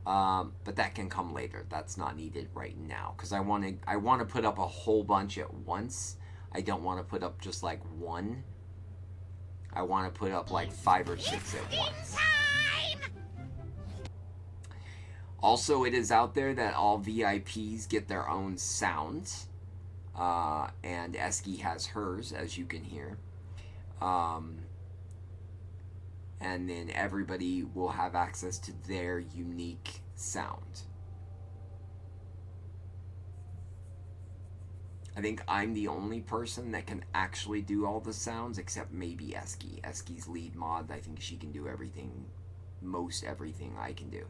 but that can come later. That's not needed right now because I want to put up a whole bunch at once. I don't want to put up just like one. I want to put up like 5 or 6 at once. Also, it is out there that all VIPs get their own sounds. And Eski has hers, as you can hear. And then everybody will have access to their unique sound. I think I'm the only person that can actually do all the sounds, except maybe Eski. Eski's lead mod, I think she can do everything, most everything I can do.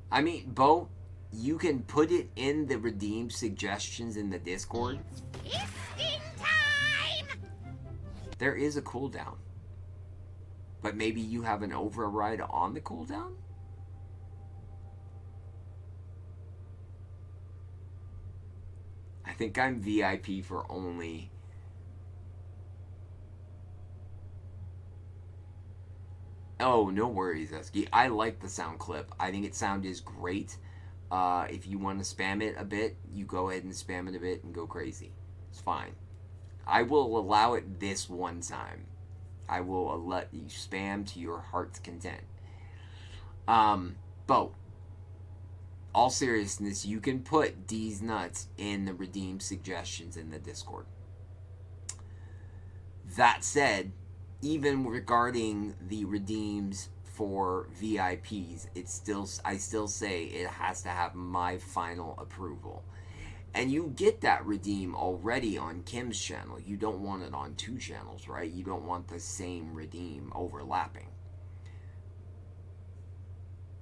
I mean, Bo, you can put it in the redeem suggestions in the Discord. Gifting time! There is a cooldown. But maybe you have an override on the cooldown? I think I'm VIP for only... Oh, no worries, Eski. I like the sound clip. I think its sound is great. If you want to spam it a bit, you go ahead and spam it a bit and go crazy. It's fine. I will allow it this one time. I will let you spam to your heart's content. Bo, all seriousness, you can put D's nuts in the redeem suggestions in the Discord. That said, even regarding the redeems for VIPs, I still say it has to have my final approval. And you get that redeem already on Kim's channel. You don't want it on 2 channels, right? You don't want the same redeem overlapping.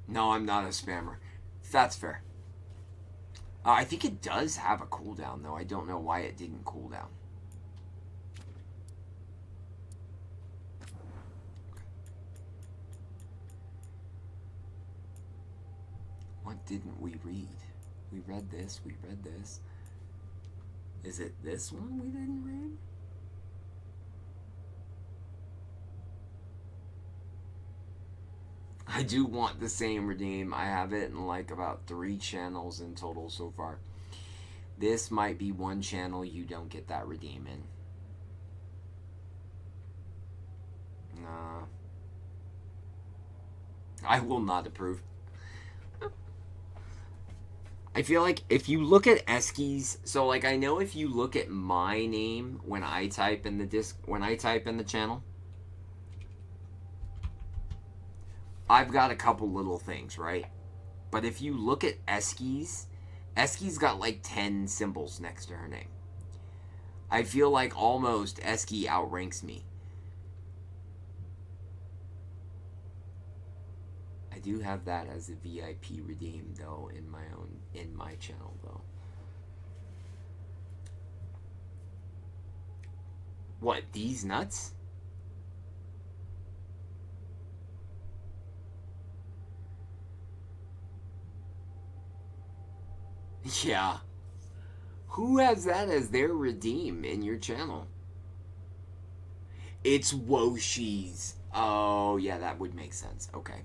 No, I'm not a spammer. That's fair. I think it does have a cooldown, though. I don't know why it didn't cool down. What didn't we read? We read this, we read this. Is it this one we didn't read? I do want the same redeem. I have it in like about 3 channels in total so far. This might be one channel you don't get that redeem in. Nah. I will not approve. I feel like if you look at Eski's, so like I know if you look at my name when I type in the channel, I've got a couple little things, right? But if you look at Eski's got like 10 symbols next to her name. I feel like almost Eski outranks me. I do have that as a VIP redeem though in my channel though. What, these nuts? Yeah. Who has that as their redeem in your channel? It's Woshi's. Oh, yeah, that would make sense. Okay.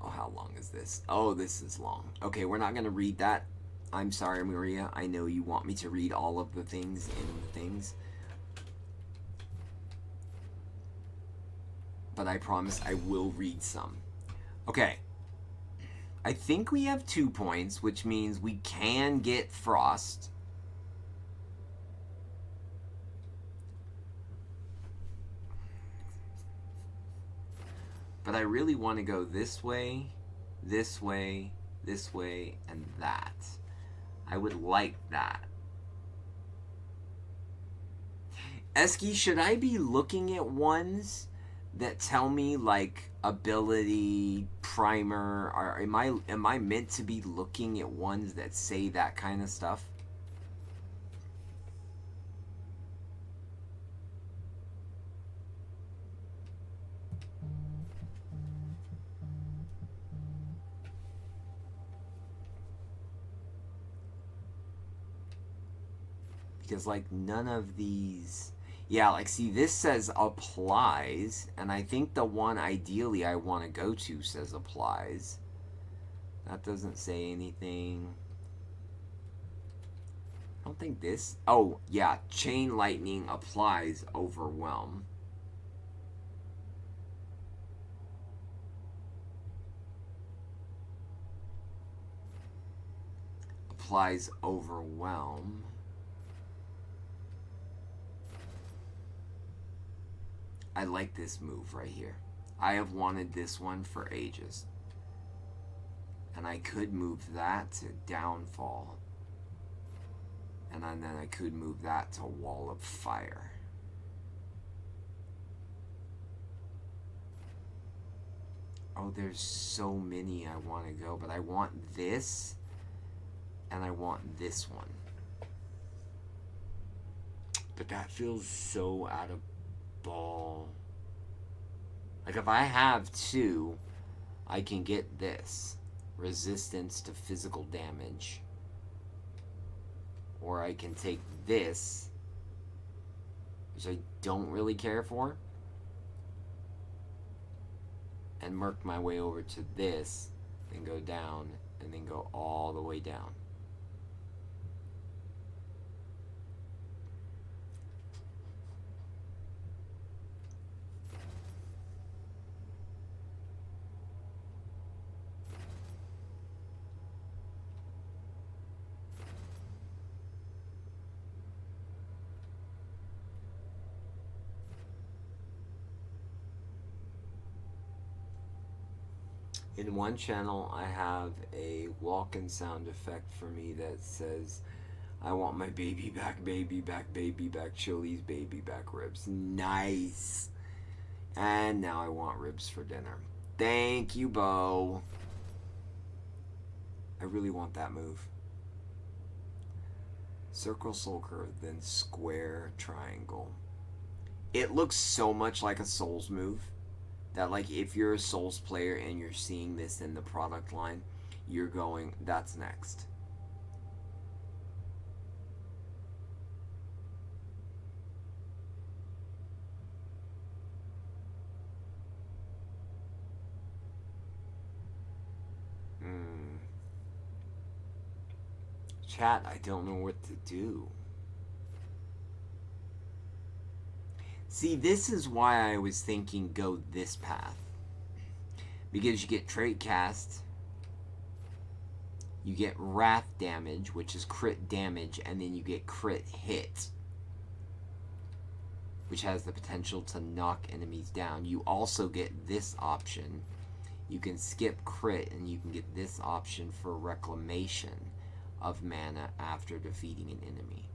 Oh, how long is this? Oh, this is long. Okay, we're not going to read that. I'm sorry, Maria. I know you want me to read all of the things in the things. But I promise I will read some. Okay. I think we have 2 points, which means we can get Frost. But I really want to go this way, this way, this way, and that. I would like that. Eski, should I be looking at ones that tell me like ability, primer, or am I meant to be looking at ones that say that kind of stuff? Because like none of these, yeah, like see this says applies, and I think the one ideally I want to go to says applies. That doesn't say anything. I don't think this, oh yeah, chain lightning applies overwhelm. Applies overwhelm. I like this move right here. I have wanted this one for ages. And I could move that to downfall. And then I could move that to wall of fire. Oh, there's so many I want to go, but I want this, and I want this one. But that feels so out of ball. Like, if I have two, I can get this. Resistance to physical damage. Or I can take this, which I don't really care for, and work my way over to this, then go down, and then go all the way down. In one channel, I have a walk-in sound effect for me that says, I want my baby back, Chili's baby back ribs. Nice. And now I want ribs for dinner. Thank you, Bo. I really want that move. Circle, soul curve, then square, triangle. It looks so much like a Souls move. That, like, if you're a Souls player and you're seeing this in the product line, you're going, that's next. Chat, I don't know what to do. See, this is why I was thinking go this path. Because you get trait cast, you get wrath damage, which is crit damage, and then you get crit hit, which has the potential to knock enemies down. You also get this option. You can skip crit, and you can get this option for reclamation of mana after defeating an enemy.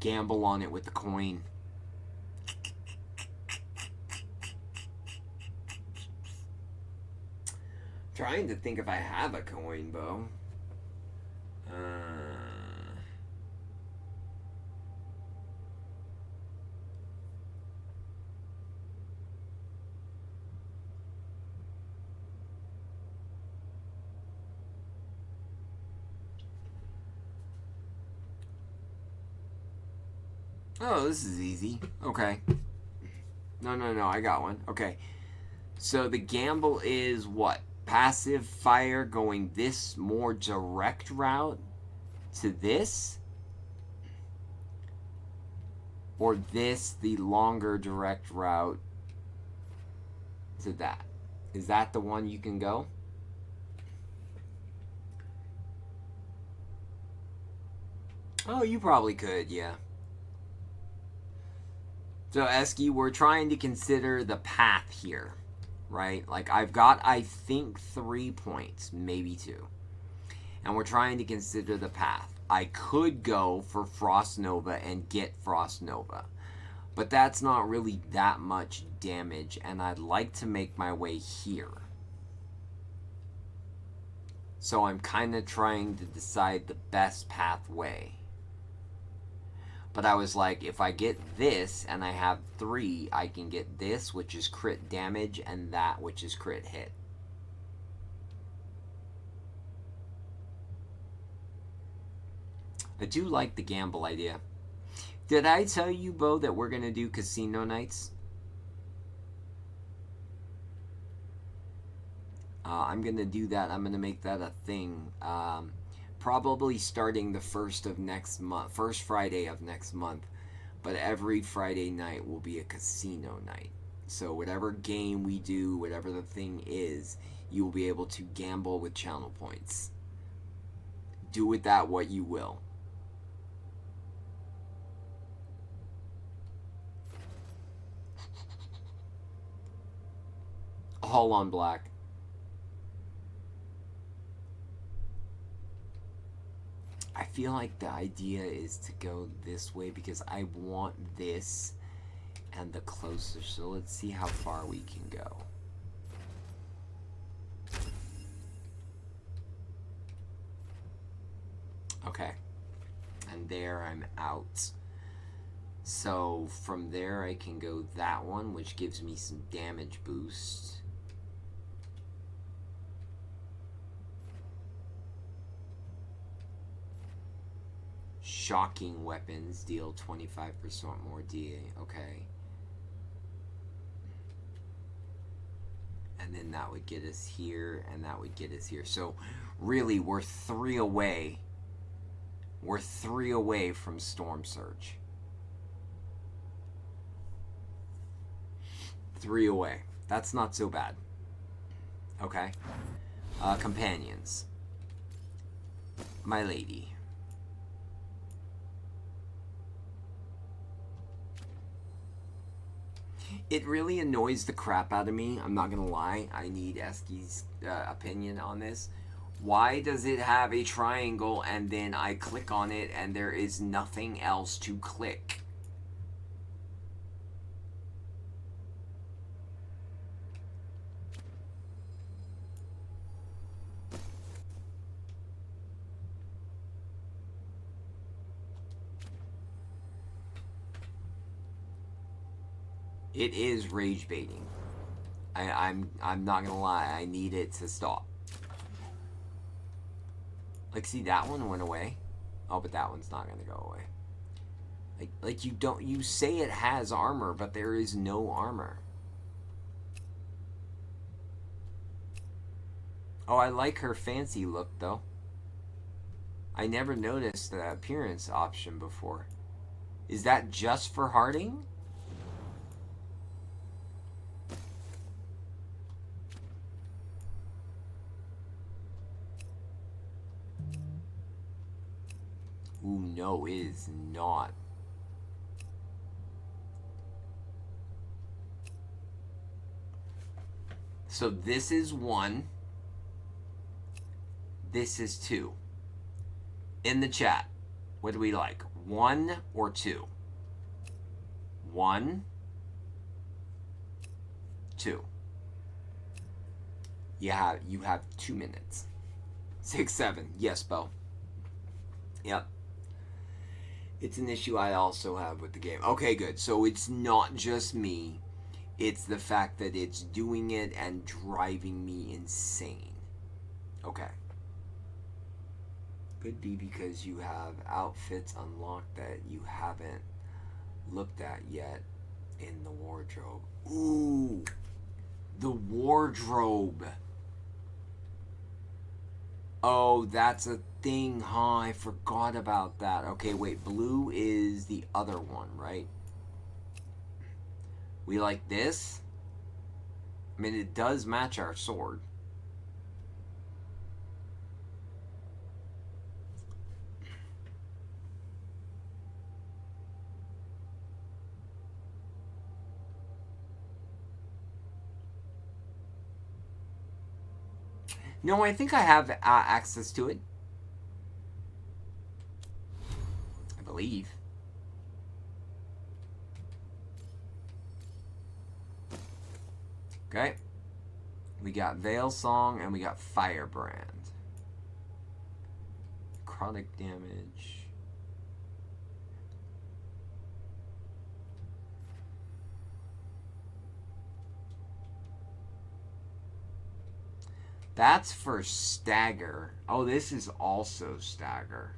Gamble on it with the coin. Trying to think if I have a coin, Bo. Oh, this is easy. Okay. No, I got one. Okay. So the gamble is what? Passive fire going this more direct route to this? Or this, the longer direct route to that? Is that the one you can go? Oh, you probably could, yeah. So, Esky, we're trying to consider the path here, right? Like, I've got, I think, 3 points, maybe 2. And we're trying to consider the path. I could go for Frost Nova and get Frost Nova. But that's not really that much damage, and I'd like to make my way here. So I'm kind of trying to decide the best pathway. But I was like, if I get this and I have 3, I can get this, which is crit damage, and that, which is crit hit. I do like the gamble idea. Did I tell you, Bo, that we're going to do casino nights? I'm going to do that. I'm going to make that a thing. Probably starting the first Friday of next month, but every Friday night will be a casino night. So whatever game we do, whatever the thing is, you will be able to gamble with channel points. Do with that what you will. All on black. I feel like the idea is to go this way because I want this and the closer. So let's see how far we can go. Okay. And there I'm out. So from there I can go that one, which gives me some damage boost. Shocking weapons deal 25% more DA. Okay. And then that would get us here, and that would get us here. So really, we're 3 away. We're 3 away from Storm Surge. 3 away. That's not so bad. Okay. Companions. My lady. It really annoys the crap out of me. I'm not gonna lie. I need Eski's opinion on this. Why does it have a triangle and then I click on it and there is nothing else to click? It is rage baiting. I'm not gonna lie. I need it to stop. Like, see, that one went away. Oh, but that one's not gonna go away. Like you say it has armor, but there is no armor. Oh, I like her fancy look though. I never noticed the appearance option before. Is that just for Harding? Ooh, no, it is not. So this is 1. This is 2. In the chat, what do we like? 1 or 2? 1, 2. You have 2 minutes. 6, 7. Yes, Bo. Yep. It's an issue I also have with the game. Okay, good. So it's not just me. It's the fact that it's doing it and driving me insane. Okay. Could be because you have outfits unlocked that you haven't looked at yet in the wardrobe. Ooh. The wardrobe. Oh, that's a thing, huh? I forgot about that. Okay, wait. Blue is the other one, right? We like this. I mean, it does match our sword. No, I think I have access to it. I believe. Okay. We got Veil Song and we got Firebrand. Chronic damage. That's for stagger. Oh, this is also stagger.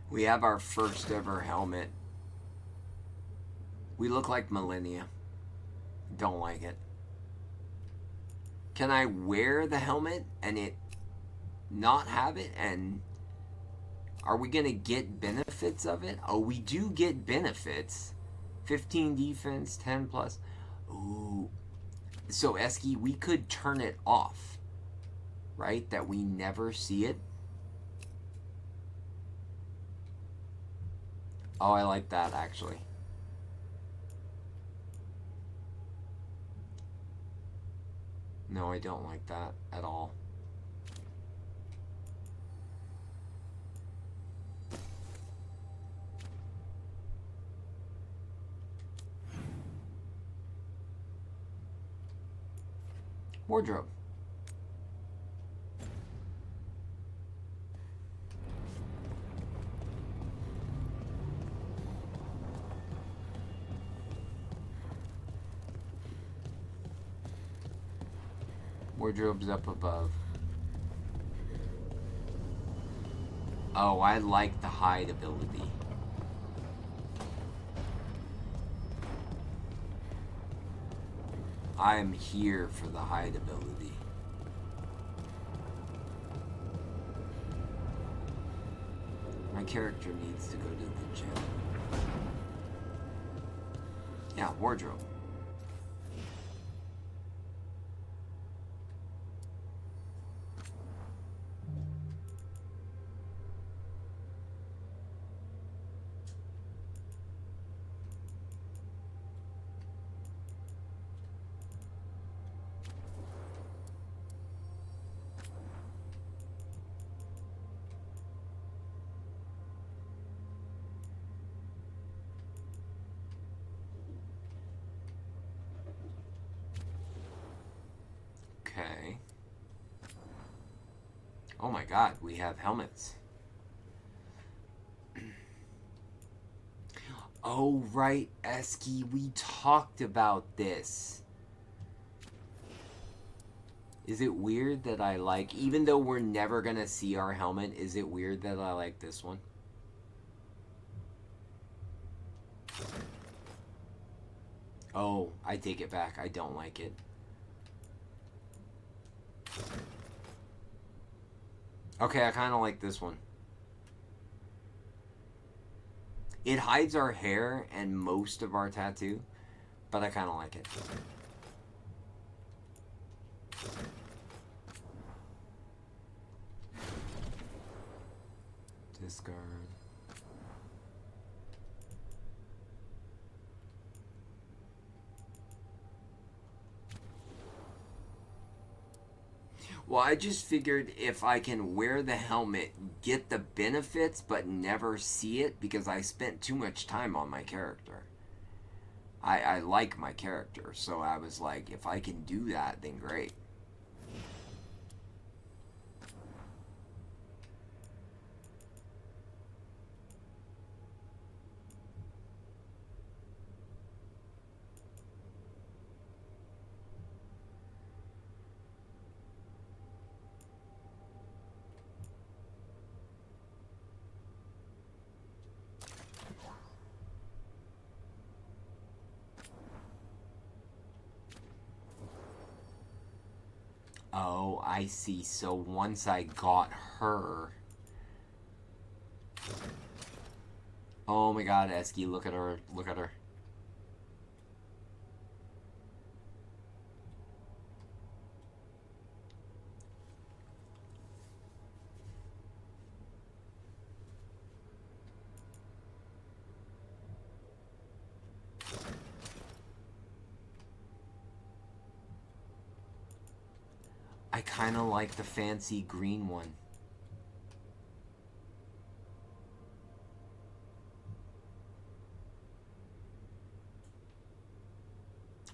We have our first ever helmet. We look like Millennia. Don't like it. Can I wear the helmet and it not have it? And are we going to get benefits of it? Oh, we do get benefits. 15 defense, 10 plus. Ooh. So, Eski, we could turn it off. Right? That we never see it. Oh, I like that, actually. No, I don't like that at all. Wardrobe. Wardrobe's up above. Oh, I like the hide ability. I am here for the hide ability. My character needs to go to the gym. Yeah, wardrobe. Okay. Oh my god, we have helmets. Oh, right, Eski, we talked about this. Is it weird that I like, even though we're never gonna see our helmet, is it weird that I like this one? Oh, I take it back. I don't like it. Okay, I kind of like this one. It hides our hair and most of our tattoo, but I kind of like it. Discard. Well, I just figured if I can wear the helmet, get the benefits, but never see it, because I spent too much time on my character. I like my character, so I was like, if I can do that, then great. Oh, I see. So once I got her... Oh my god, Eski, look at her. Look at her. I kind of like the fancy green one.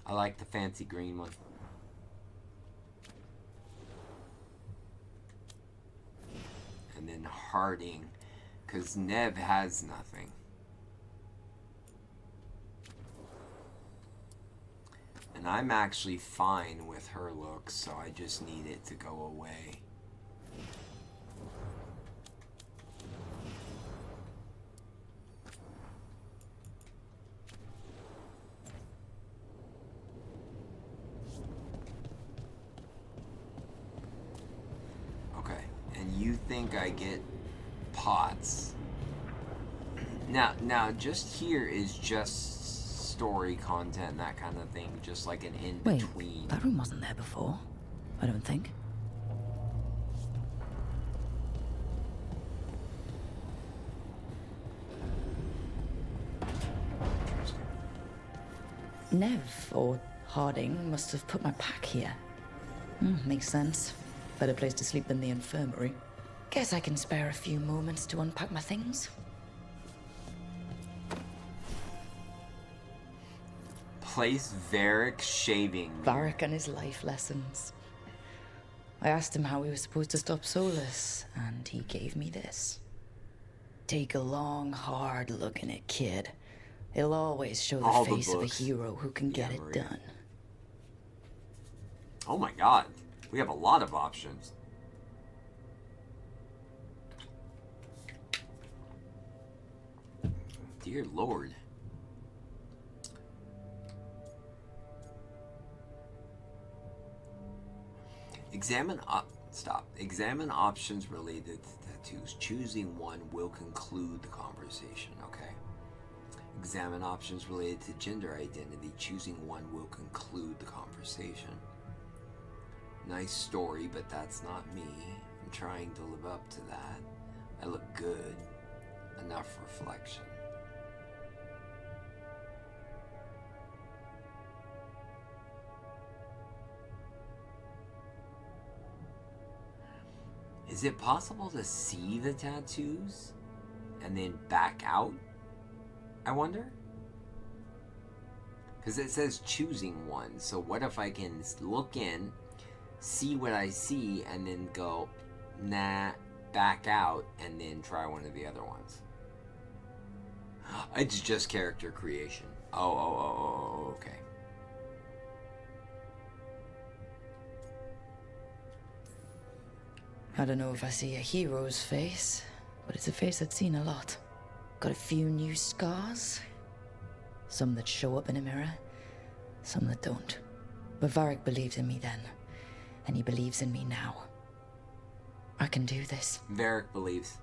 I like the fancy green one. And then Harding, because Nev has nothing. And I'm actually fine with her looks, so I just need it to go away. think I get pots. Now, just here is just story content, that kind of thing, just like an in-between. Wait, that room wasn't there before, I don't think. Nev, or Harding, must have put my pack here. Makes sense. Better place to sleep than the infirmary. Guess I can spare a few moments to unpack my things. Place Varric shaving. Varric and his life lessons. I asked him how we were supposed to stop Solus, and he gave me this. Take a long, hard look in it, kid. It'll always show the face of a hero who can get it done. Oh my god. We have a lot of options. Dear Lord. Examine options related to tattoos. Choosing one will conclude the conversation, okay? Examine options related to gender identity. Choosing one will conclude the conversation. Nice story, but that's not me. I'm trying to live up to that. I look good. Enough reflection. Is it possible to see the tattoos and then back out? I wonder? Because it says choosing one. So what if I can look in, see what I see, and then go, nah, back out, and then try one of the other ones? It's just character creation. Oh, okay. I don't know if I see a hero's face, but it's a face I'd seen a lot. Got a few new scars. Some that show up in a mirror, some that don't. But Varric believed in me then, and he believes in me now. I can do this. Varric believes.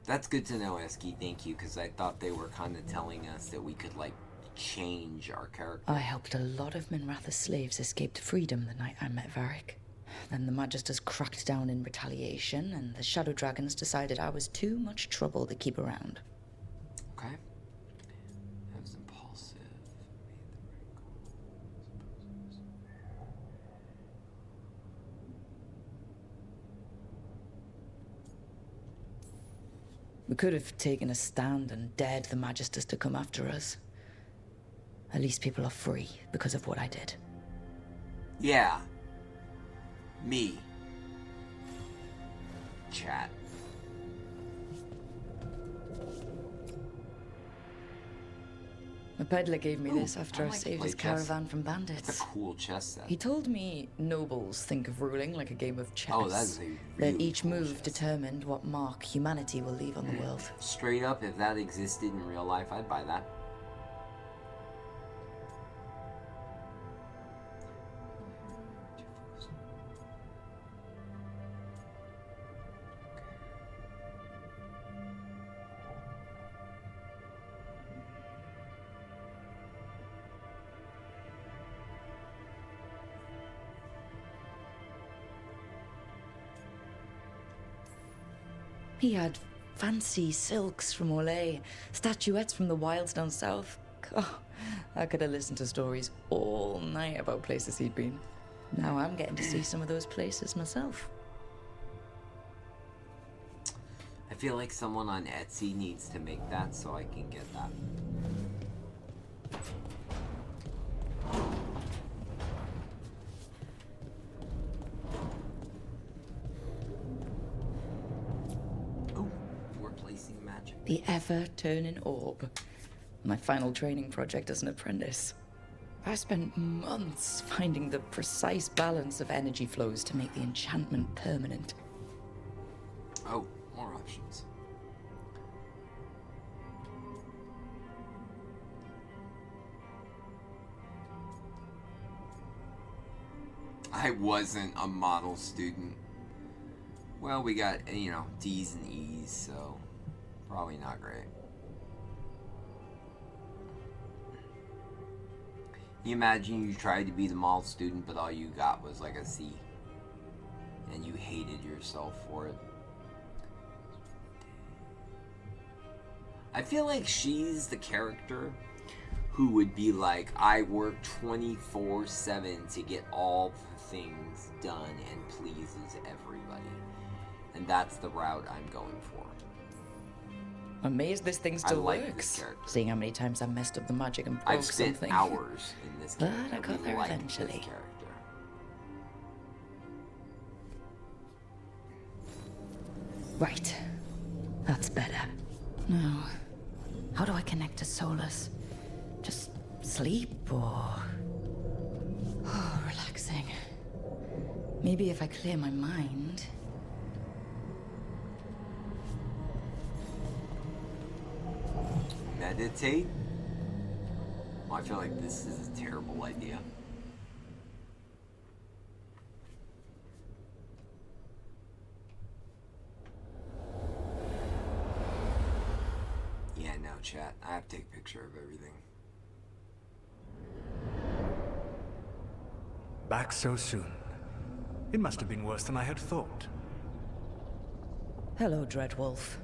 That's good to know, Eski. Thank you, because I thought they were kind of telling us that we could, like, change our character. I helped a lot of Minratha's slaves escape to freedom the night I met Varric. Then the Magisters cracked down in retaliation, and the Shadow Dragons decided I was too much trouble to keep around. Okay. That was impulsive. We could have taken a stand and dared the Magisters to come after us. At least people are free because of what I did. Yeah. Me. Chat. A peddler gave me this after I like to saved play his chess. caravan from bandits. It's a cool chess set. He told me nobles think of ruling like a game of chess. Oh, that's a that really each cool move chess. determined what mark humanity will leave on the world. Straight up, if that existed in real life, I'd buy that. He had fancy silks from Olay, statuettes from the wilds down south. Oh, I could have listened to stories all night about places he'd been. Now I'm getting to see some of those places myself. I feel like someone on Etsy needs to make that so I can get that. Oh, we're placing magic. The ever-turning orb. My final training project as an apprentice. I spent months finding the precise balance of energy flows to make the enchantment permanent. Oh, more options. I wasn't a model student. Well, we got, you know, D's and E's, so probably not great. You imagine you tried to be the model student, but all you got was like a C. And you hated yourself for it. I feel like she's the character who would be like, I work 24/7 to get all the things done and pleases everybody. And that's the route I'm going for. I'm amazed this thing still like works. this character. Seeing how many times I messed up the magic and broke I've spent something. hours in this But character. I got We there like eventually. this character. Right. That's better. Now, how do I connect to Solus? Just sleep or... Oh, relaxing. Maybe if I clear my mind... Meditate? Well, I feel like this is a terrible idea. Yeah, no, chat. I have to take a picture of everything. Back so soon. It must have been worse than I had thought. Hello, Dreadwolf.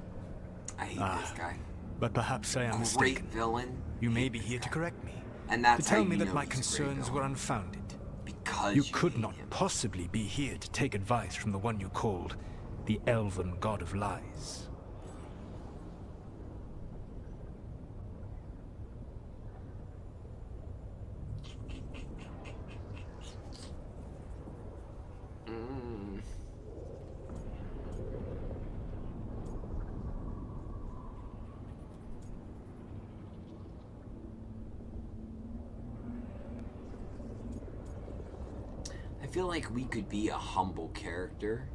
I hate this guy. But perhaps I am Great mistaken. villain. You may be here to correct me. And that's to tell how me you that know my he's a great concerns were villain. unfounded. Because You you could hate not him. possibly be here to take advice from the one you called the Elven God of Lies. I feel like we could be a humble character.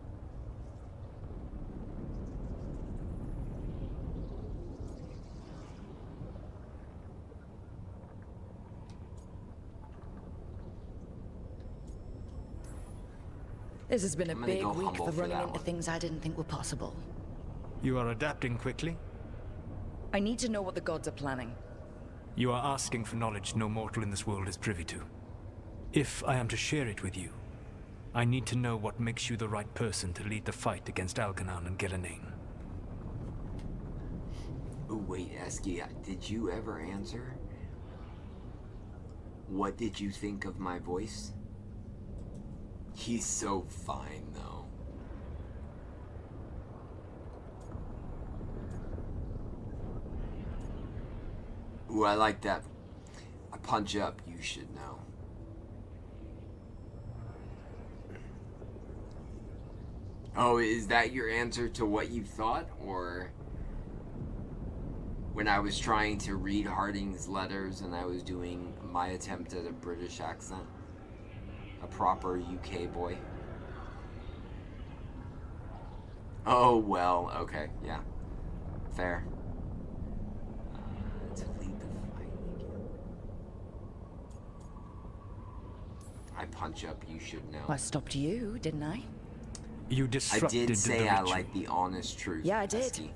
This has been a I'm gonna big go week humble for for running that into one. things I didn't think were possible. You are adapting quickly? I need to know what the gods are planning. You are asking for knowledge no mortal in this world is privy to. If I am to share it with you, I need to know what makes you the right person to lead the fight against Algernon and Gillenane. Oh, wait, Esky, did you ever answer? What did you think of my voice? He's so fine, though. Ooh, I like that. A punch up, you should know. Oh, is that your answer to what you thought? Or when I was trying to read Harding's letters and I was doing my attempt at a British accent? A proper UK boy? Oh, well, okay, yeah. Fair. To lead the fight again. I punch up, you should know. I stopped you, didn't I? You I disrupted did say the I ritual. like the honest truth. Yeah, I did. Esky.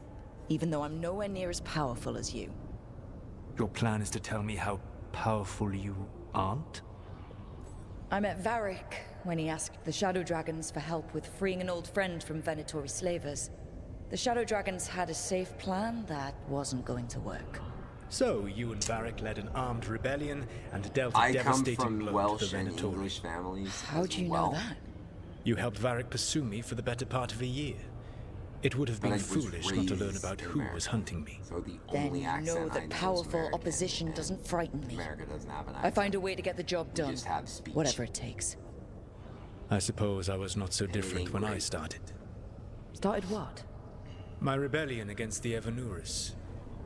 Even though I'm nowhere near as powerful as you. Your plan is to tell me how powerful you aren't? I met Varric when he asked the Shadow Dragons for help with freeing an old friend from Venatori slavers. The Shadow Dragons had a safe plan that wasn't going to work. So, you and Varric led an armed rebellion and dealt a I come devastating from blow Welsh to the and Venatori. English families. How as do you well. know that? You helped Varric pursue me for the better part of a year. It would have But been I was foolish not to learn raised about in who America. was hunting me. So the Then only you accent know I that know is powerful American, opposition and doesn't frighten me. America doesn't have an I accent. find a way to get the job We done. just have speech. Whatever it takes. I suppose I was not so it different ain't when I great. started. Started what? My rebellion against the Evanuris,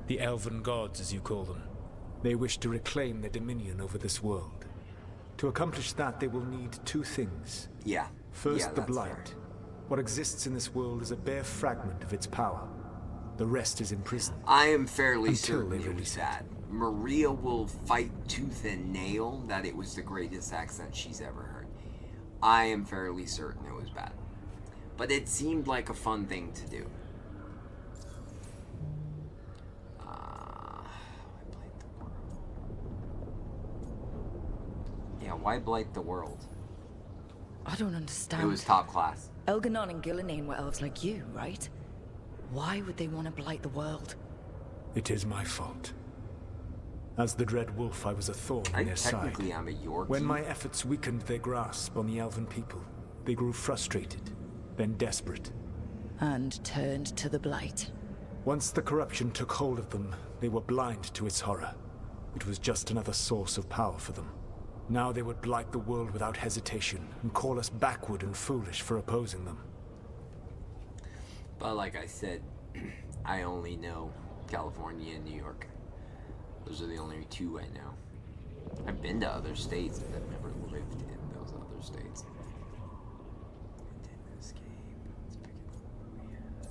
the Elven Gods as you call them. They wish to reclaim their dominion over this world. To accomplish that, they will need two things. Yeah. First, yeah, the that's blight. fair. What exists in this world is a bare fragment of its power. The rest is imprisoned. I am fairly Until certain they it was release it. that. Maria will fight tooth and nail that it was the greatest accent she's ever heard. I am fairly certain it was bad. But it seemed like a fun thing to do. Yeah, why blight the world? I don't understand. It was top class. Elganon and Gillenane were elves like you, right? Why would they want to blight the world? It is my fault. As the Dread Wolf, I was a thorn in their side. Technically, I'm a Yorkie. When my efforts weakened their grasp on the elven people, they grew frustrated, then desperate. And turned to the blight. Once the corruption took hold of them, they were blind to its horror. It was just another source of power for them. Now they would blight the world without hesitation, and call us backward and foolish for opposing them. But like I said, I only know California and New York. Those are the only two I know. I've been to other states, but I've never lived in those other states. Didn't escape. Let's pick it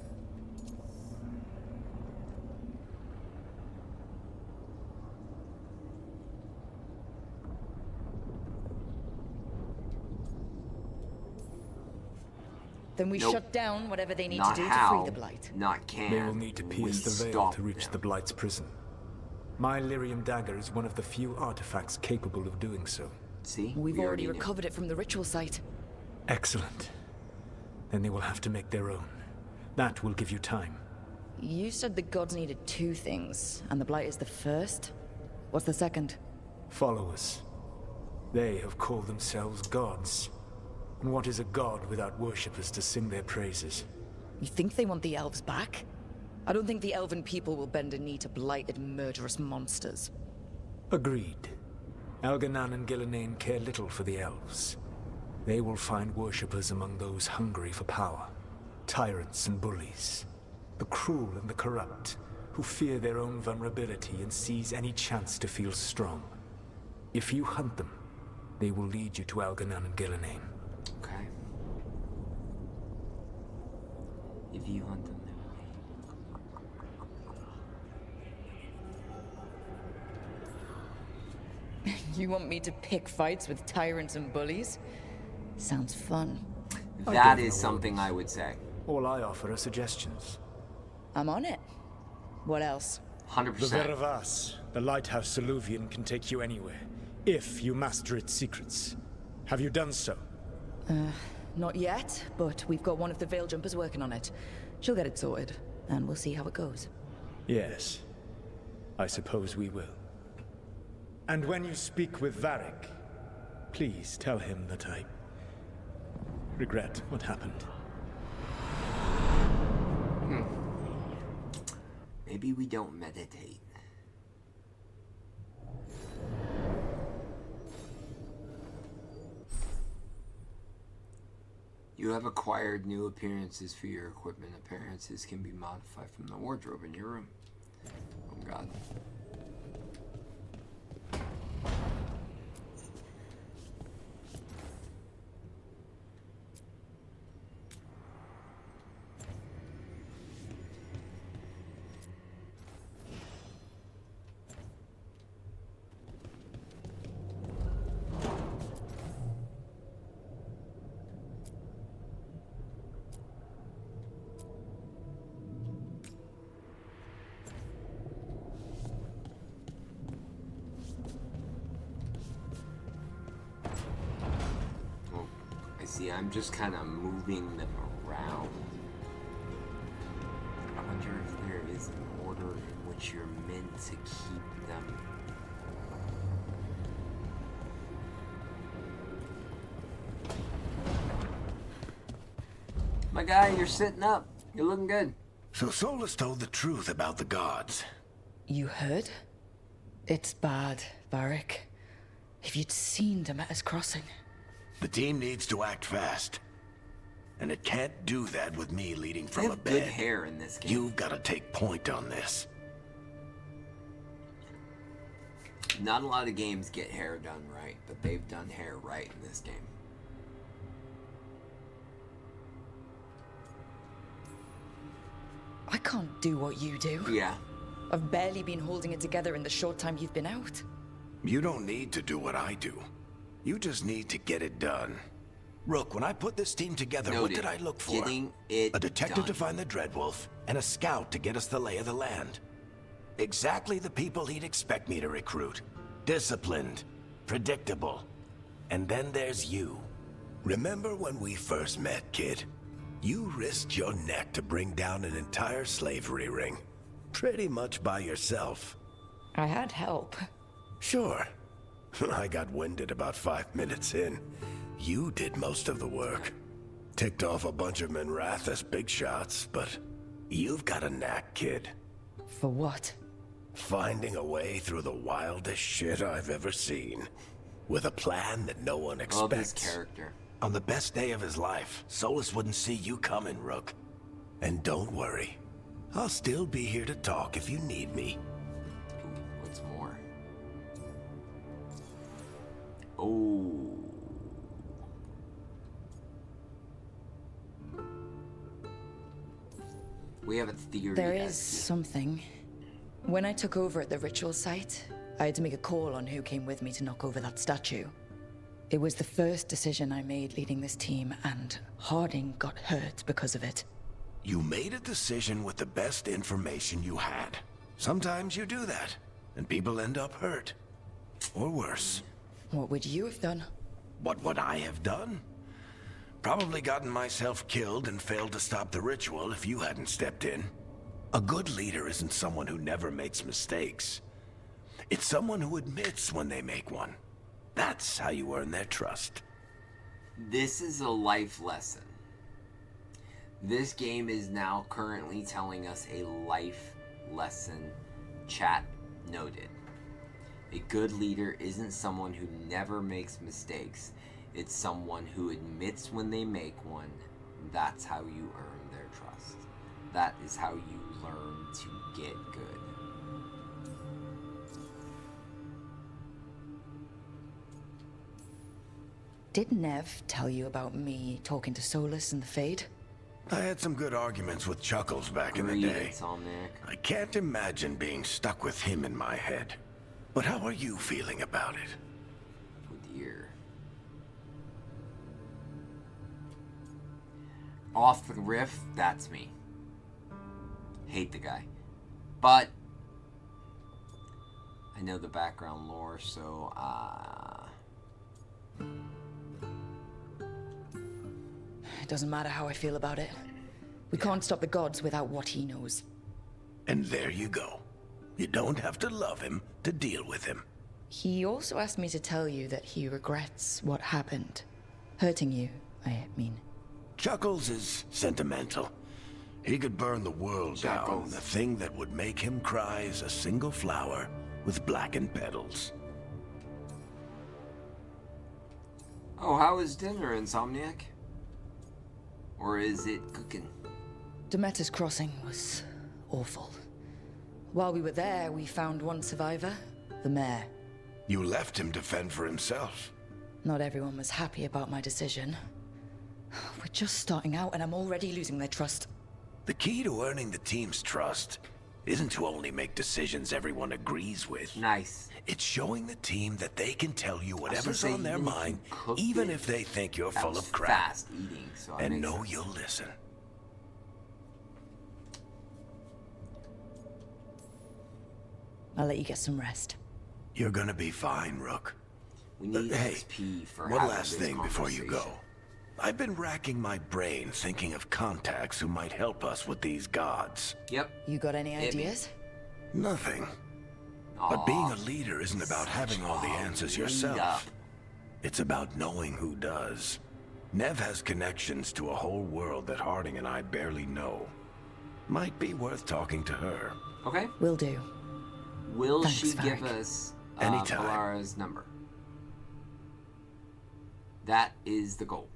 Then we Nope. shut down whatever they need Not to do how, to free the blight. not can. They will need to pierce the veil stop to reach them. the Blight's prison. My lyrium dagger is one of the few artifacts capable of doing so. See? We've We already knew. recovered it from the ritual site. Excellent. Then they will have to make their own. That will give you time. You said the gods needed two things, and the blight is the first? What's the second? Followers. They have called themselves gods. And what is a god without worshippers to sing their praises? You think they want the elves back? I don't think the elven people will bend a knee to blighted, murderous monsters. Agreed. Elganon and Gillenane care little for the elves. They will find worshippers among those hungry for power. Tyrants and bullies. The cruel and the corrupt, who fear their own vulnerability and seize any chance to feel strong. If you hunt them, they will lead you to Elganon and Gillenane. Okay. If you hunt them, they will be. You want me to pick fights with tyrants and bullies? Sounds fun. That is something I would say. All I offer are suggestions. I'm on it. What else? 100%. The Veravas, the lighthouse Soluvian, can take you anywhere, if you master its secrets. Have you done so? Not yet, but we've got one of the Veil Jumpers working on it. She'll get it sorted, and we'll see how it goes. Yes. I suppose we will. And when you speak with Varric, please tell him that I regret what happened. Maybe we don't meditate. You have acquired new appearances for your equipment. Appearances can be modified from the wardrobe in your room. Oh god. See, I'm just kind of moving them around. I wonder if there is an order in which you're meant to keep them. My guy, you're sitting up. You're looking good. So Solus told the truth about the gods. You heard? It's bad, Varric. If you'd seen Demeter's crossing. The team needs to act fast. And it can't do that with me leading They from a have bed. good hair in this game. You've got to take point on this. Not a lot of games get hair done right, but they've done hair right in this game. I can't do what you do. Yeah. I've barely been holding it together in the short time you've been out. You don't need to do what I do. You just need to get it done. Rook, when I put this team together, what Noted. did I look for? Getting it A detective done. to find the Dreadwolf, and a scout to get us the lay of the land. Exactly the people he'd expect me to recruit. Disciplined, predictable. And then there's you. Remember when we first met, kid? You risked your neck to bring down an entire slavery ring. Pretty much by yourself. I had help. Sure. I got winded about 5 minutes in. You did most of the work. Ticked off a bunch of Minrathous big shots, but you've got a knack, kid. For what? Finding a way through the wildest shit I've ever seen. With a plan that no one expects. Love this character. On the best day of his life, Solus wouldn't see you coming, Rook. And don't worry. I'll still be here to talk if you need me. Ooh, what's more? Oh. We have a theory. There is something. When I took over at the ritual site, I had to make a call on who came with me to knock over that statue. It was the first decision I made leading this team, and Harding got hurt because of it. You made a decision with the best information you had. Sometimes you do that, and people end up hurt. Or worse. What would you have done? What would I have done? Probably gotten myself killed and failed to stop the ritual if you hadn't stepped in. A good leader isn't someone who never makes mistakes. It's someone who admits when they make one. That's how you earn their trust. This is a life lesson. This game is now currently telling us a life lesson. Chat noted. A good leader isn't someone who never makes mistakes. It's someone who admits when they make one. That's how you earn their trust. That is how you learn to get good. Did Nev tell you about me talking to Solus and the Fade? I had some good arguments with Chuckles back in the day. I can't imagine being stuck with him in my head. But how are you feeling about it? Oh dear. Off the riff, that's me. Hate the guy. But I know the background lore, so It doesn't matter how I feel about it. We can't stop the gods without what he knows. And there you go. You don't have to love him to deal with him. He also asked me to tell you that he regrets what happened. Hurting you, I mean. Chuckles is sentimental. He could burn the world down. The thing that would make him cry is a single flower with blackened petals. Oh, how is dinner, Insomniac? Or is it cooking? Demeter's crossing was awful. While we were there, we found one survivor, the mayor. You left him to fend for himself. Not everyone was happy about my decision. We're just starting out and I'm already losing their trust. The key to earning the team's trust isn't to only make decisions everyone agrees with. Nice. It's showing the team that they can tell you whatever's on their mind, even if they think you're full of crap. Fast eating, so and know you'll listen. I'll let you get some rest. You're gonna be fine, Rook. We need hey, XP for one having last this thing before you go. conversation. I've been racking my brain thinking of contacts who might help us with these gods. Yep. You got any ideas? Nothing. But being a leader isn't about having all the answers yourself. It's about knowing who does. Nev has connections to a whole world that Harding and I barely know. Might be worth talking to her. Okay. Will do. Will Thanks, she give Varric. us Anytime. Ballera's number? That is the goal.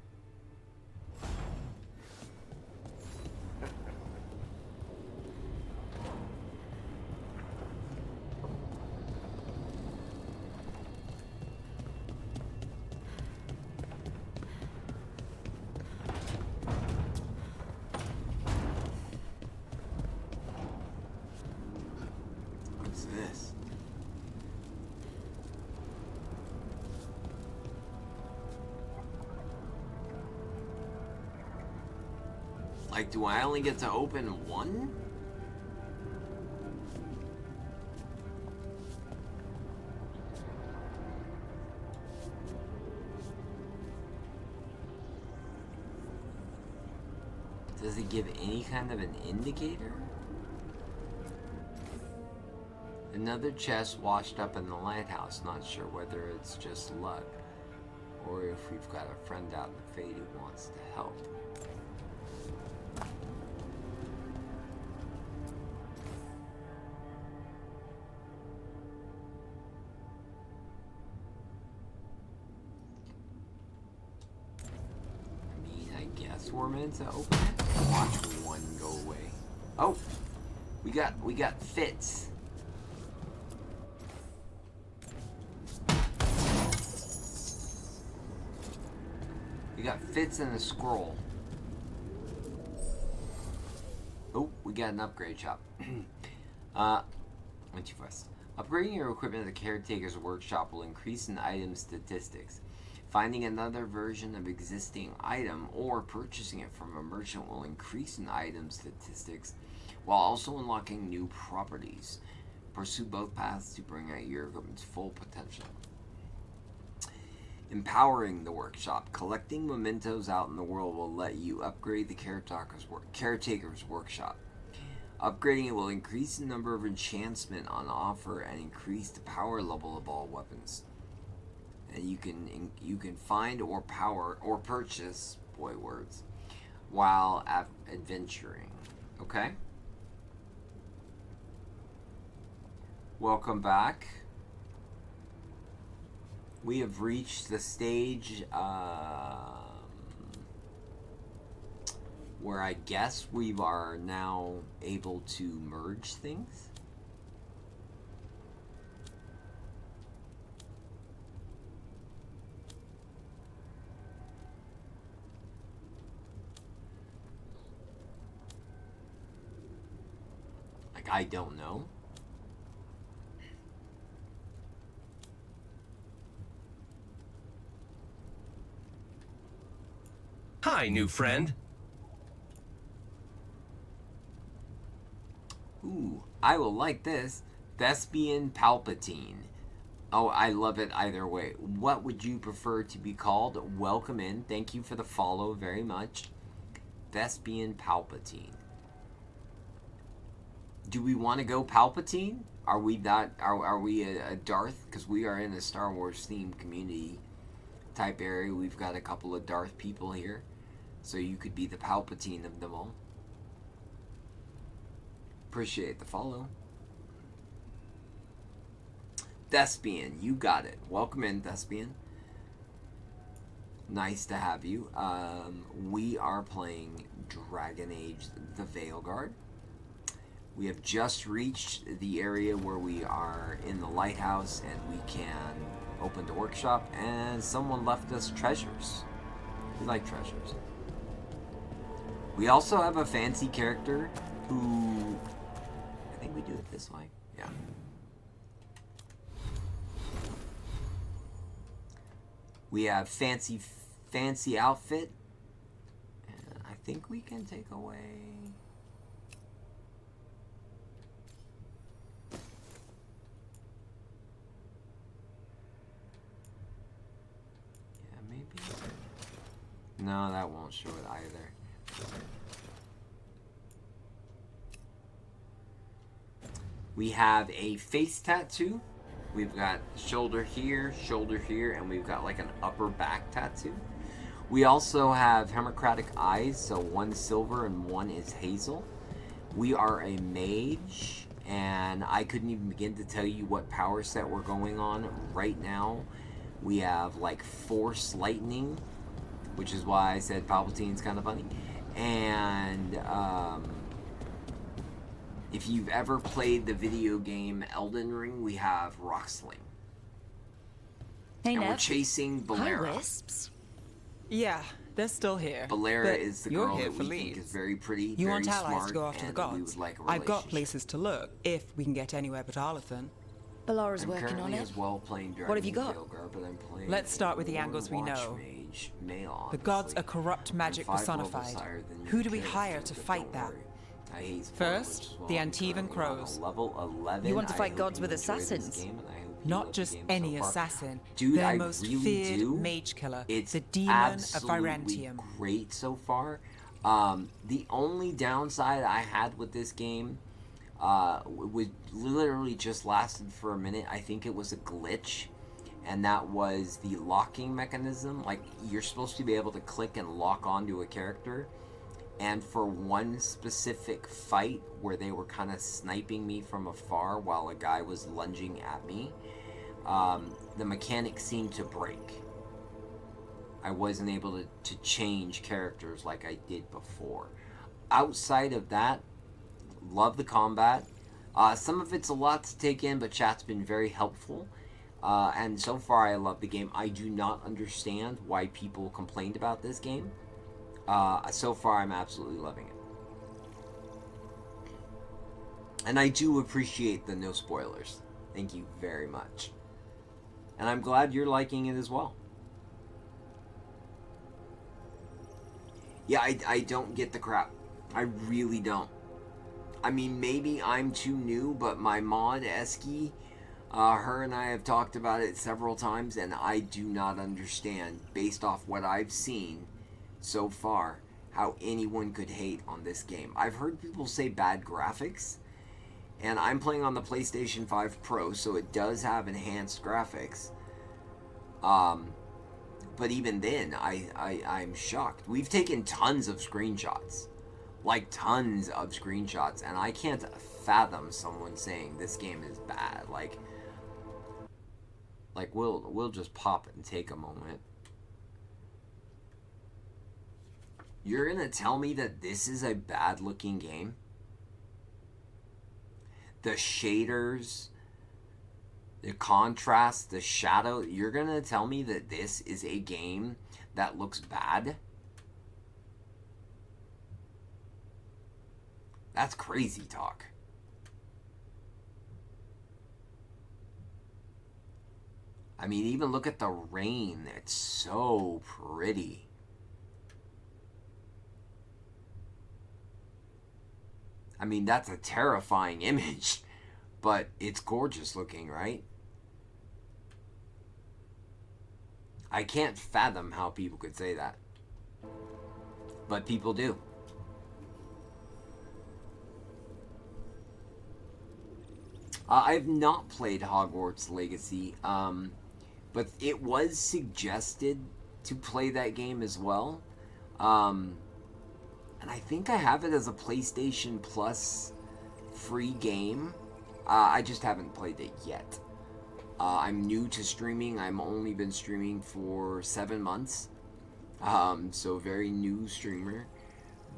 What's this? Like, do I only get to open one? Does it give any kind of an indicator? Another chest washed up in the lighthouse. Not sure whether it's just luck or if we've got a friend out in the fade who wants to help. I mean, I guess we're meant to open it. Watch one go away. Oh, we got Fitz. We got Fitz and a scroll. Oh, we got an upgrade shop. Went too fast. Upgrading your equipment at the caretaker's workshop will increase in item statistics. Finding another version of existing item or purchasing it from a merchant will increase in item statistics while also unlocking new properties. Pursue both paths to bring out your equipment's full potential. Empowering the workshop. Collecting mementos out in the world will let you upgrade the caretaker's workshop. Upgrading it will increase the number of enchantment on offer and increase the power level of all weapons. And you can find or power or purchase, boy words, while adventuring. Okay. Welcome back. We have reached the stage where I guess we are now able to merge things. Like, I don't know. Hi, new friend. Ooh, I will like this. Thespian Palpatine. Oh, I love it either way. What would you prefer to be called? Welcome in. Thank you for the follow very much. Thespian Palpatine. Do we want to go Palpatine? Are we not? Are we a Darth? Because we are in a Star Wars themed community type area. We've got a couple of Darth people here. So you could be the Palpatine of them all. Appreciate the follow. Thespian, you got it. Welcome in, Thespian. Nice to have you. We are playing Dragon Age the Veilguard. We have just reached the area where we are in the lighthouse and we can open the workshop, and someone left us treasures. We like treasures. We also have a fancy character who... I think we do it this way. Yeah. We have fancy outfit. And I think we can take away... Yeah, maybe. No, that won't show it either. We have a face tattoo. We've got shoulder here, and we've got like an upper back tattoo. We also have hemocratic eyes, so one silver and one is hazel. We are a mage, and I couldn't even begin to tell you what power set we're going on right now. We have like force lightning, which is why I said Palpatine's kind of funny. And if you've ever played the video game Elden Ring, we have Rocksling. Hey, and Nev. we're chasing Ballera. Hi, Wisps. Yeah, they're still here. Ballera but is the you're girl here that for we think leads. is very pretty, You very want allies smart, to go after the and we gods. would like a I've got relationship. places to look if we can get anywhere but Arlathan. Ballera's I'm working on currently it. as well playing Dragon What have you Age got? Veilguard, but I'm playing Let's start with the angles we Watch know. Mage. mage male. The gods honestly. are corrupt magic And 5 levels personified. higher than your Who do we character, hire to but fight don't that? worry. I hate spoilers First, as well. the I'm Antivan currently on a Crows. level 11. You want to I fight hope gods you with enjoy this assassins. game, and I hope you Not love just the game any so far. assassin. Dude, their I most really feared do. mage killer. It's the demon of absolutely Virentium. great so far. The only downside I had with this game was literally just lasted for a minute. I think it was a glitch, and that was the locking mechanism. Like, you're supposed to be able to click and lock onto a character, and for one specific fight where they were kind of sniping me from afar while a guy was lunging at me, the mechanic seemed to break. I wasn't able to change characters like I did before. Outside of that, love the combat. Some of it's a lot to take in, but chat's been very helpful. And so far, I love the game. I do not understand why people complained about this game. So far, I'm absolutely loving it. And I do appreciate the no spoilers. Thank you very much. And I'm glad you're liking it as well. Yeah, I don't get the crap. I really don't. I mean, maybe I'm too new, but my mod, Eski, her and I have talked about it several times, and I do not understand, based off what I've seen so far, how anyone could hate on this game. I've heard people say bad graphics, and I'm playing on the PlayStation 5 Pro, so it does have enhanced graphics. But even then, I'm shocked. We've taken tons of screenshots. Like, tons of screenshots. And I can't fathom someone saying this game is bad. Like we'll just pop it and take a moment. You're gonna tell me that this is a bad-looking game? The shaders, the contrast, the shadow. You're gonna tell me that this is a game that looks bad? That's crazy talk. I mean, even look at the rain. It's so pretty. I mean, that's a terrifying image, but it's gorgeous looking, right? I can't fathom how people could say that, but people do. I've not played Hogwarts Legacy, but it was suggested to play that game as well. And I think I have it as a PlayStation Plus free game. I just haven't played it yet. I'm new to streaming. I've only been streaming for 7 months. So very new streamer.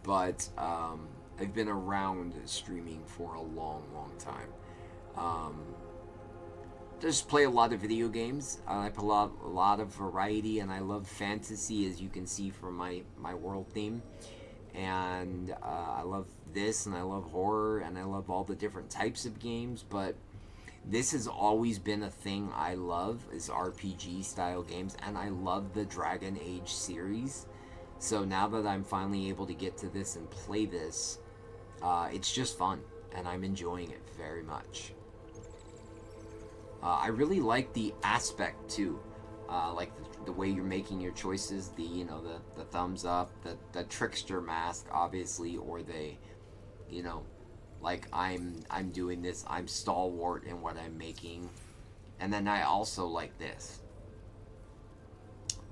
But I've been around streaming for a long, long time. Just play a lot of video games. I play a lot of variety, and I love fantasy, as you can see from my world theme. And I love this, and I love horror, and I love all the different types of games, but this has always been a thing I love, is RPG style games, and I love the Dragon Age series. So now that I'm finally able to get to this and play this, it's just fun, and I'm enjoying it very much. I really like the aspect too, like the way you're making your choices. The the thumbs up, the trickster mask, obviously, or like I'm doing this. I'm stalwart in what I'm making, and then I also like this.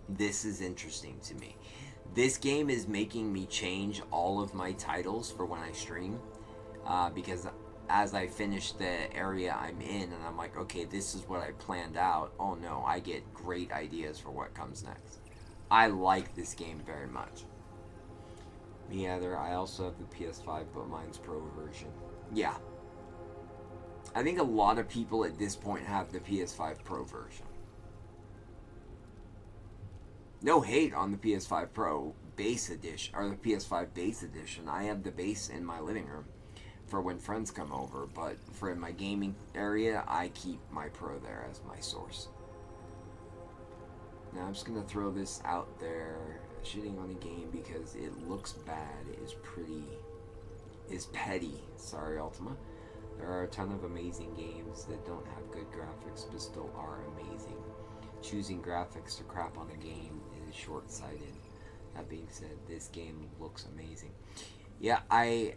This is interesting to me. This game is making me change all of my titles for when I stream, because as I finish the area I'm in, and I'm like, okay, this is what I planned out. Oh no, I get great ideas for what comes next. I like this game very much. Me either. I also have the PS5, but mine's Pro version. Yeah. I think a lot of people at this point have the PS5 Pro version. No hate on the PS5 Pro base edition, or the PS5 base edition. I have the base in my living room for when friends come over, but for my gaming area, I keep my Pro there as my source. Now I'm just gonna throw this out there. Shitting on a game because it looks bad is petty. Sorry, Ultima. There are a ton of amazing games that don't have good graphics but still are amazing. Choosing graphics to crap on a game is short-sighted. That being said, this game looks amazing. Yeah, I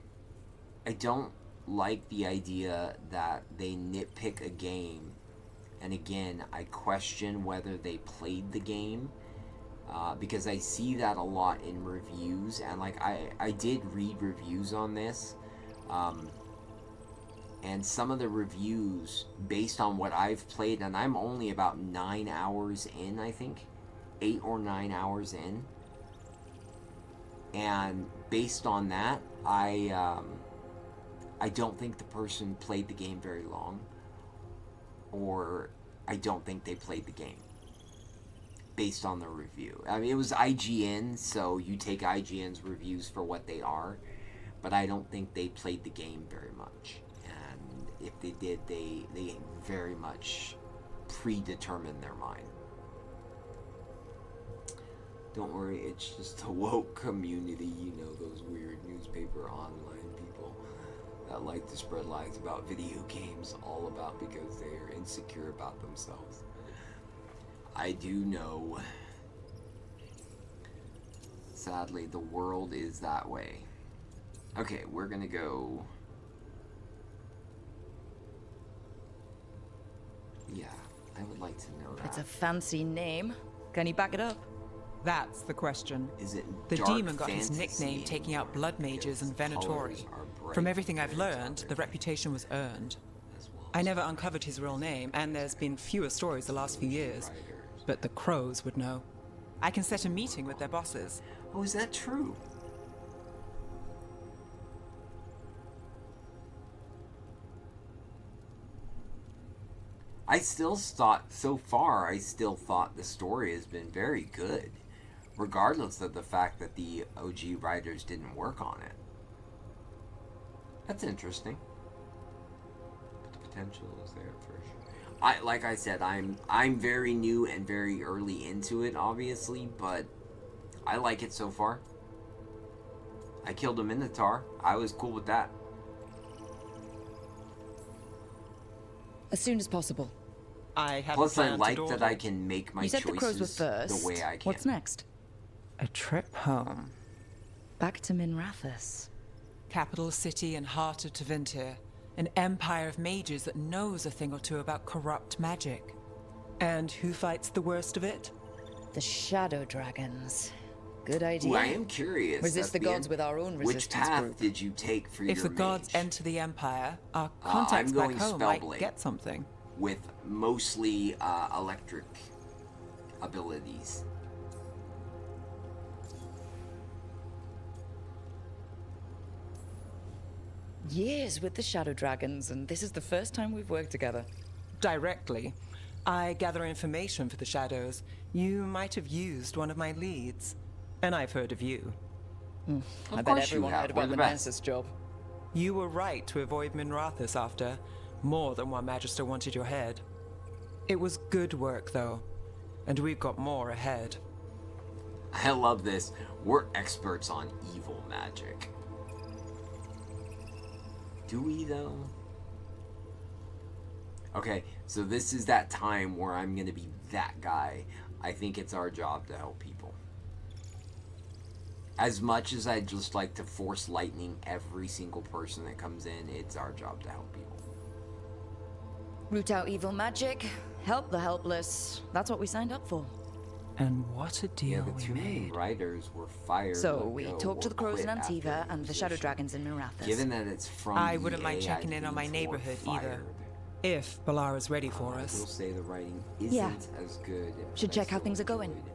don't like the idea that they nitpick a game, and again, I question whether they played the game, because I see that a lot in reviews, and like I did read reviews on this, and some of the reviews, based on what I've played, and I'm only about 9 hours in, I think, 8 or 9 hours in, and based on that, I don't think the person played the game very long, or I don't think they played the game, based on the review. I mean, it was IGN, so you take IGN's reviews for what they are, but I don't think they played the game very much. And if they did, they very much predetermined their mind. Don't worry, it's just a woke community, you know, those weird newspaper online people that like to spread lies about video games, all about because they are insecure about themselves. I do know. Sadly, the world is that way. Okay, we're gonna go. Yeah, I would like to know that. It's a fancy name. Can you back it up? That's the question. Is it the dark demon got his fantasy nickname taking out blood mages and because Venatori. colors are bright From everything I've and learned, the reputation was earned. as well I as never uncovered his real name, and there's been fewer stories the last few years. writers. But the crows would know. I can set a meeting with their bosses. Oh, is that true? I still thought, so far, I still thought the story has been very good, regardless of the fact that the OG writers didn't work on it. That's interesting. But the potential is there for sure. Like I said, I'm very new and very early into it, obviously, but I like it so far. I killed a Minotaur. I was cool with that. As soon as possible. I have Plus, a I plan like to that I can make my You said the crows were choices first. the way I can. What's next? A trip home. Back to Minrathous. Capital city and heart of Tevinter. An empire of mages that knows a thing or two about corrupt magic. And who fights the worst of it? The Shadow Dragons. Good idea. Ooh, I am curious. Resist the Thespian. gods with our own Which resistance path group. did you take for your If the gods mage? enter the empire, our I'm contacts back going home might Spellblade. get something. With mostly electric abilities. Years with the Shadow Dragons, and this is the first time we've worked together. Directly. I gather information for the shadows. You might have used one of my leads. And I've heard of you. I bet course you everyone have. heard We're about the the best. Nessus job. You were right to avoid Minrathous after. More than one Magister wanted your head. It was good work, though. And we've got more ahead. I love this. We're experts on evil magic. Do we, though? Okay, so this is that time where I'm going to be that guy. I think it's our job to help people. As much as I'd just like to force lightning every single person that comes in, it's our job to help people. Root out evil magic, help the helpless. That's what we signed up for. And what a deal The two we main made. writers were fired. So let we go, talked to or the crows in quit after Antiva and the Shadow acquisition. Dragons in Minrathous. Given that it's from I wouldn't mind EA, checking I in on my lean neighborhood toward either. fired. If Ballera's ready for I will us. say the writing isn't Yeah. as good. Should but I check how still things are going. enjoyed it.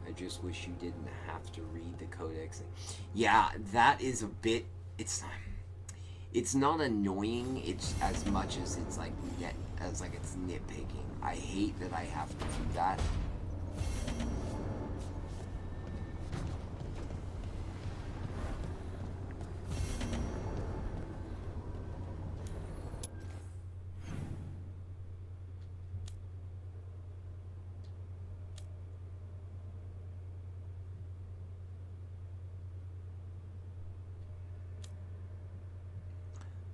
I just wish you didn't have to read the codex. Yeah, that is a bit. It's not annoying. It's as much as it's like it's nitpicking. I hate that I have to do that.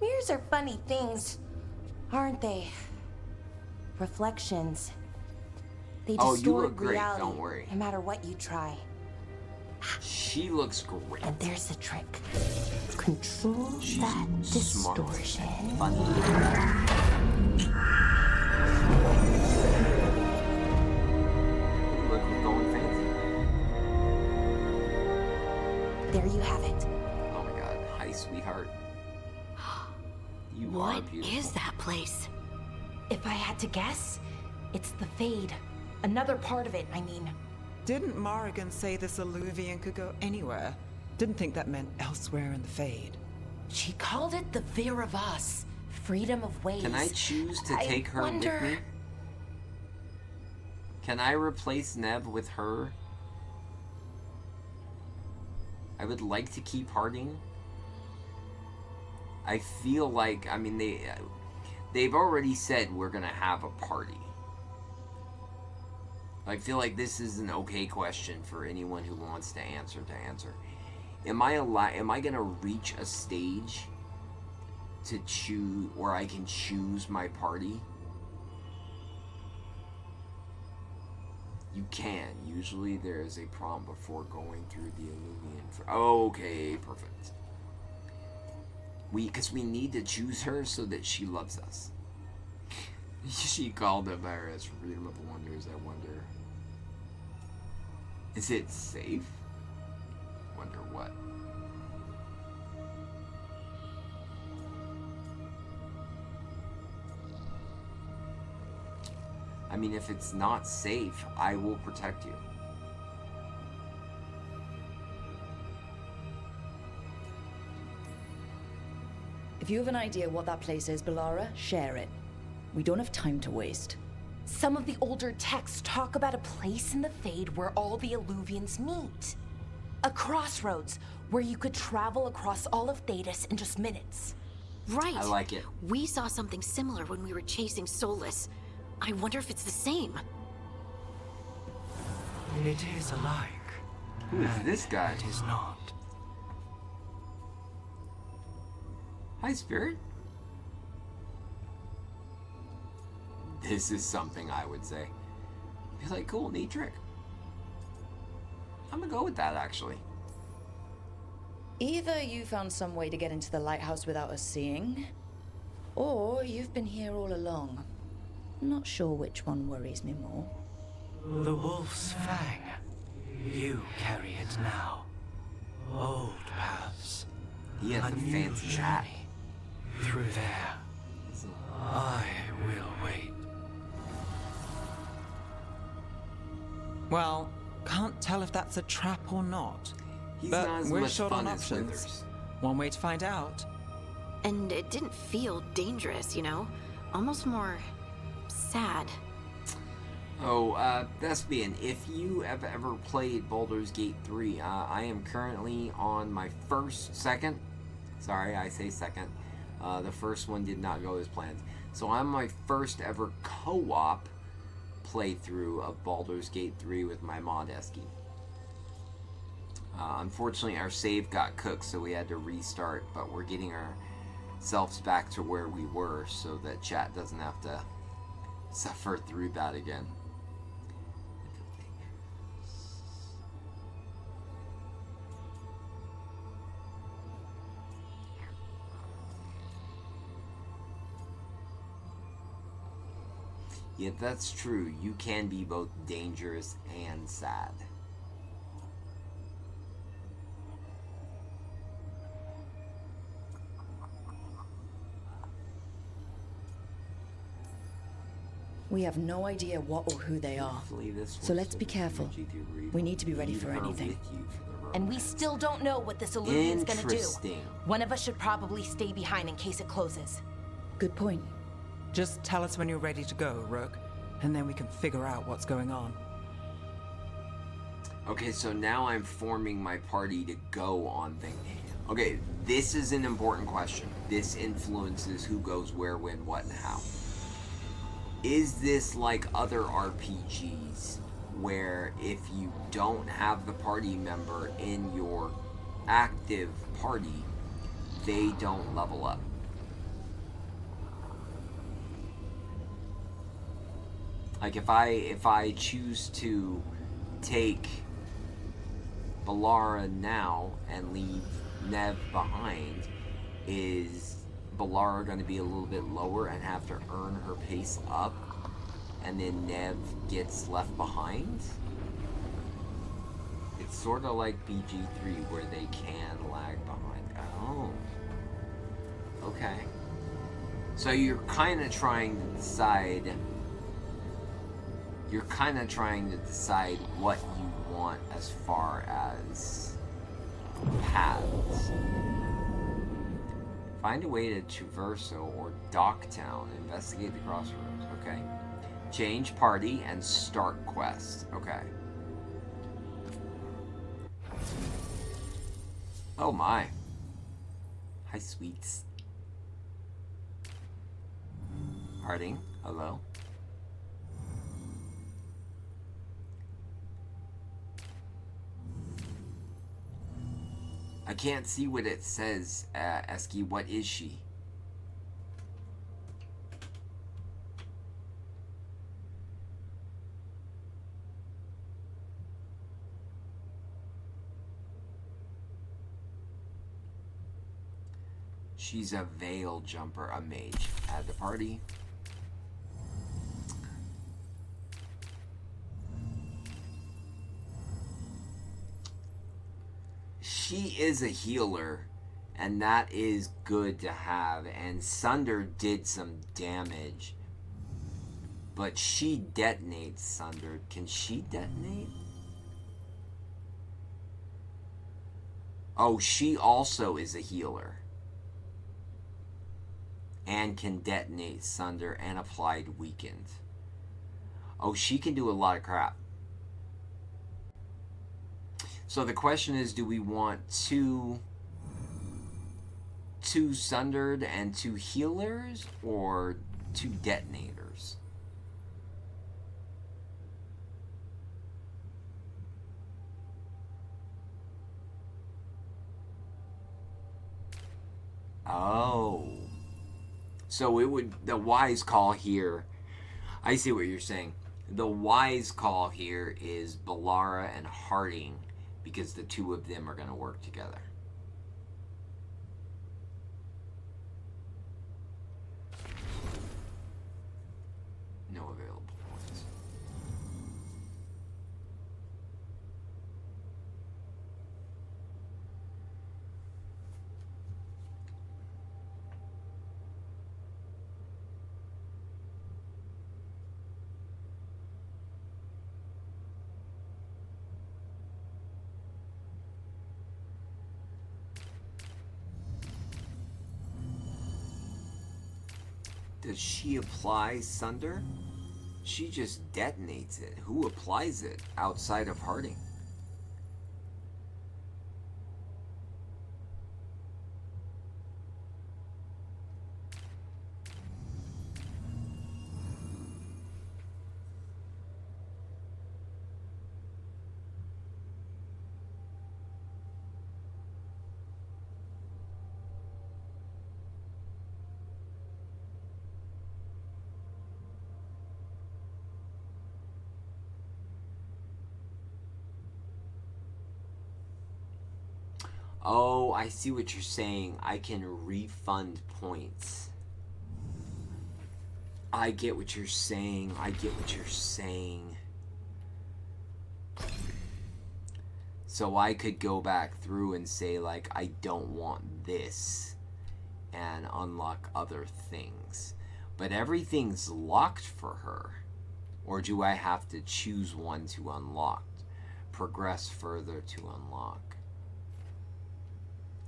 Mirrors are funny things, aren't they? Reflections. They Oh, you distort look great, reality, don't worry. no matter what you try. She looks great. And there's the trick. Control She's that smart. distortion. Funny. Look, we're going fancy. There you have it. Oh my god. Hi, sweetheart. You are What beautiful. is that place? If I had to guess, it's the Fade. Another part of it, I mean. Didn't Morrigan say this Illuvian could go anywhere? Didn't think that meant elsewhere in the Fade. She called it the Veer of Us. Freedom of ways. Can I choose to I take her wonder... with me? Can I replace Neb with her? I would like to keep Harding. I feel like, I mean, they've already said we're gonna have a party. I feel like this is an okay question for anyone who wants to answer. Am I gonna reach a stage to choose where I can choose my party? You can. Usually there is a prompt before going through the Illuvian. Okay, perfect. Because we need to choose her so that she loves us. She called it by her as Freedom of Wonders. I wonder. Is it safe? Wonder what. I mean, if it's not safe, I will protect you. If you have an idea what that place is, Ballera, share it. We don't have time to waste. Some of the older texts talk about a place in the Fade where all the Illuvians meet. A crossroads where you could travel across all of Thedas in just minutes. Right. I like it. We saw something similar when we were chasing Solus. I wonder if it's the same. It is alike. Who is this guy? It is not. Hi, Spirit. This is something I would say. Be like, cool, neat trick. I'm gonna go with that, actually. Either you found some way to get into the lighthouse without us seeing, or you've been here all along. Not sure which one worries me more. The Wolf's Fang. You carry it now. Old paths. He has A the new fancy hat. journey. Through there. I will wait. Well, can't tell if that's a trap or not. He's but not as we're much short fun on as options. Withers. One way to find out. And it didn't feel dangerous, you know? Almost more sad. Oh, Thespian, if you have ever played Baldur's Gate 3, I am currently on my second. Sorry, I say second. The first one did not go as planned. So I'm my first ever co-op playthrough of Baldur's Gate 3 with my mod Esky. Unfortunately, our save got cooked, so we had to restart, but we're getting ourselves back to where we were so that chat doesn't have to suffer through that again. Yet that's true, you can be both dangerous and sad. We have no idea what or who they are. So let's be careful. We need to be ready for anything. And we still don't know what this Illuvian's gonna do. Interesting. One of us should probably stay behind in case it closes. Good point. Just tell us when you're ready to go, Rook, and then we can figure out what's going on. Okay, so now I'm forming my party to go on things. Okay, this is an important question. This influences who goes where, when, what, and how. Is this like other RPGs where if you don't have the party member in your active party, they don't level up? Like if I choose to take Ballera now and leave Nev behind, is Ballera going to be a little bit lower and have to earn her pace up, and then Nev gets left behind? It's sort of like BG3 where they can lag behind. Oh. Okay. So you're kind of trying to decide... You're kind of trying to decide what you want as far as paths. Find a way to Traverso or Docktown. Investigate the crossroads. Okay. Change party and start quest. Okay. Oh my. Hi, sweets. Harding, hello. I can't see what it says, Eski. What is she? She's a veil jumper, a mage. Add the party. She is a healer, and that is good to have. And Sunder did some damage, but she detonates Sunder. Can she detonate? Oh, she also is a healer. And can detonate Sunder and applied weakened. Oh, she can do a lot of crap. So the question is, do we want two Sundered and 2 healers, or 2 detonators? Oh. So it would, the wise call here, I see what you're saying. The wise call here is Ballera and Harding, because the 2 of them are going to work together. No available points. Does she apply Sunder? She just detonates it. Who applies it outside of Harding? Oh, I see what you're saying. I can refund points. I get what you're saying. I get what you're saying. So I could go back through and say, like, I don't want this, and unlock other things. But everything's locked for her. Or do I have to choose one to unlock? Progress further to unlock.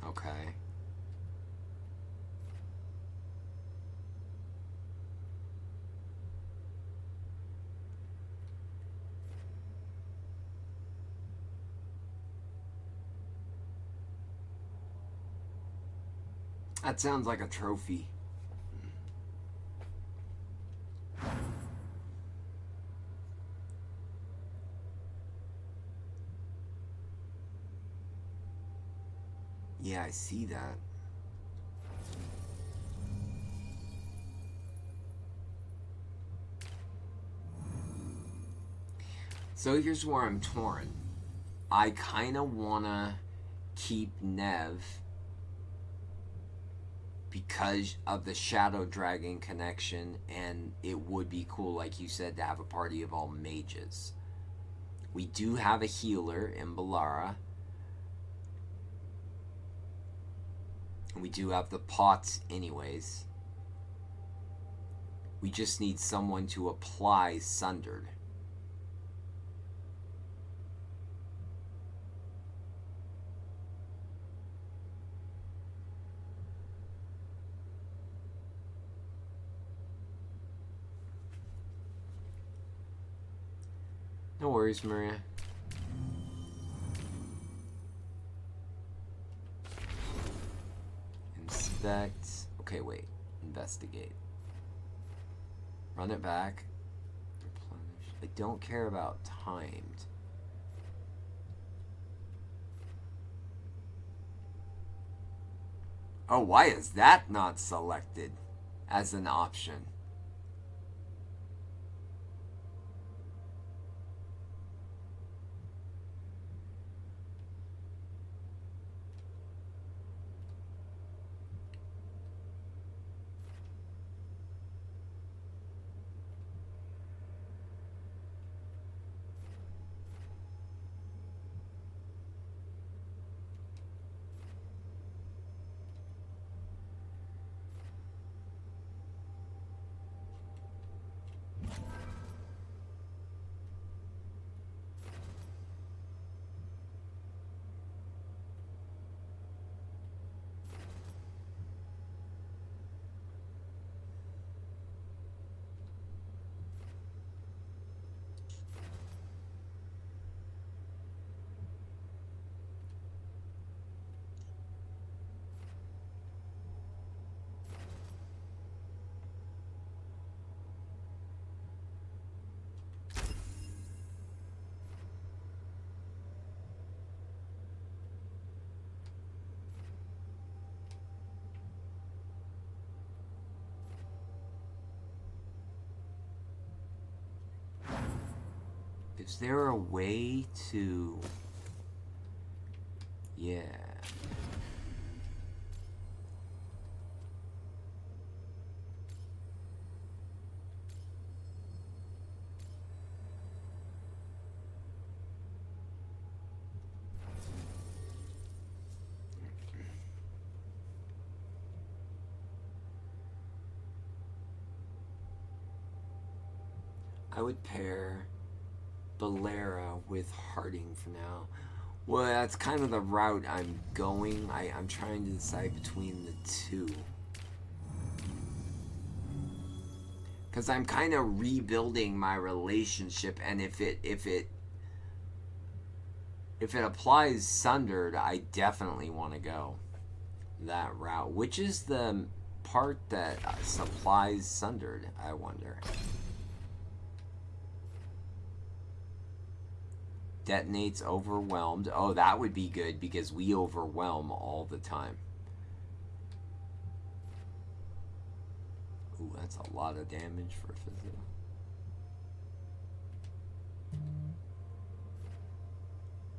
Okay. That sounds like a trophy. Yeah, I see that. So here's where I'm torn. I kind of want to keep Nev because of the Shadow Dragon connection, and it would be cool, like you said, to have a party of all mages. We do have a healer in Ballera. We do have the pots anyways. We just need someone to apply Sundered. No worries, Maria. Inspect. Okay, wait. Investigate. Run it back. Replenish. I don't care about timed. Oh, why is that not selected as an option? Is there a way to... Yeah. I would pair Ballera with Harding for now. Well, that's kind of the route I'm going. I'm trying to decide between the two. Because I'm kind of rebuilding my relationship, and if it applies Sundered, I definitely want to go that route. Which is the part that supplies Sundered, I wonder. Detonates overwhelmed. Oh, that would be good because we overwhelm all the time. Ooh, that's a lot of damage for physical.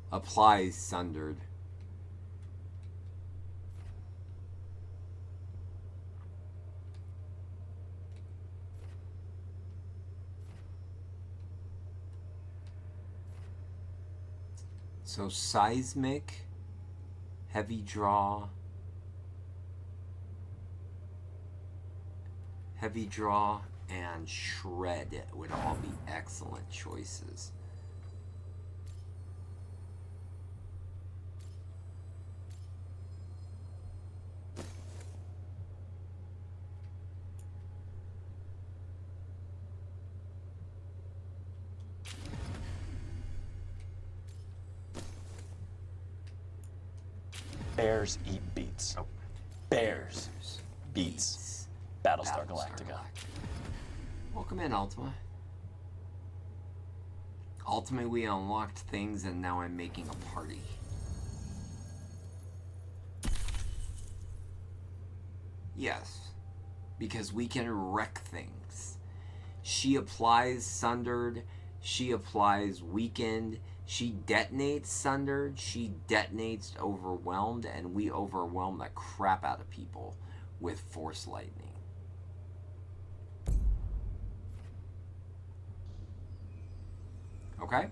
Applies Sundered. So seismic, heavy draw, and shred would all be excellent choices. Bears eat beats. Oh. Bears beats Battlestar Galactica. Welcome in, Ultima. Ultimately, we unlocked things, and now I'm making a party. Yes, because we can wreck things. She applies Sundered, She applies weakened. She detonates sundered. She detonates overwhelmed, and we overwhelm the crap out of people with force lightning. Okay?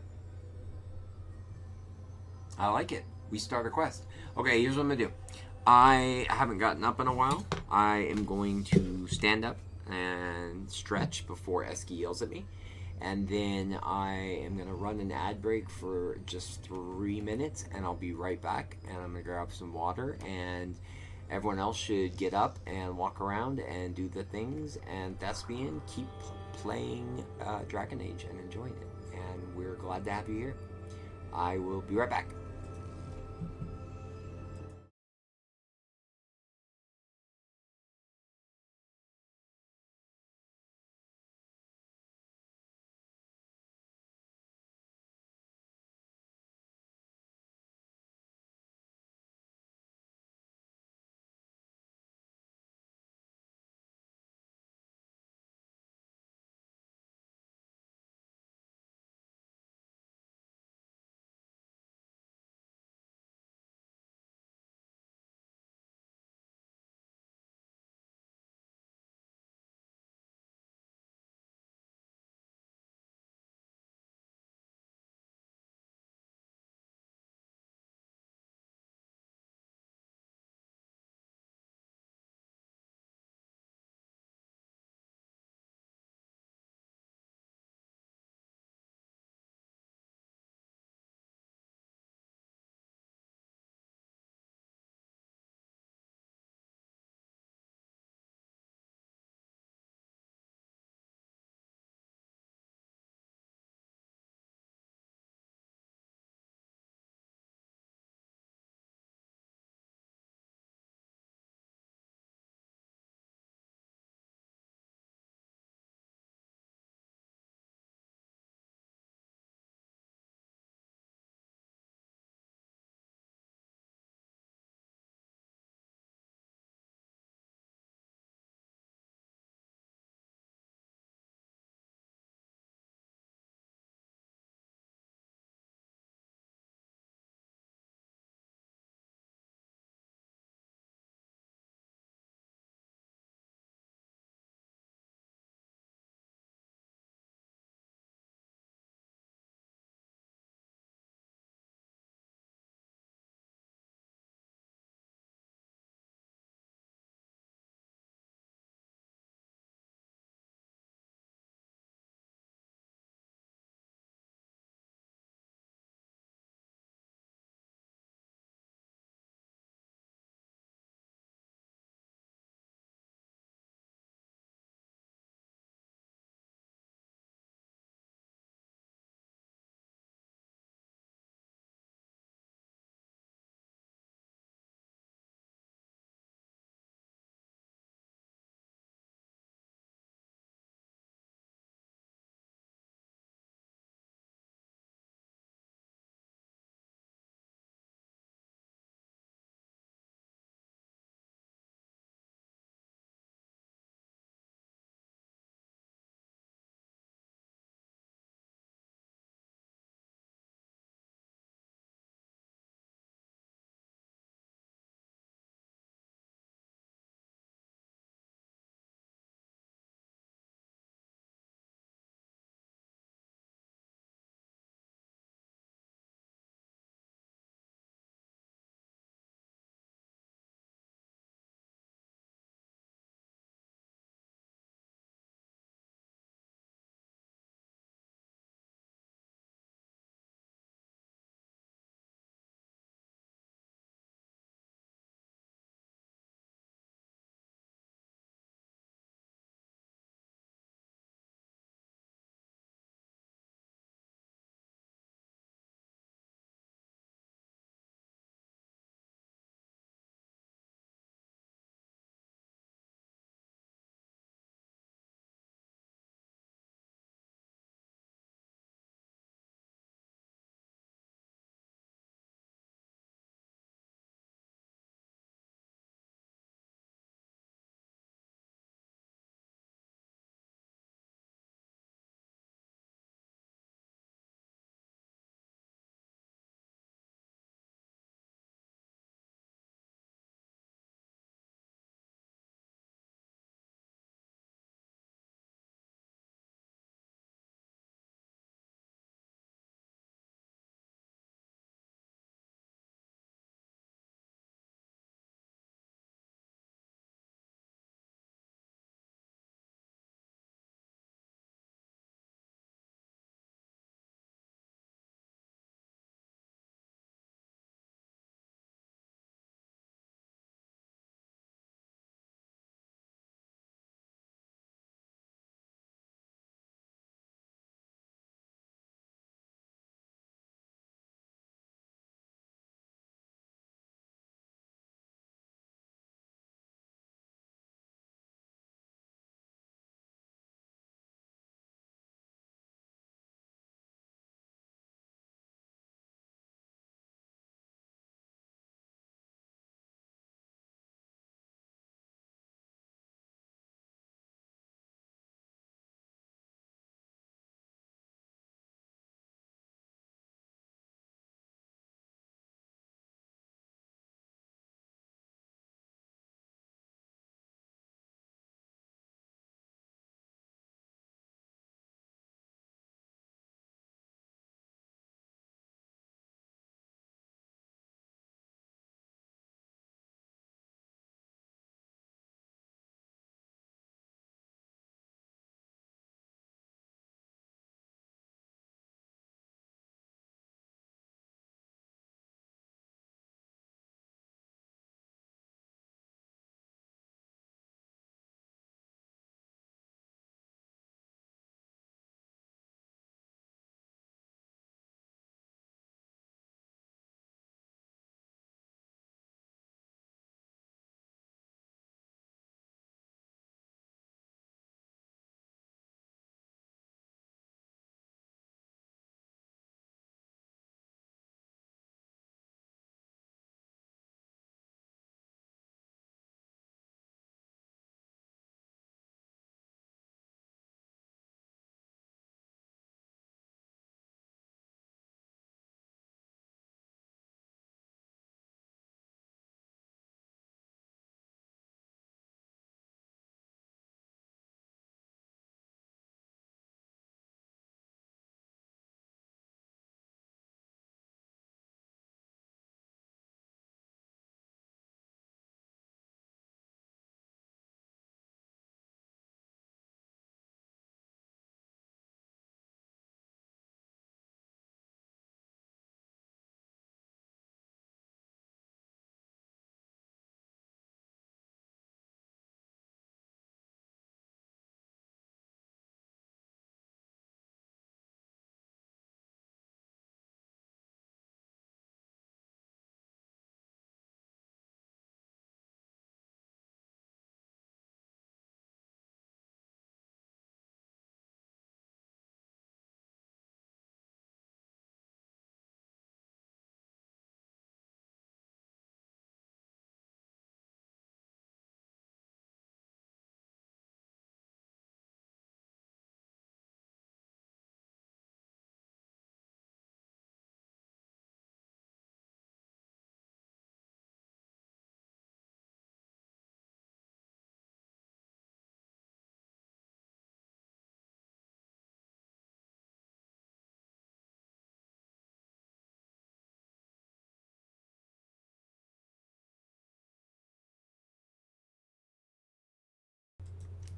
I like it. We start a quest. Okay, here's what I'm going to do. I haven't gotten up in a while. I am going to stand up and stretch before Eski yells at me. And then I am going to run an ad break for just 3 minutes, and I'll be right back. And I'm going to grab some water, and everyone else should get up and walk around and do the things. And Thespian, keep playing Dragon Age and enjoying it. And we're glad to have you here. I will be right back.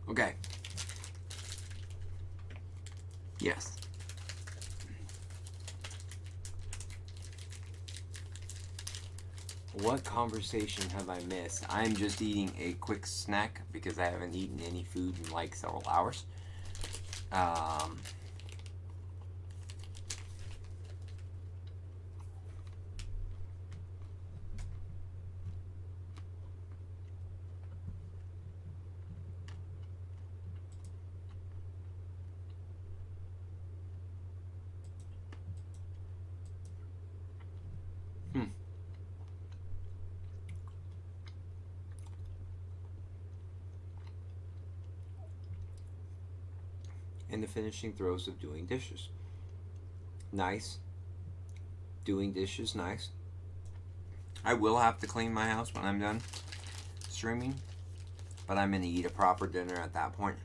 Okay. Yes. What conversation have I missed? I'm just eating a quick snack because I haven't eaten any food in like several hours. And the finishing throes of doing dishes. Nice. Doing dishes, nice. I will have to clean my house when I'm done streaming, but I'm going to eat a proper dinner at that point.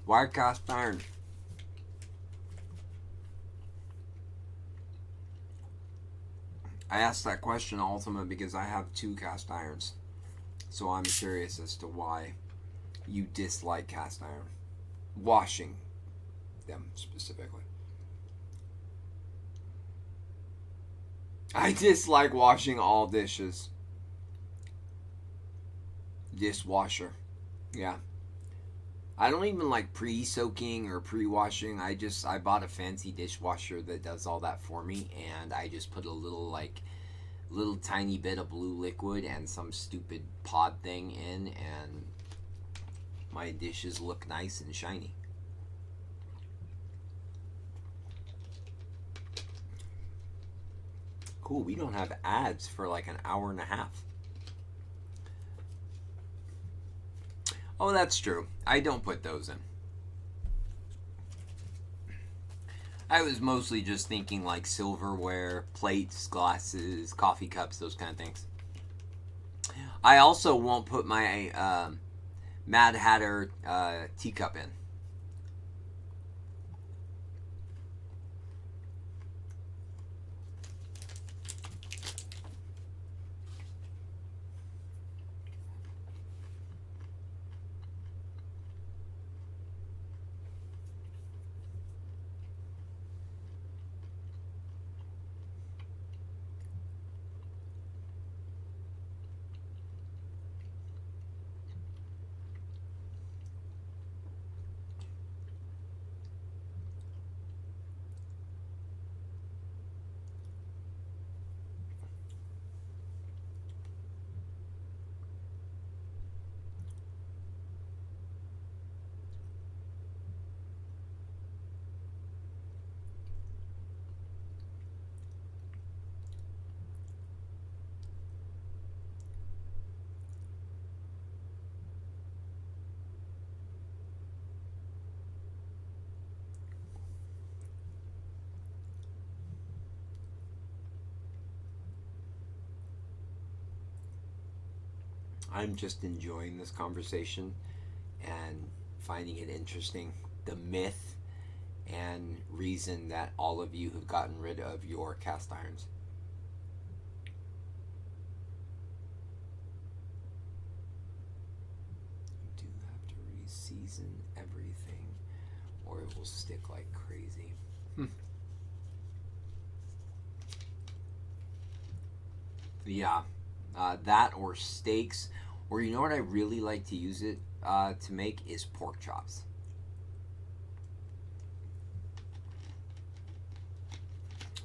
Why cast iron? I asked that question, Ultima, because I have 2 cast irons. So I'm curious as to why you dislike cast iron. Washing them, specifically. I dislike washing all dishes. Dishwasher. Yeah. I don't even like pre-soaking or pre-washing. I bought a fancy dishwasher that does all that for me, and I just put a little tiny bit of blue liquid and some stupid pod thing in, and my dishes look nice and shiny. Cool, we don't have ads for like an hour and a half. Oh, that's true. I don't put those in. I was mostly just thinking like silverware, plates, glasses, coffee cups, those kind of things. I also won't put my Mad Hatter teacup in. I'm just enjoying this conversation and finding it interesting. The myth and reason that all of you have gotten rid of your cast irons. You do have to re-season everything or it will stick like crazy. Yeah. That or steaks, or you know what I really like to use it to make is pork chops.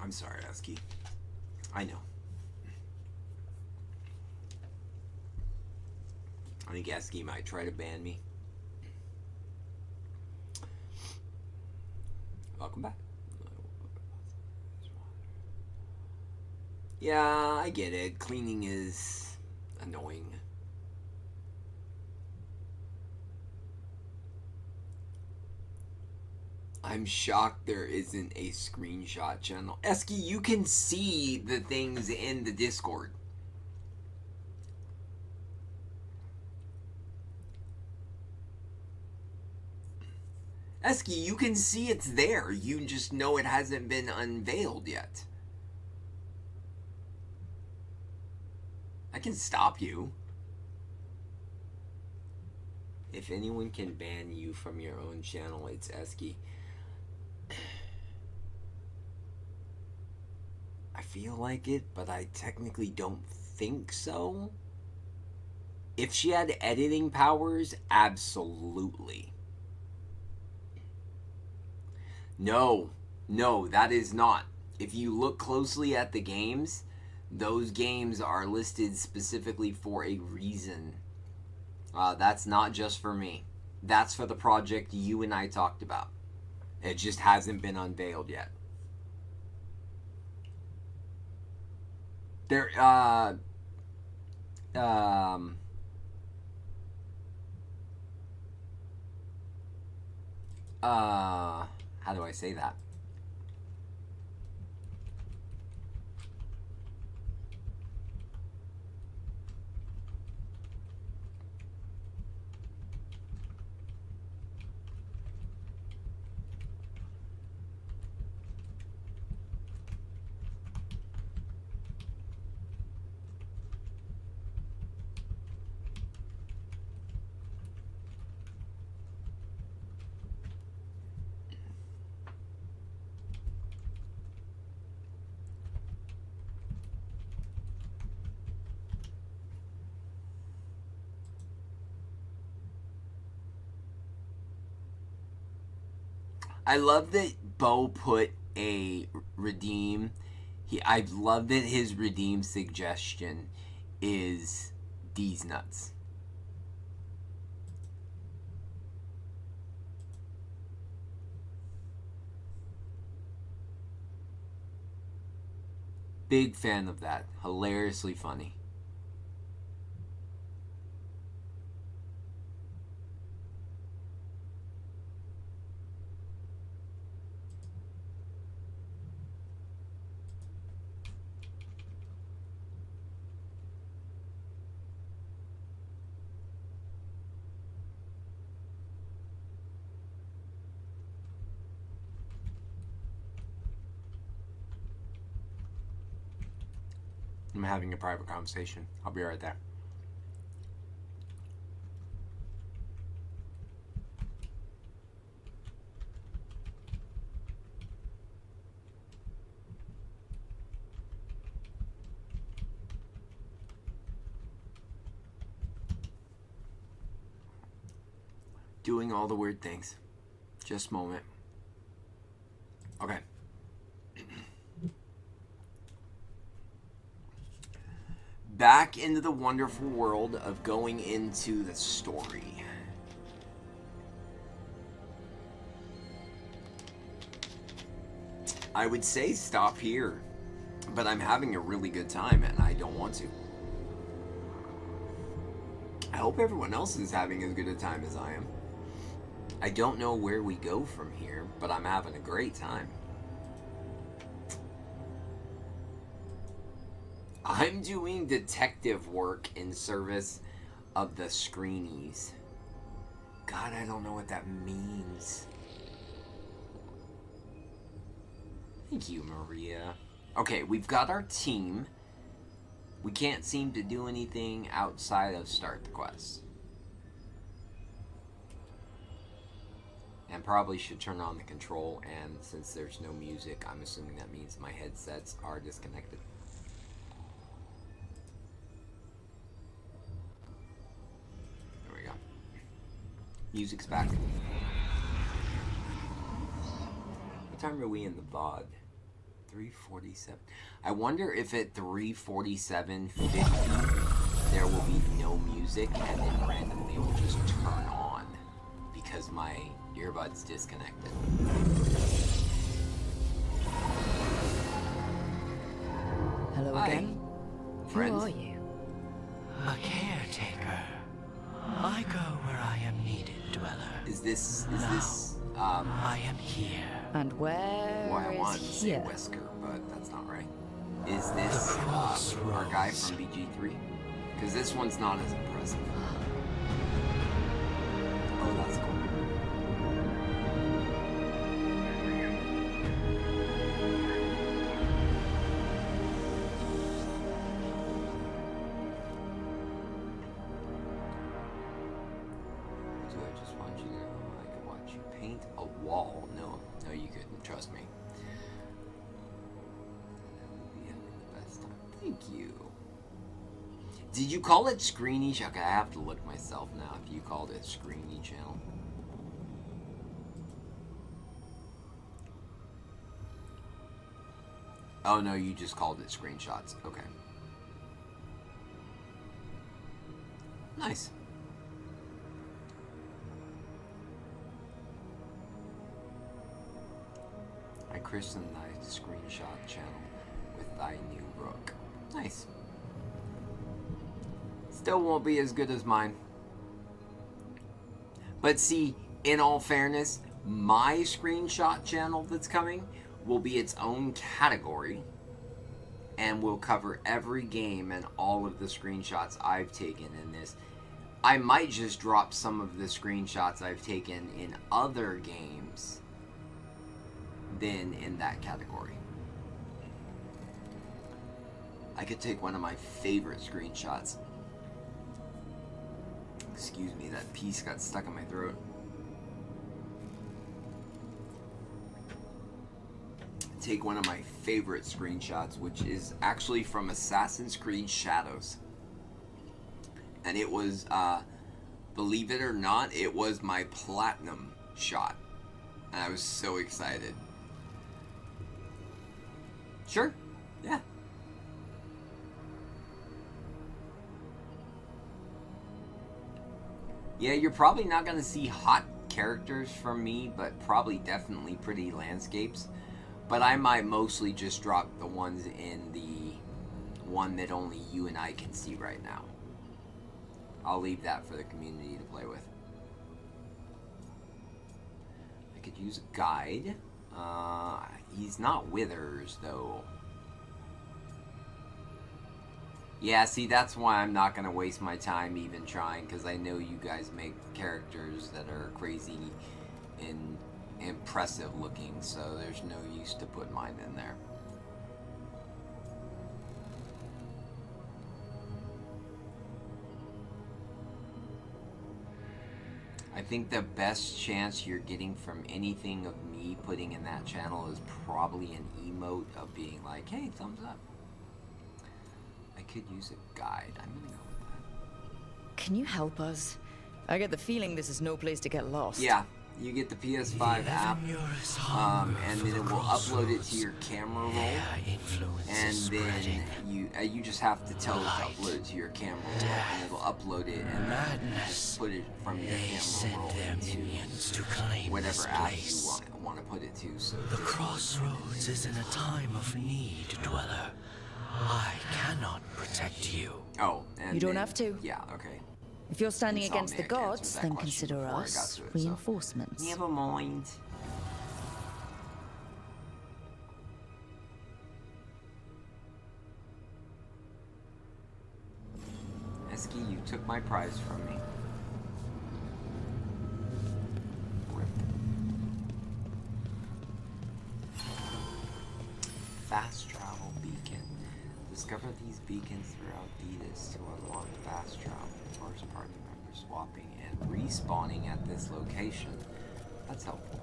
I'm sorry, Esky. I know. I think Esky might try to ban me. Welcome back. Yeah, I get it. Cleaning is annoying. I'm shocked there isn't a screenshot channel. Esky, you can see the things in the Discord. Esky, you can see it's there. You just know it hasn't been unveiled yet. I can stop you. If anyone can ban you from your own channel, it's Esky. I feel like it, but I technically don't think so. If she had editing powers, absolutely. No, that is not. If you look closely at the games, those games are listed specifically for a reason. That's not just for me. That's for the project you and I talked about. It just hasn't been unveiled yet. There, how do I say that? I love that Bo put a redeem. I love that his redeem suggestion is these nuts. Big fan of that. Hilariously funny. I'm having a private conversation. I'll be right there. Doing all the weird things. Just a moment. Okay. Back into the wonderful world of going into the story. I would say stop here, but I'm having a really good time and I don't want to. I hope everyone else is having as good a time as I am. I don't know where we go from here, but I'm having a great time. I'm doing detective work in service of the screenies. God, I don't know what that means. Thank you, Maria. Okay, we've got our team. We can't seem to do anything outside of start the quest. And probably should turn on the control, and since there's no music, I'm assuming that means my headsets are disconnected. There we go. Music's back. What time are we in the VOD? 3:47. I wonder if at 3:47:50 there will be no music and then randomly it will just turn on because my earbuds disconnected. Hello again. Friends. Who are you? A caretaker. I go where I am needed, dweller. Is this I am here. And where well, I wanted to is say here? Wesker, but that's not right. Is this our guy from BG3? Because this one's not as impressive. Oh, that's cool. wall. No, you couldn't. Trust me. Yeah, the best time. Thank you. Did you call it Screeny? Okay, I have to look myself now if you called it Screeny channel. Oh no, you just called it screenshots. Okay. Nice. I christened thy screenshot channel with thy new rook. Nice. Still won't be as good as mine. But see, in all fairness, my screenshot channel that's coming will be its own category and will cover every game and all of the screenshots I've taken in this. I might just drop some of the screenshots I've taken in other games then in that category. I could take one of my favorite screenshots. Excuse me, that piece got stuck in my throat. Take one of my favorite screenshots, which is actually from Assassin's Creed Shadows. And it was, believe it or not, it was my platinum shot. And I was so excited. Sure, yeah. Yeah, you're probably not going to see hot characters from me, but probably definitely pretty landscapes. But I might mostly just drop the ones in the one that only you and I can see right now. I'll leave that for the community to play with. I could use a guide. He's not Withers, though. Yeah, see, that's why I'm not going to waste my time even trying, because I know you guys make characters that are crazy and impressive looking, so there's no use to put mine in there. I think the best chance you're getting from anything of me putting in that channel is probably an emote of being like, hey, thumbs up. I could use a guide. I'm gonna go with that. Can you help us? I get the feeling this is no place to get lost. Yeah, you get the PS5 app, and then it will upload it to your camera roll, and then you just have to tell it to upload it to your camera roll, and it'll upload it and then just put it from your camera roll into whatever app you want to put it to. So the crossroads is in a time of need, Dweller. I cannot protect you. Oh, and you don't then, have to. Yeah, okay. If you're standing against the Insomniac gods, answered that then question consider before I us got to it, reinforcements. So. Never mind. Esky, you took my prize from me. Rip. Fast travel beacon. Discover these beacons throughout Deedus to unlock fast travel. First party member swapping and respawning at this location. That's helpful.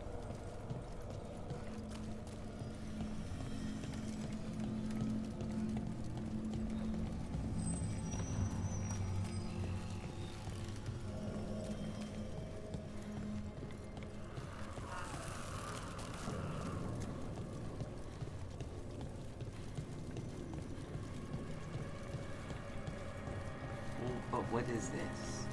But what is this?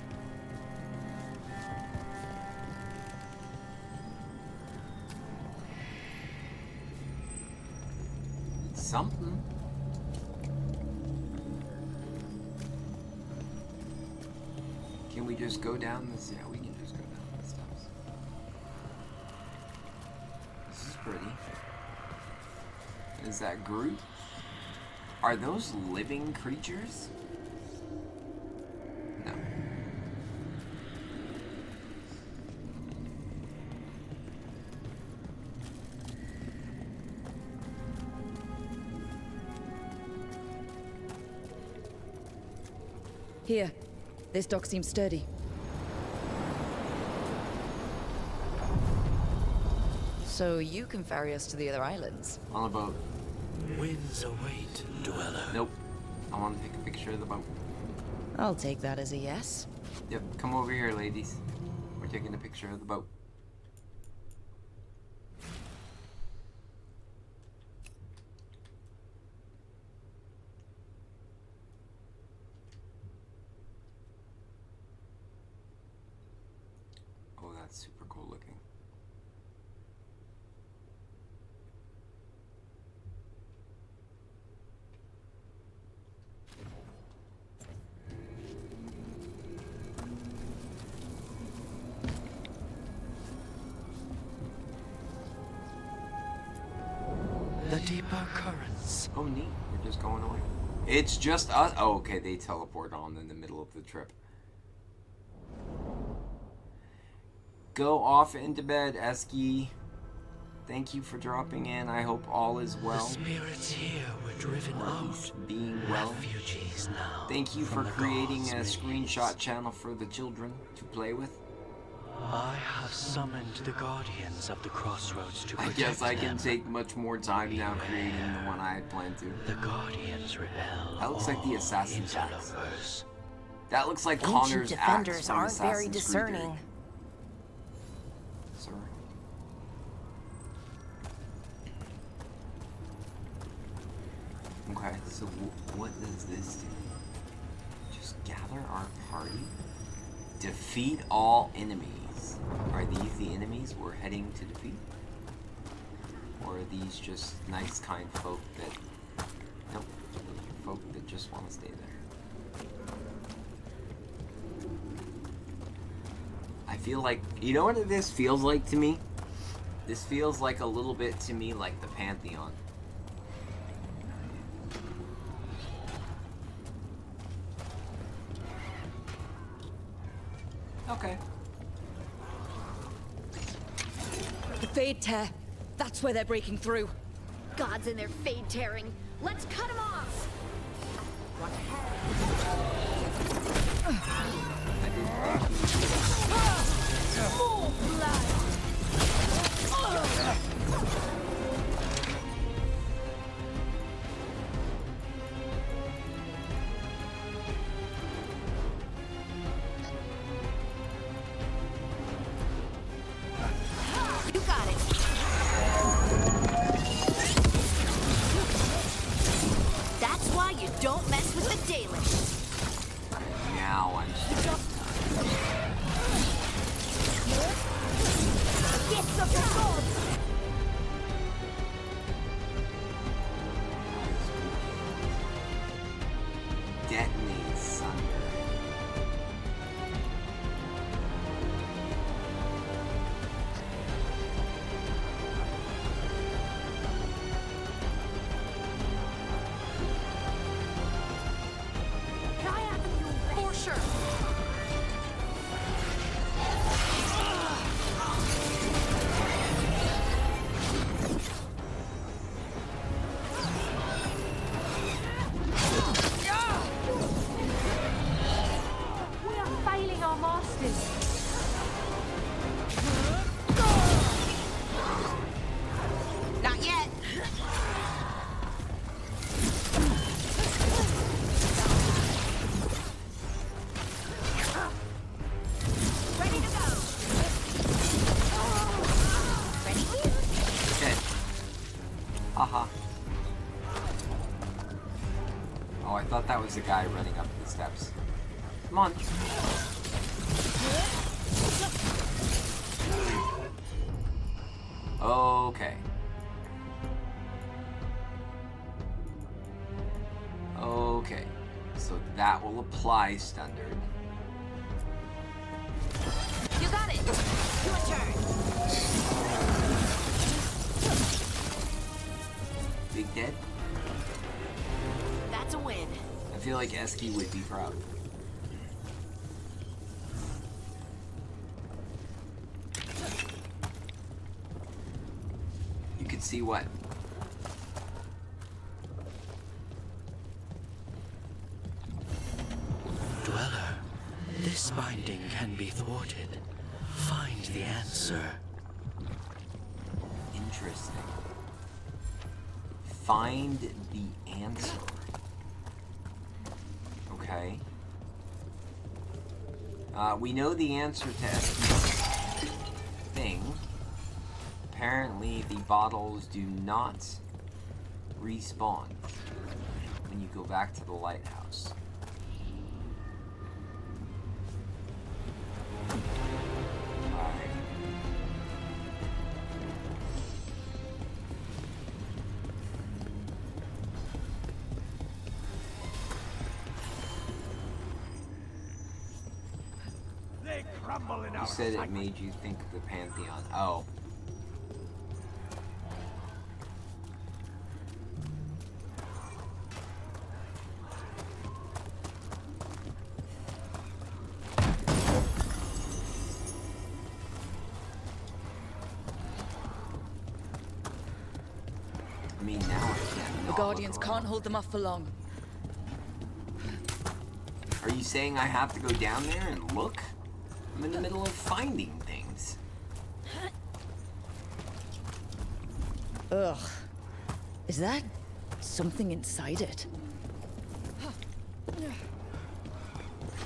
It's something. Can we just go down this? Yeah, we can just go down the steps. This is pretty. Is that Groot? Are those living creatures? No. Here, this dock seems sturdy. So you can ferry us to the other islands? On a boat. Winds await, dweller. Nope. I want to take a picture of the boat. I'll take that as a yes. Yep, come over here, ladies. We're taking a picture of the boat. Oh, that's super cool looking. The deeper currents. Oh, neat. We're just going away. It's just us. Oh, okay. They teleport on in the middle of the trip. Go off into bed, Eski. Thank you for dropping in. I hope all is well. The spirits here were driven out. Being well. Refugees now. Thank you for from the creating gods' a maze. screenshot channel for the children to play with. I have summoned the guardians of the crossroads to I protect guess I can them. take much more time now creating the one I had planned to. The guardians repel. That looks like the all assassin's axe. interlopers. That looks like Ancient Connor's axe defenders from aren't very Assassin's Creed discerning. 3. Sir. Okay, so what does this do? Just gather our party? Defeat all enemies. Are these the enemies we're heading to defeat? Or are these just nice, kind folk that... Nope, those are folk that just want to stay there. I feel like... You know what this feels like to me? This feels like a little bit to me like the Pantheon. Okay. The Fade Tear. That's where they're breaking through. Gods and their fade tearing. Let's cut them off! Full blood! You got it. That's why you don't mess with the Dalish. Now I'm... Gifts of the gods! Detonate Sunder. For sure. We are failing our masters. Not yet. Ready to go. Ready? Okay. Haha. Oh, I thought that was the guy running up the steps. Come on. Okay. Okay. So that will apply Standard. You got it. Your turn. Big Dead? That's a win. I feel like Eski would be proud. You could see what? Dweller, this binding can be thwarted. Find the answer. Interesting. Find the answer. Okay. We know the answer to Estes' thing. Apparently, the bottles do not respawn when you go back to the lighthouse. You said it made you think of the Pantheon. Oh. I mean, now I can't. The Guardians can't hold them off for long. Are you saying I have to go down there and look? I'm in the middle of finding things. Ugh. Is that something inside it?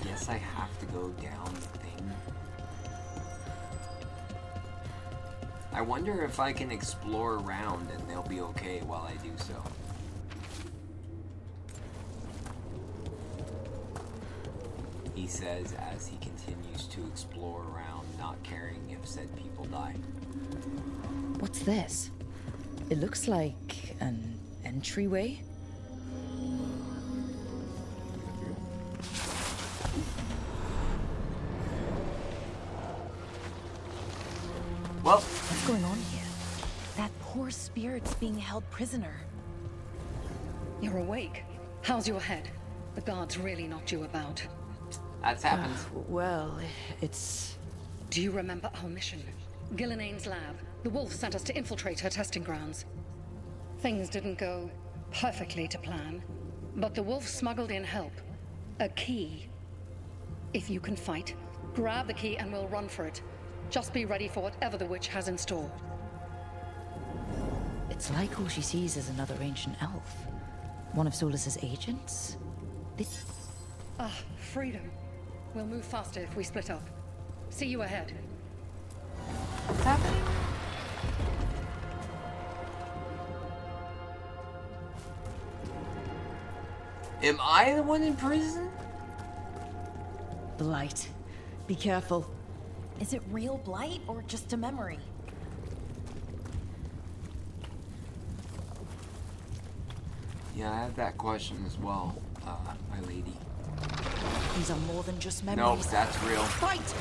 Yes, I have to go down the thing. I wonder if I can explore around and they'll be okay while I do so. He says as he continues to explore around, not caring if said people die. What's this? It looks like an entryway. Well, what's going on here? That poor spirit's being held prisoner. You're awake. How's your head? The guards really knocked you about. That's happened. Well, it's... Do you remember our mission? Gillenane's lab. The wolf sent us to infiltrate her testing grounds. Things didn't go perfectly to plan, but the wolf smuggled in help. A key. If you can fight, grab the key and we'll run for it. Just be ready for whatever the witch has in store. It's like all she sees is another ancient elf. One of Solus's agents? Ah, freedom. We'll move faster if we split up. See you ahead. What's happening? Am I the one in prison? Blight. Be careful. Is it real blight or just a memory? Yeah, I have that question as well, my lady. These are more than just memories. Nope, that's real. Fight!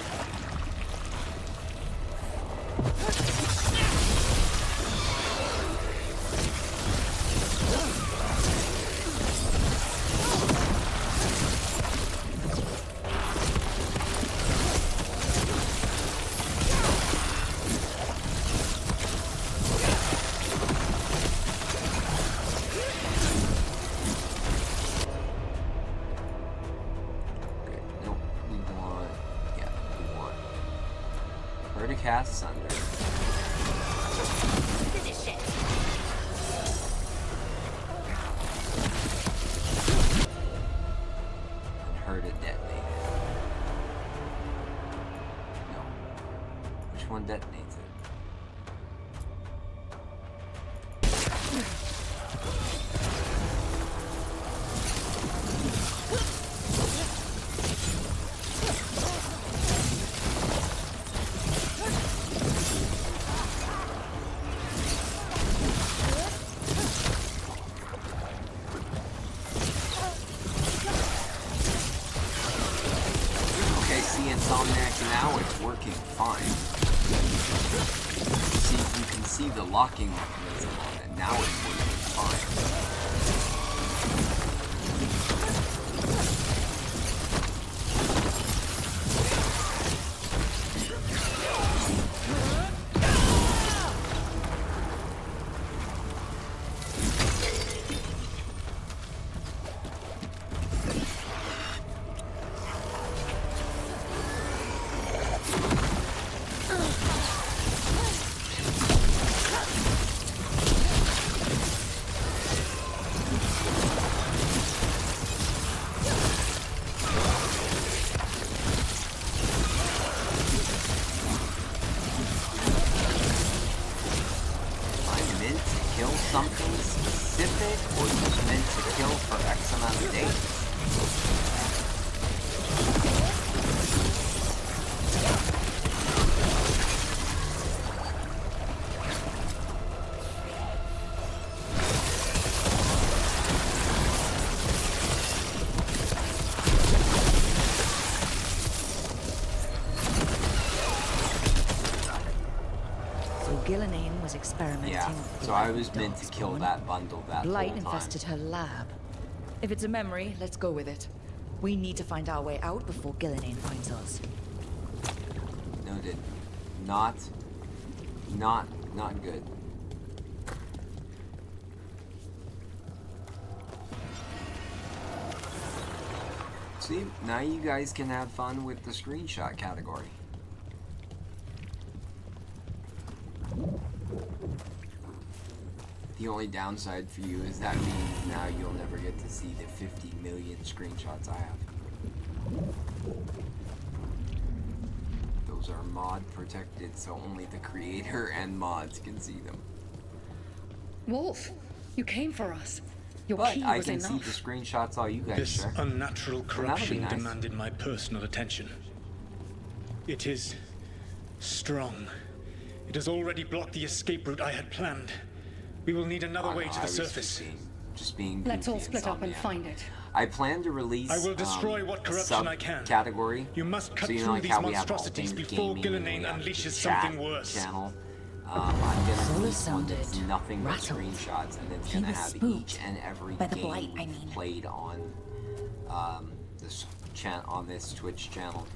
Cast under. Finish it. And her to detonate it. No. Which one detonates it? Locking mechanism on it. Now it's working fine. something specific or just meant to kill for X amount of days? Gillenane was experimenting. Yeah, with so I was meant to kill that bundle that whole Blight time. infested her lab. If it's a memory, let's go with it. We need to find our way out before Gillenane finds us. Noted. Not good. See, now you guys can have fun with the screenshot category. The only downside for you is that means now you'll never get to see the 50 million screenshots I have. Those are mod protected, so only the creator and mods can see them. Wolf, you came for us. Your But key I was can enough. see the screenshots all you guys This share. unnatural And that'll be corruption nice. demanded my personal attention. It is strong. It has already blocked the escape route I had planned. We will need another way to the surface. Just being Let's all goofy, split up and Insomniac. find it. I plan to release I will destroy what corruption I can. Category. You must cut so you know, through like these how we have monstrosities all things before gaming, Gillenane we have unleashes the something chat worse. Channel. I'm gonna Solar release one that's sounded nothing but rattled. screenshots, and it's He gonna was have spooked each and every by the game blight, I we've mean. played on this Twitch channel.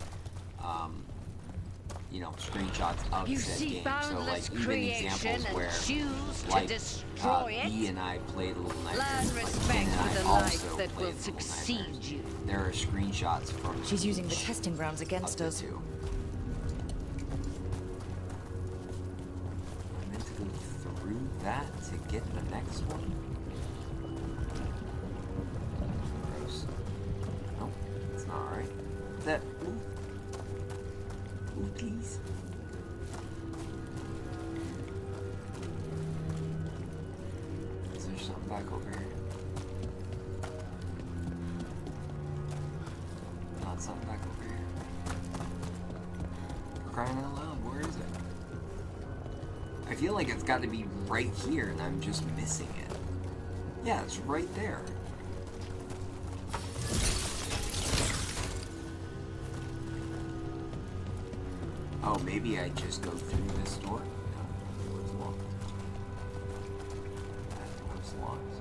You know, screenshots of You said see game. So like boundless even creation examples and where choose to like destroy it? B and I played Little Nightmares. Learn Like, respect Ben and for I the also life that played will Little succeed Nightmares. you. There are screenshots from She's using the testing grounds against us. two. I meant to go through that to get the next one. Gross. Nope, it's not right. That. Ooh. Ooh, please. Is there something back over here? Not something back over here. For crying out loud, where is it? I feel like it's got to be right here and I'm just missing it. Yeah, it's right there. Oh, maybe I just go through this door? No, the door's locked. That door's locked.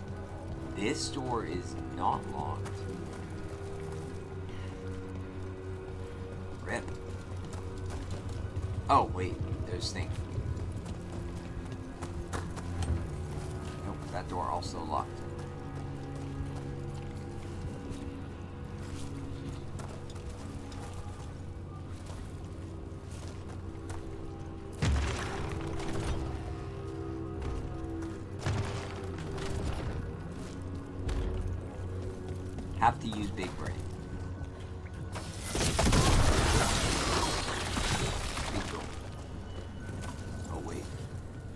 This door is not locked. Rip. Oh, wait, there's thing. Nope, that door also locked. Have to use big brain. Big brain. Oh wait,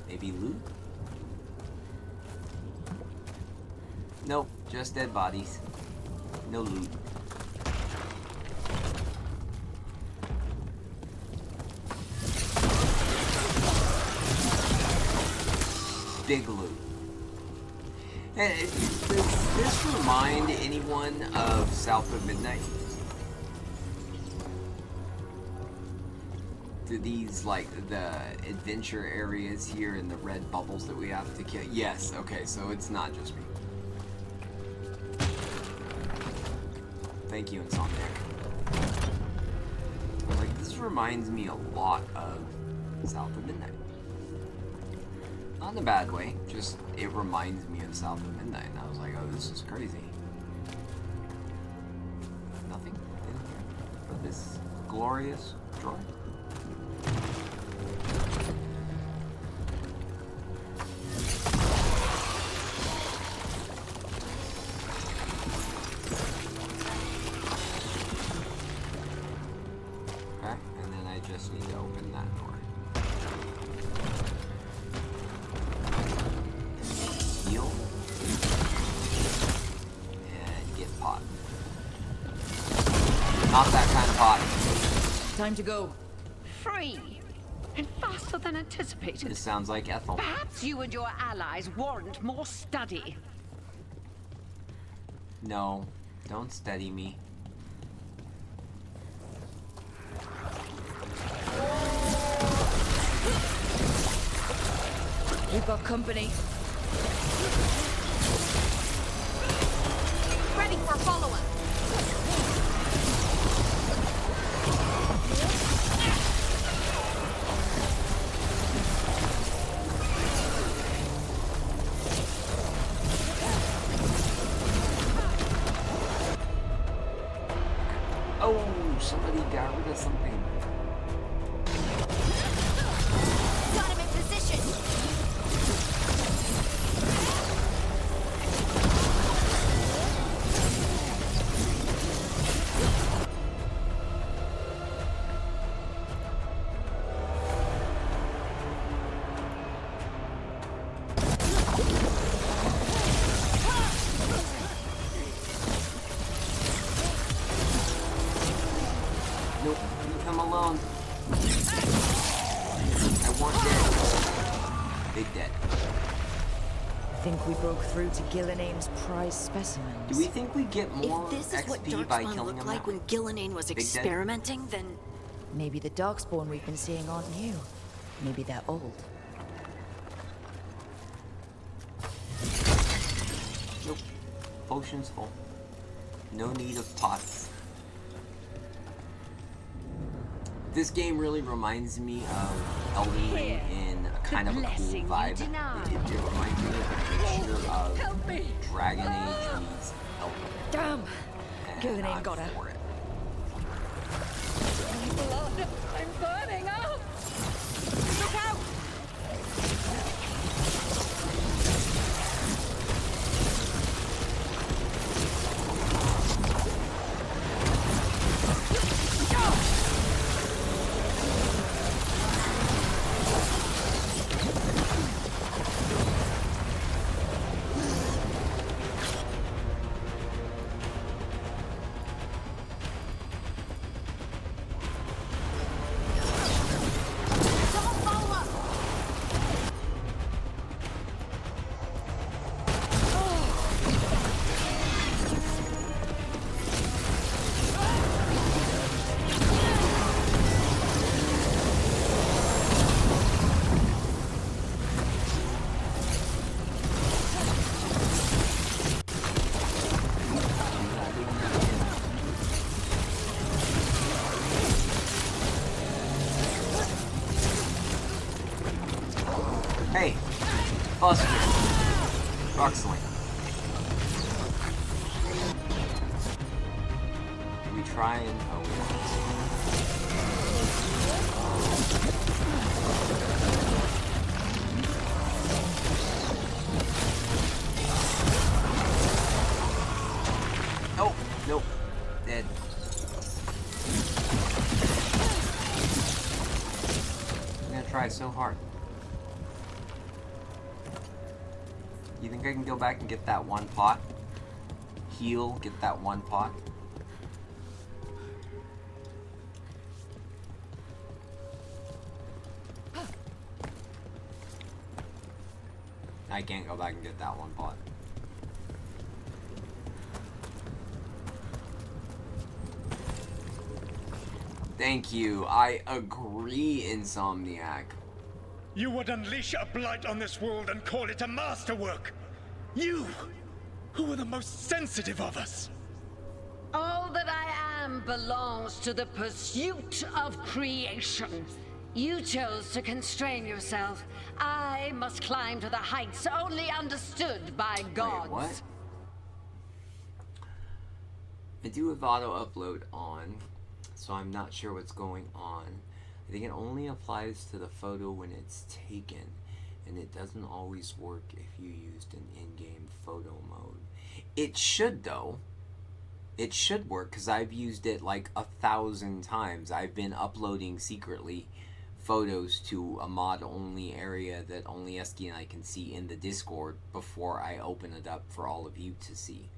maybe loot? Nope, just dead bodies. No loot. Big loot. Hey, does this remind anyone of South of Midnight? Do these, like, the adventure areas here and the red bubbles that we have to kill? Yes, okay, so it's not just me. Thank you, Insomniac. I was like, this reminds me a lot of South of Midnight. Not in a bad way, just it reminds me of South of Midnight, and I was like, oh, this is crazy. Nothing in here for this glorious drawing. Okay, and then I just need to open that door. Time to go. Free. And faster than anticipated. This sounds like Ethel. Perhaps you and your allies warrant more study. No, don't study me. We've got company. Ready for follow-up. Oh, somebody got rid of something. Got him in position. Nope, leave him alone. I want dead. Big dead. I think we broke through to Gillinane's prize specimens. Do we think we get more If this is what XP by Darkspawn killing looked him? like when Gillinane was dead? experimenting, then Maybe the Darkspawn we've been seeing aren't new. Maybe they're old. Nope. Potion's full. No need of pots. This game really reminds me of Elden Ring in a kind of a cool vibe. It reminds me of a mixture of Dragon Age meets Elden Ring. Damn! And Gillinane I'm got her. for it. Blood, I'm burning up. Look out! Hey, Buster. Roxley. Did we try and... Oh, oh, nope. Dead. I'm gonna try so hard. You think I can go back and get that one pot? Heal, get that one pot? I can't go back and get that one pot. Thank you. I agree, Insomniac. You would unleash a blight on this world and call it a masterwork. You, who are the most sensitive of us. All that I am belongs to the pursuit of creation. You chose to constrain yourself. I must climb to the heights only understood by gods. Wait, what? I do have auto upload on, so I'm not sure what's going on. I think it only applies to the photo when it's taken, and it doesn't always work if you used an in-game photo mode. It should, though. It should work, because I've used it like 1,000 times. I've been uploading secretly photos to a mod-only area that only Esky and I can see in the Discord before I open it up for all of you to see.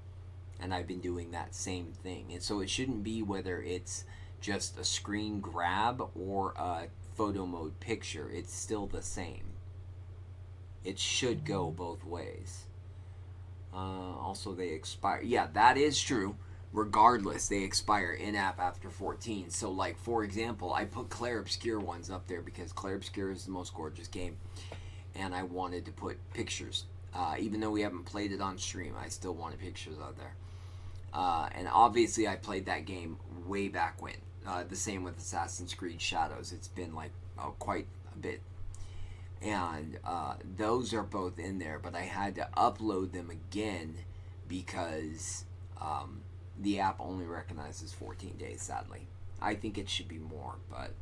And I've been doing that same thing. And so it shouldn't be whether it's just a screen grab or a photo mode picture, it's still the same. It should go both ways. Also, they expire. Yeah, that is true. Regardless, they expire in-app after 14. So, like, for example, I put Clair Obscure ones up there because Clair Obscure is the most gorgeous game. And I wanted to put pictures. Even though we haven't played it on stream, I still wanted pictures out there. And obviously, I played that game way back when. The same with Assassin's Creed Shadows. It's been, like, quite a bit. And those are both in there, but I had to upload them again because the app only recognizes 14 days, sadly. I think it should be more, but...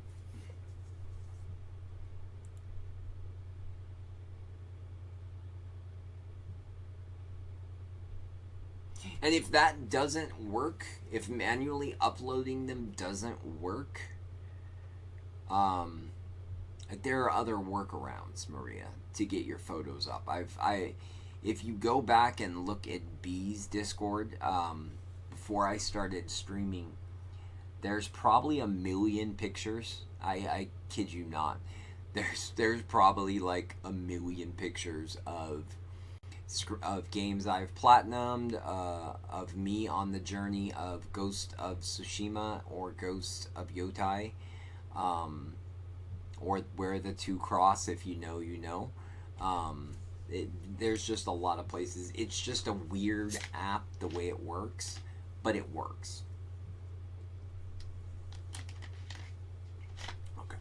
And if that doesn't work, if manually uploading them doesn't work, there are other workarounds, Maria, to get your photos up. If you go back and look at B's Discord, before I started streaming, there's probably 1 million pictures. I kid you not. There's probably like 1 million pictures of games I've platinumed, of me on the journey of Ghost of Tsushima or Ghost of Yotai, or where the two cross. If you know, you know. There's just a lot of places. It's just a weird app the way it works, but it works. Okay.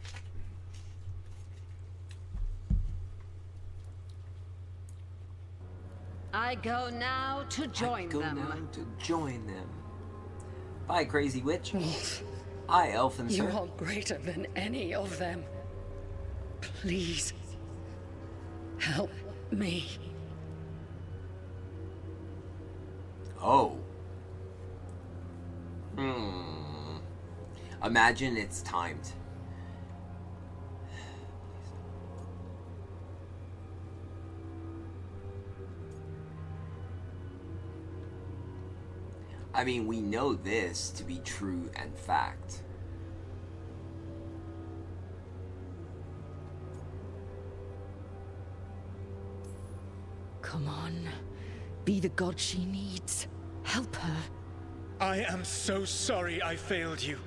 I go now to join them. Bye, Crazy Witch. Hi, Elfin You Sir. are greater than any of them. Please, help me. Oh. Imagine it's timed. I mean, we know this to be true and fact. Come on. Be the god she needs. Help her. I am so sorry I failed you.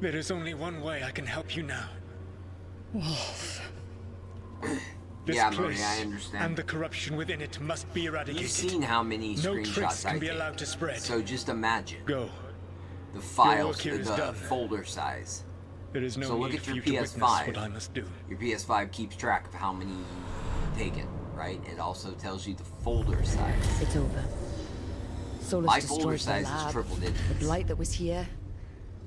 There is only one way I can help you now. Wolf. This Yeah, place Maria, I understand. and the corruption within it must be eradicated. You've seen how many No tricks screenshots can I be take. allowed to spread. So just imagine. Go. The files, work here is the done. folder size. There is no so look need at for your you to witness PS5. what I must do. Your PS5 keeps track of how many you've taken, right? It also tells you the folder size. It's over. Solus My destroyed folder the size is lab, triple digits. the blight that was here,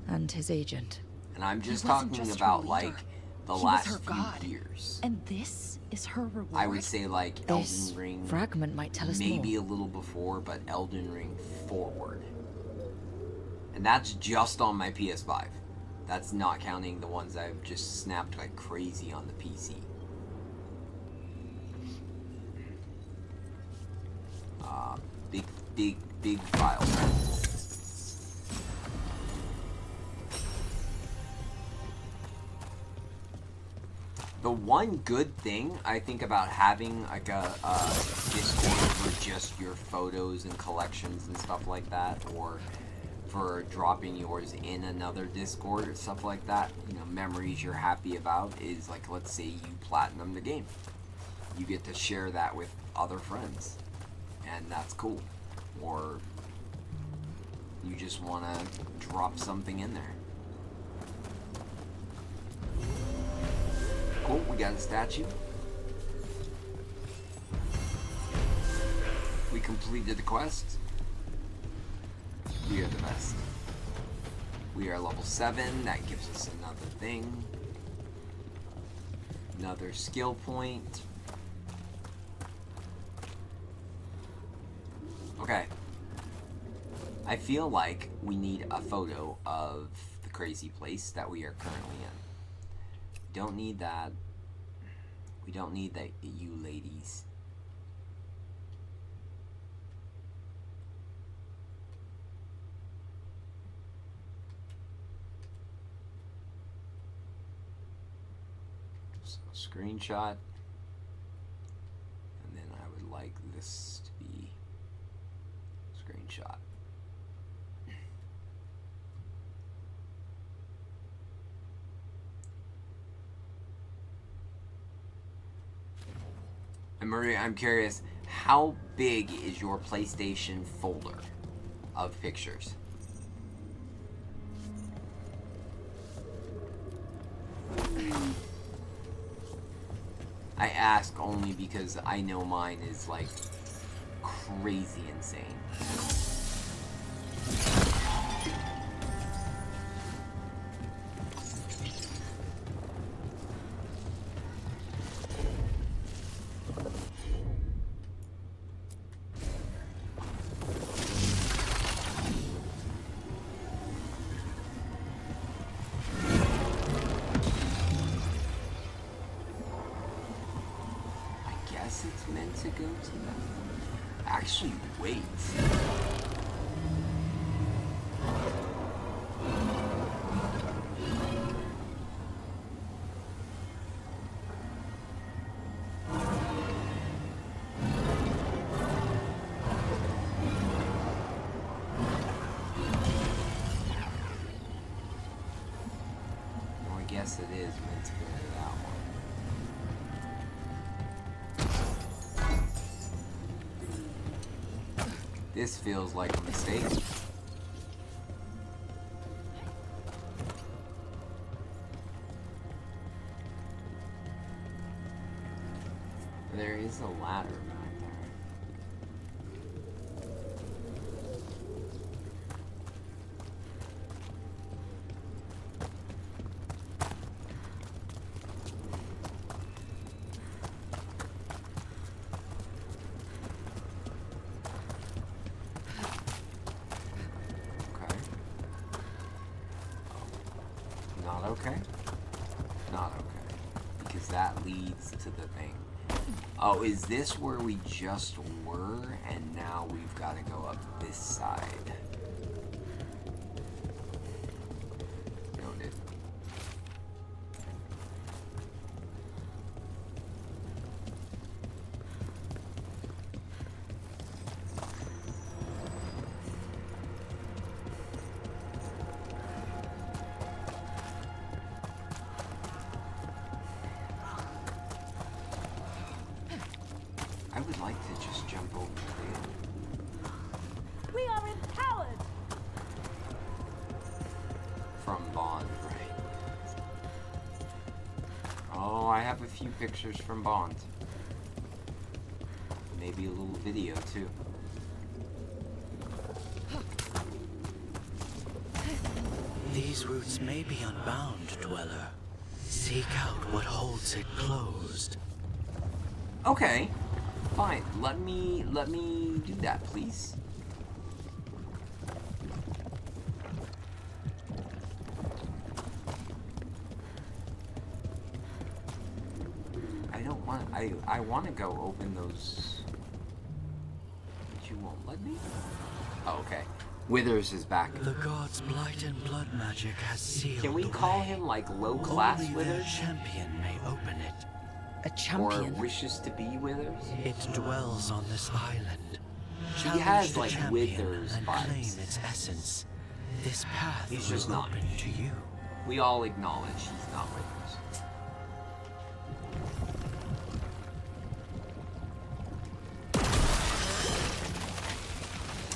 and his agent. And I'm just He wasn't talking just her about leader. like the He last was her few god. years. And this is her reward. I would say like This Elden Ring. fragment might tell us maybe more. a little before, but Elden Ring forward. And that's just on my PS5. That's not counting the ones I've just snapped like crazy on the PC. Big files. The one good thing I think about having like a Discord for just your photos and collections and stuff like that, or for dropping yours in another Discord or stuff like that, you know, memories you're happy about, is like, let's say you platinum the game. You get to share that with other friends, and that's cool. Or you just want to drop something in there. Cool, we got a statue. We completed the quest. We are the best. We are level 7. That gives us another thing. Another skill point. Okay. I feel like we need a photo of the crazy place that we are currently in. We don't need that. We don't need that, you ladies. So screenshot. And then I would like this to be screenshot. And Maria, I'm curious, how big is your PlayStation folder of pictures? I ask only because I know mine is like crazy insane. It's meant to go to them. Actually, wait. Well, I guess it is meant to go to that one. This feels like a mistake. There is a ladder back there. Okay. Not okay. Because that leads to the thing. Oh, is this where we just were? And now we've got to go up this side. Noted. I would like to just jump over there. We are empowered! From Bond, right? Oh, I have a few pictures from Bond. Maybe a little video, too. These roots may be unbound, Dweller. Seek out what holds it closed. Okay. Fine. Let me do that, please. I want to go open those, but you won't let me? Oh, okay. Withers is back. The god's blight and blood magic has sealed. Can we call him like low class Only Withers? their champion may open it. A champion? Or wishes to be Withers? It dwells on this island. He Challenge has the like champion Withers and claim vibes. its essence. This path He's just will not. open to you. We all acknowledge he's not Withers.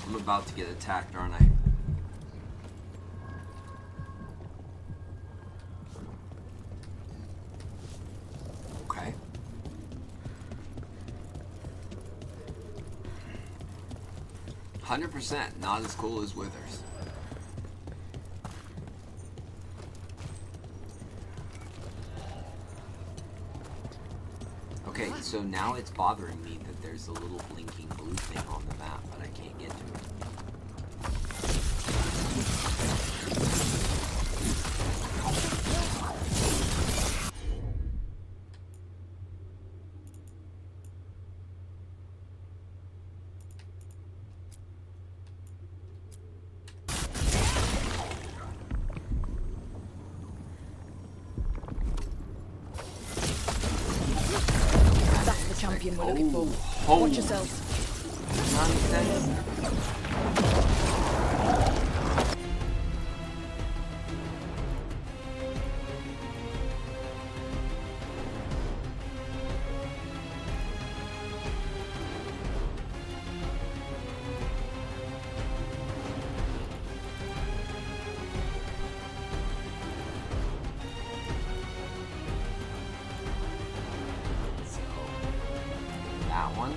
I'm about to get attacked, aren't I? Okay. %, not as cool as Withers. Okay, so now it's bothering me that there's a little blinking blue thing on the map, but I can't get to it. champion we're looking for. Oh. Watch yourselves. Nonsense. That one.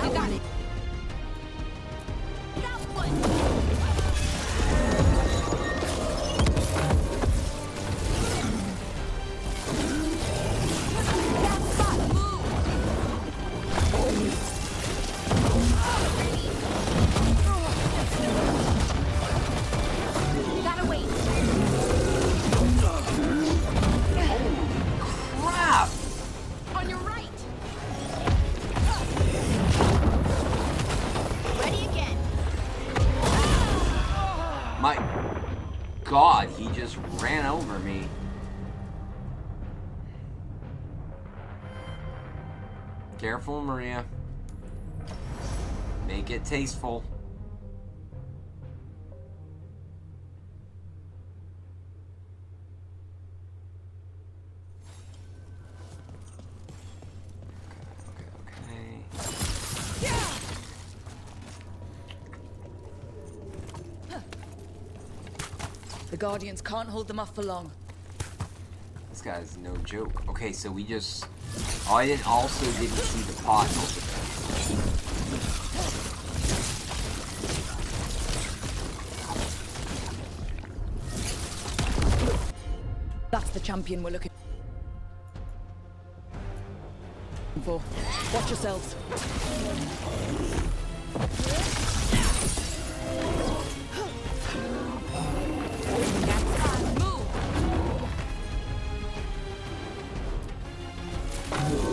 You got it. Got one. Gotta wait. Crap! On your right. Ready again. My God, he just ran over me. Careful, Maria. Make it tasteful. Okay. The Guardians can't hold them off for long. This guy's no joke. Okay, so we just... Oh, I didn't see the pot over there. That's the champion we're looking for. Watch yourselves.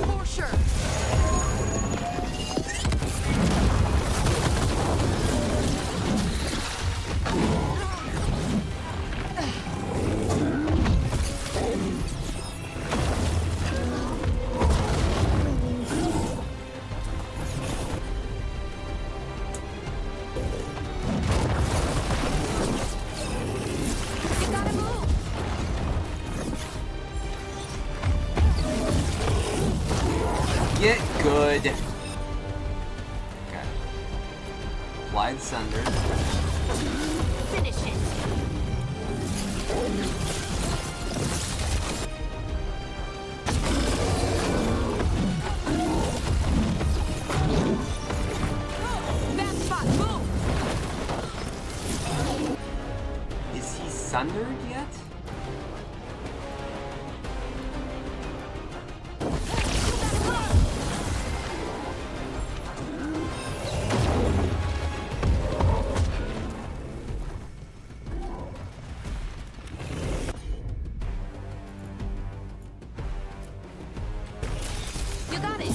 For sure. You gotta move. Get good. Okay. Applied Sunder. Finish it. Bad spot. Move. Is he sundered yet? You got it.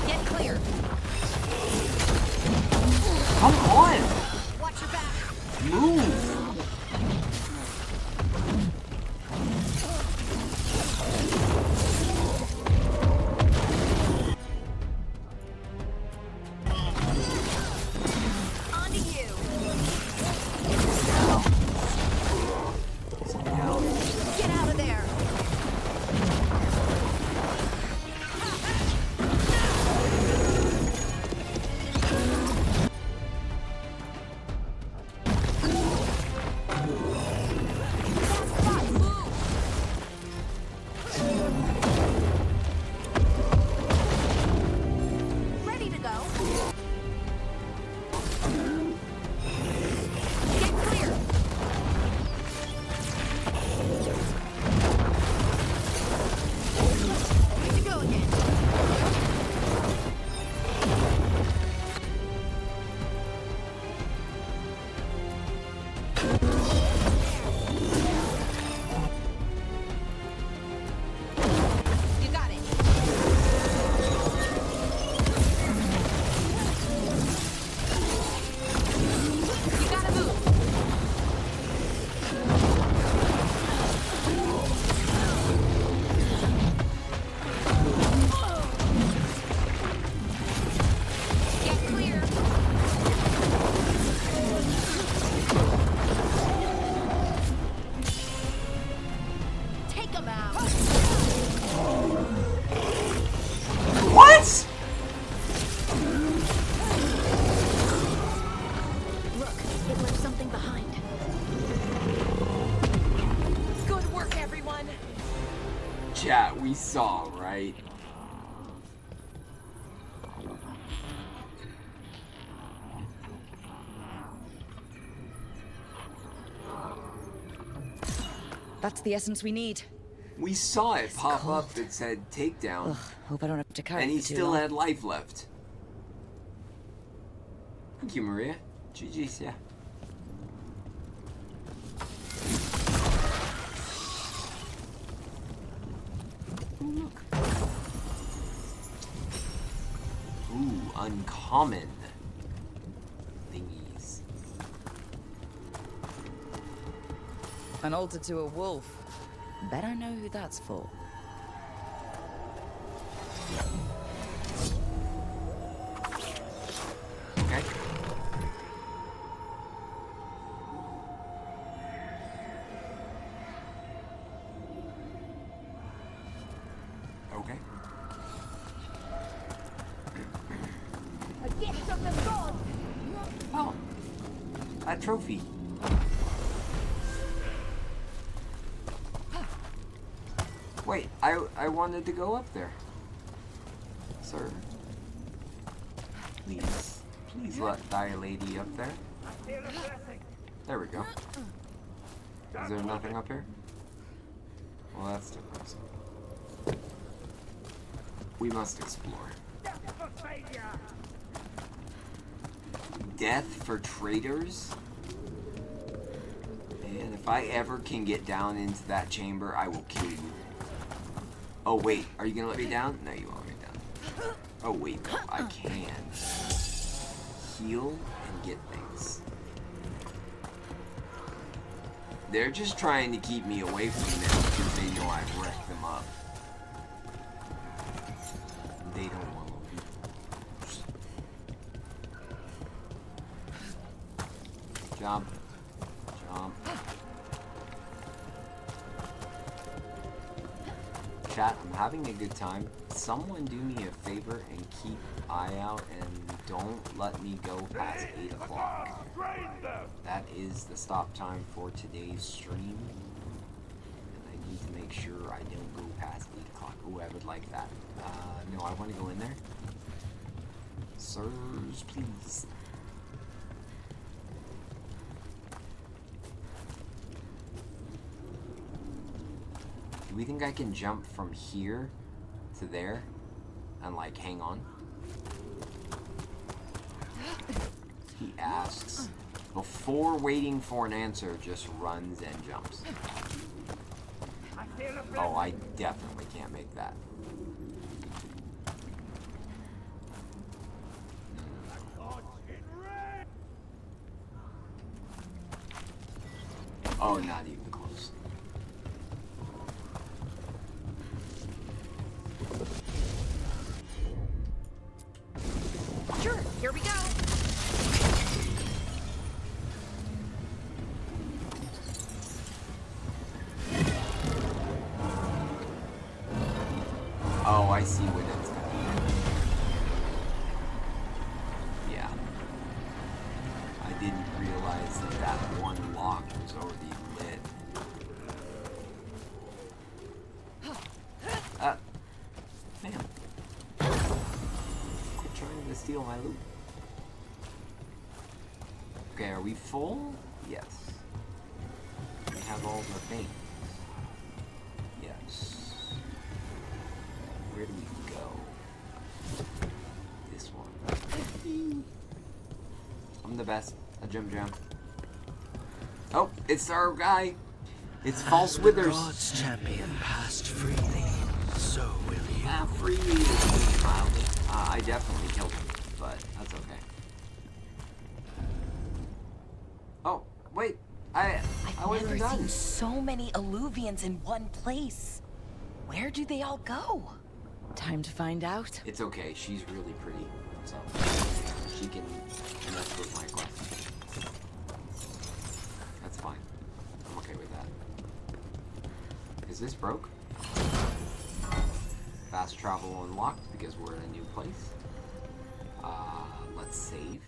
Get clear. Take 'em out. What? Look, it left something behind. Good work, everyone. Chat, we saw, right? That's the essence we need. We saw it pop up that said takedown. Ugh, hope I don't have to carry And it he for too still long. had life left. Thank you, Maria. GG's, yeah. Ooh, look. Ooh, uncommon thingies. An altar to a wolf. Bet I know who that's for. Okay. Okay. A gift of the gods! Oh, a trophy. Wait, I wanted to go up there. Sir. Please let thy lady up there. There we go. Is there nothing up here? Well, that's depressing. We must explore. Death for traitors? Man, if I ever can get down into that chamber, I will kill you. Oh wait, are you gonna let me down? No, you won't let me down. Oh wait, no, I can heal and get things. They're just trying to keep me away from them because they know I've wrecked them up. They don't want to. Jump. Jump. Chat, I'm having a good time. Someone do me a favor and keep eye out and don't let me go past 8 o'clock. That is the stop time for today's stream. And I need to make sure I don't go past 8 o'clock. Ooh, I would like that. No, I want to go in there. Sirs, please. Do we think I can jump from here to there and like hang on? He asks. Before waiting for an answer, just runs and jumps. Oh, I definitely can't make that. Oh, not even close. Sure, here we go. Oh, I see what it's going to be. Yeah. I didn't realize that that one lock was already lit. Man. Quit trying to steal my loot. Okay, are we full? Yes. We have all the things. Yes. Where do we go? This one. I'm the best. A jump. Oh, it's our guy. It's False Withers. The God's champion passed freely, so will you. Freely is mildly. I definitely killed him, but that's okay. Oh, wait. I wasn't I've never done. seen so many Alluvians in one place. Where do they all go? Time to find out. It's okay. She's really pretty, so she can mess with my quest. That's fine. I'm okay with that. Is this broke? Fast travel unlocked because we're in a new place. Let's save.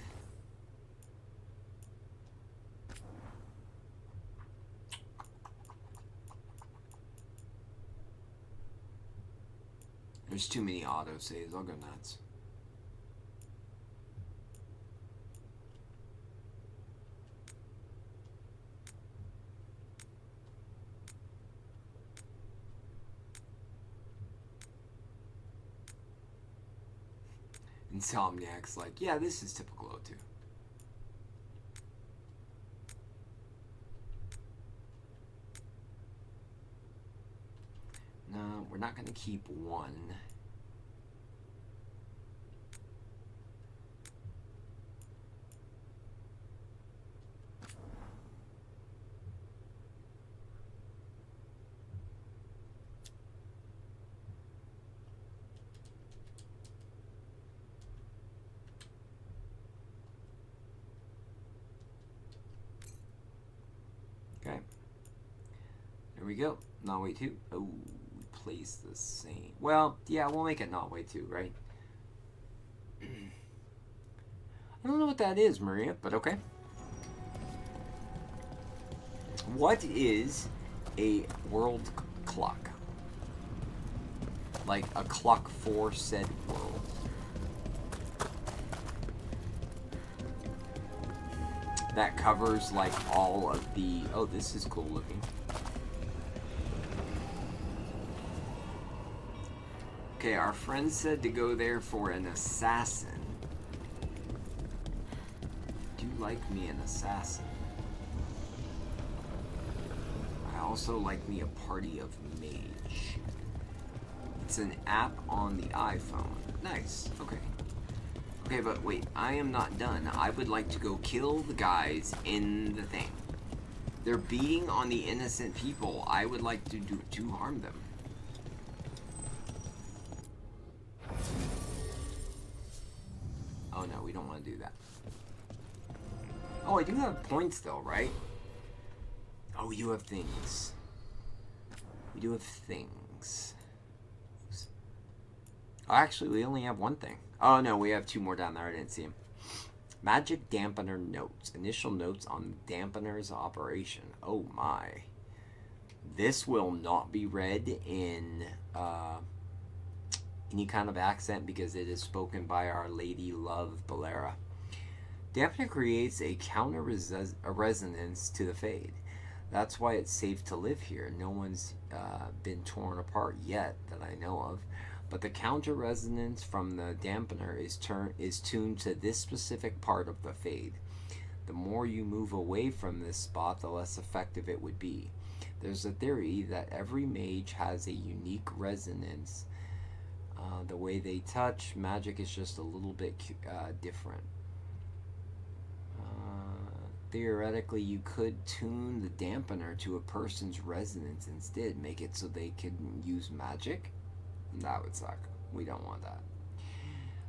There's too many auto saves. I'll go nuts. Insomniac's like, yeah, this is typical O2. No, we're not going to keep one. Okay. There we go. Not way 2. Oh, we place the same. Well, yeah, we'll make it not way 2, right? I don't know what that is, Maria, but okay. What is a world clock? Like a clock for said world. That covers like all of the... Oh, this is cool looking. Okay, our friend said to go there for an assassin. Do you like me an assassin? I also like me a party of Mage. It's an app on the iPhone. Nice, okay. Okay, but wait, I am not done. I would like to go kill the guys in the thing. They're beating on the innocent people. I would like to harm them. Oh no, we don't want to do that. Oh, I do have points though, right? Oh, you have things. We do have things. Oops. Oh, actually, we only have one thing. Oh no, we have 2 more down there. I didn't see them. Magic dampener notes. Initial notes on the dampener's operation. Oh my. This will not be read in any kind of accent because it is spoken by our lady love, Ballera. Dampener creates a counter resonance to the fade. That's why it's safe to live here. No one's been torn apart yet that I know of. But the counter resonance from the dampener is tuned to this specific part of the fade. The more you move away from this spot, the less effective it would be. There's a theory that every mage has a unique resonance. The way they touch, magic is just a little bit different. Theoretically, you could tune the dampener to a person's resonance instead, make it so they can use magic. That would suck. We don't want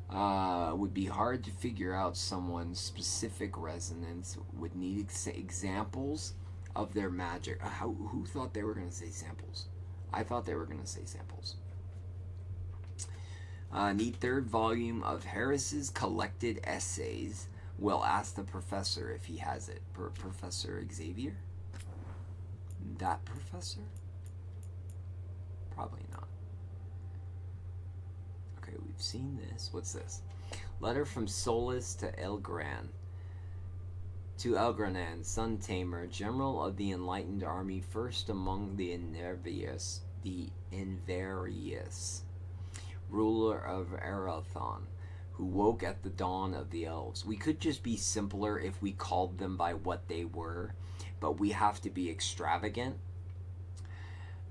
that. Would be hard to figure out someone's specific resonance. Would need examples of their magic. Who thought they were going to say samples? I thought they were going to say samples. Need 3rd volume of Harris's collected essays. We'll ask the professor if he has it. Professor Xavier? That professor? Probably not. Okay, we've seen this. What's this? Letter from Solus to Elgran. To Elgranan, Sun Tamer, General of the Enlightened Army, first among the Invervius, ruler of Arathon, who woke at the dawn of the elves. We could just be simpler if we called them by what they were, but we have to be extravagant.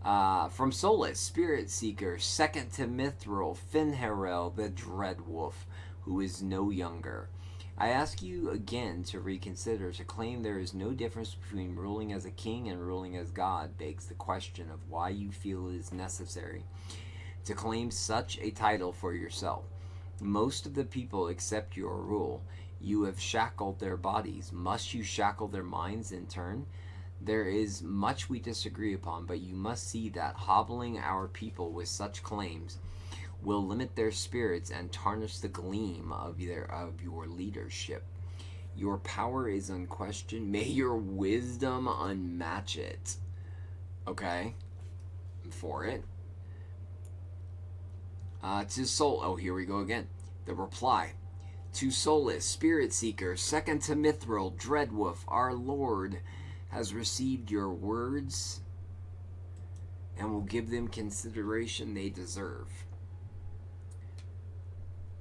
From Solus, Spirit Seeker, second to Mithril, Finharel, the Dread Wolf, who is no younger. I ask you again to reconsider. To claim there is no difference between ruling as a king and ruling as God begs the question of why you feel it is necessary to claim such a title for yourself. Most of the people accept your rule. You have shackled their bodies. Must you shackle their minds in turn? There is much we disagree upon, but you must see that hobbling our people with such claims will limit their spirits and tarnish the gleam of your leadership. Your power is unquestioned. May your wisdom unmatch it. Okay. I'm for it. To Sol... Oh, here we go again. The reply. To Solus, Spirit Seeker, second to Mithril, Dreadwolf, our Lord, has received your words and will give them consideration they deserve.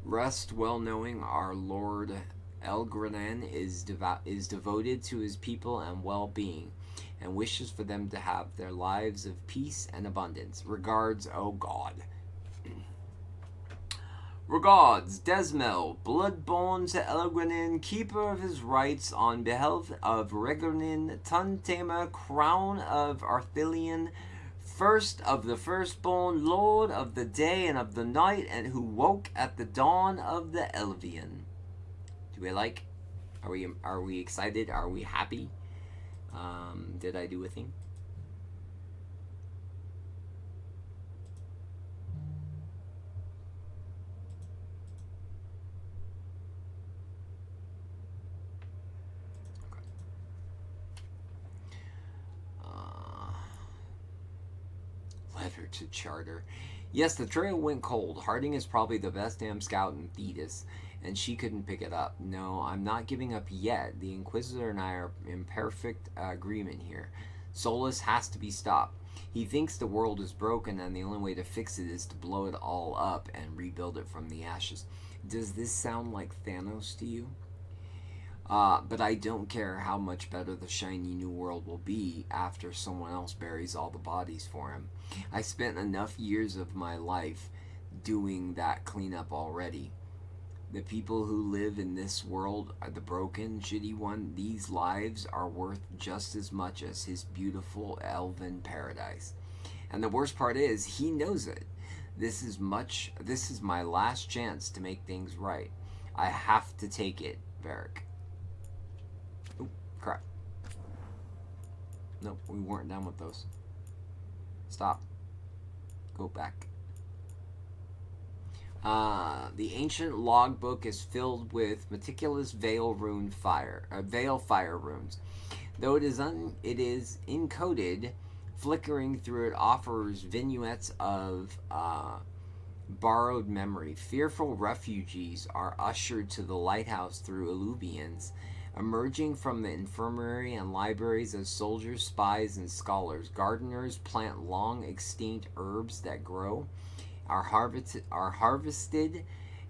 Rest well knowing our Lord Elgranan is devoted to his people and well-being, and wishes for them to have their lives of peace and abundance. Regards, O God. Regards, Desmel, bloodborn to Elgranin, keeper of his rights, on behalf of Reggranin, Tuntamer, crown of Arthilian, first of the firstborn, lord of the day and of the night, and who woke at the dawn of the Elvian. Do we like? Are we excited? Are we happy? Did I do a thing? Letter to Charter. Yes, the trail went cold. Harding is probably the best damn scout in Thetis, and she couldn't pick it up. No, I'm not giving up yet. The Inquisitor and I are in perfect agreement here. Solus has to be stopped. He thinks the world is broken and the only way to fix it is to blow it all up and rebuild it from the ashes. Does this sound like Thanos to you? But I don't care how much better the shiny new world will be after someone else buries all the bodies for him. I spent enough years of my life doing that cleanup already. The people who live in this world are the broken, shitty one. These lives are worth just as much as his beautiful elven paradise. And the worst part is, he knows it. This is my last chance to make things right. I have to take it, Varric. Oh, crap. Nope, we weren't done with those. Stop. Go back. The ancient logbook is filled with meticulous veil fire runes. Though it is encoded, flickering through it offers vignettes of borrowed memory. Fearful refugees are ushered to the lighthouse through Illuvians, emerging from the infirmary and libraries as soldiers, spies, and scholars. Gardeners plant long extinct herbs that grow, are harvested,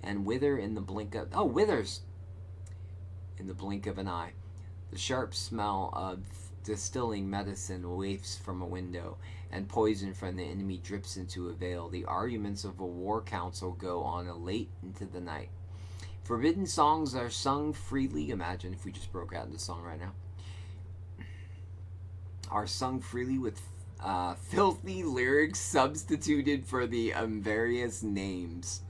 and wither in the blink of withers in the blink of an eye. The sharp smell of distilling medicine wafts from a window, and poison from the enemy drips into a veil. The arguments of a war council go on late into the night. Forbidden songs are sung freely. Imagine if we just broke out into song right now. Are sung freely with filthy lyrics substituted for the various names.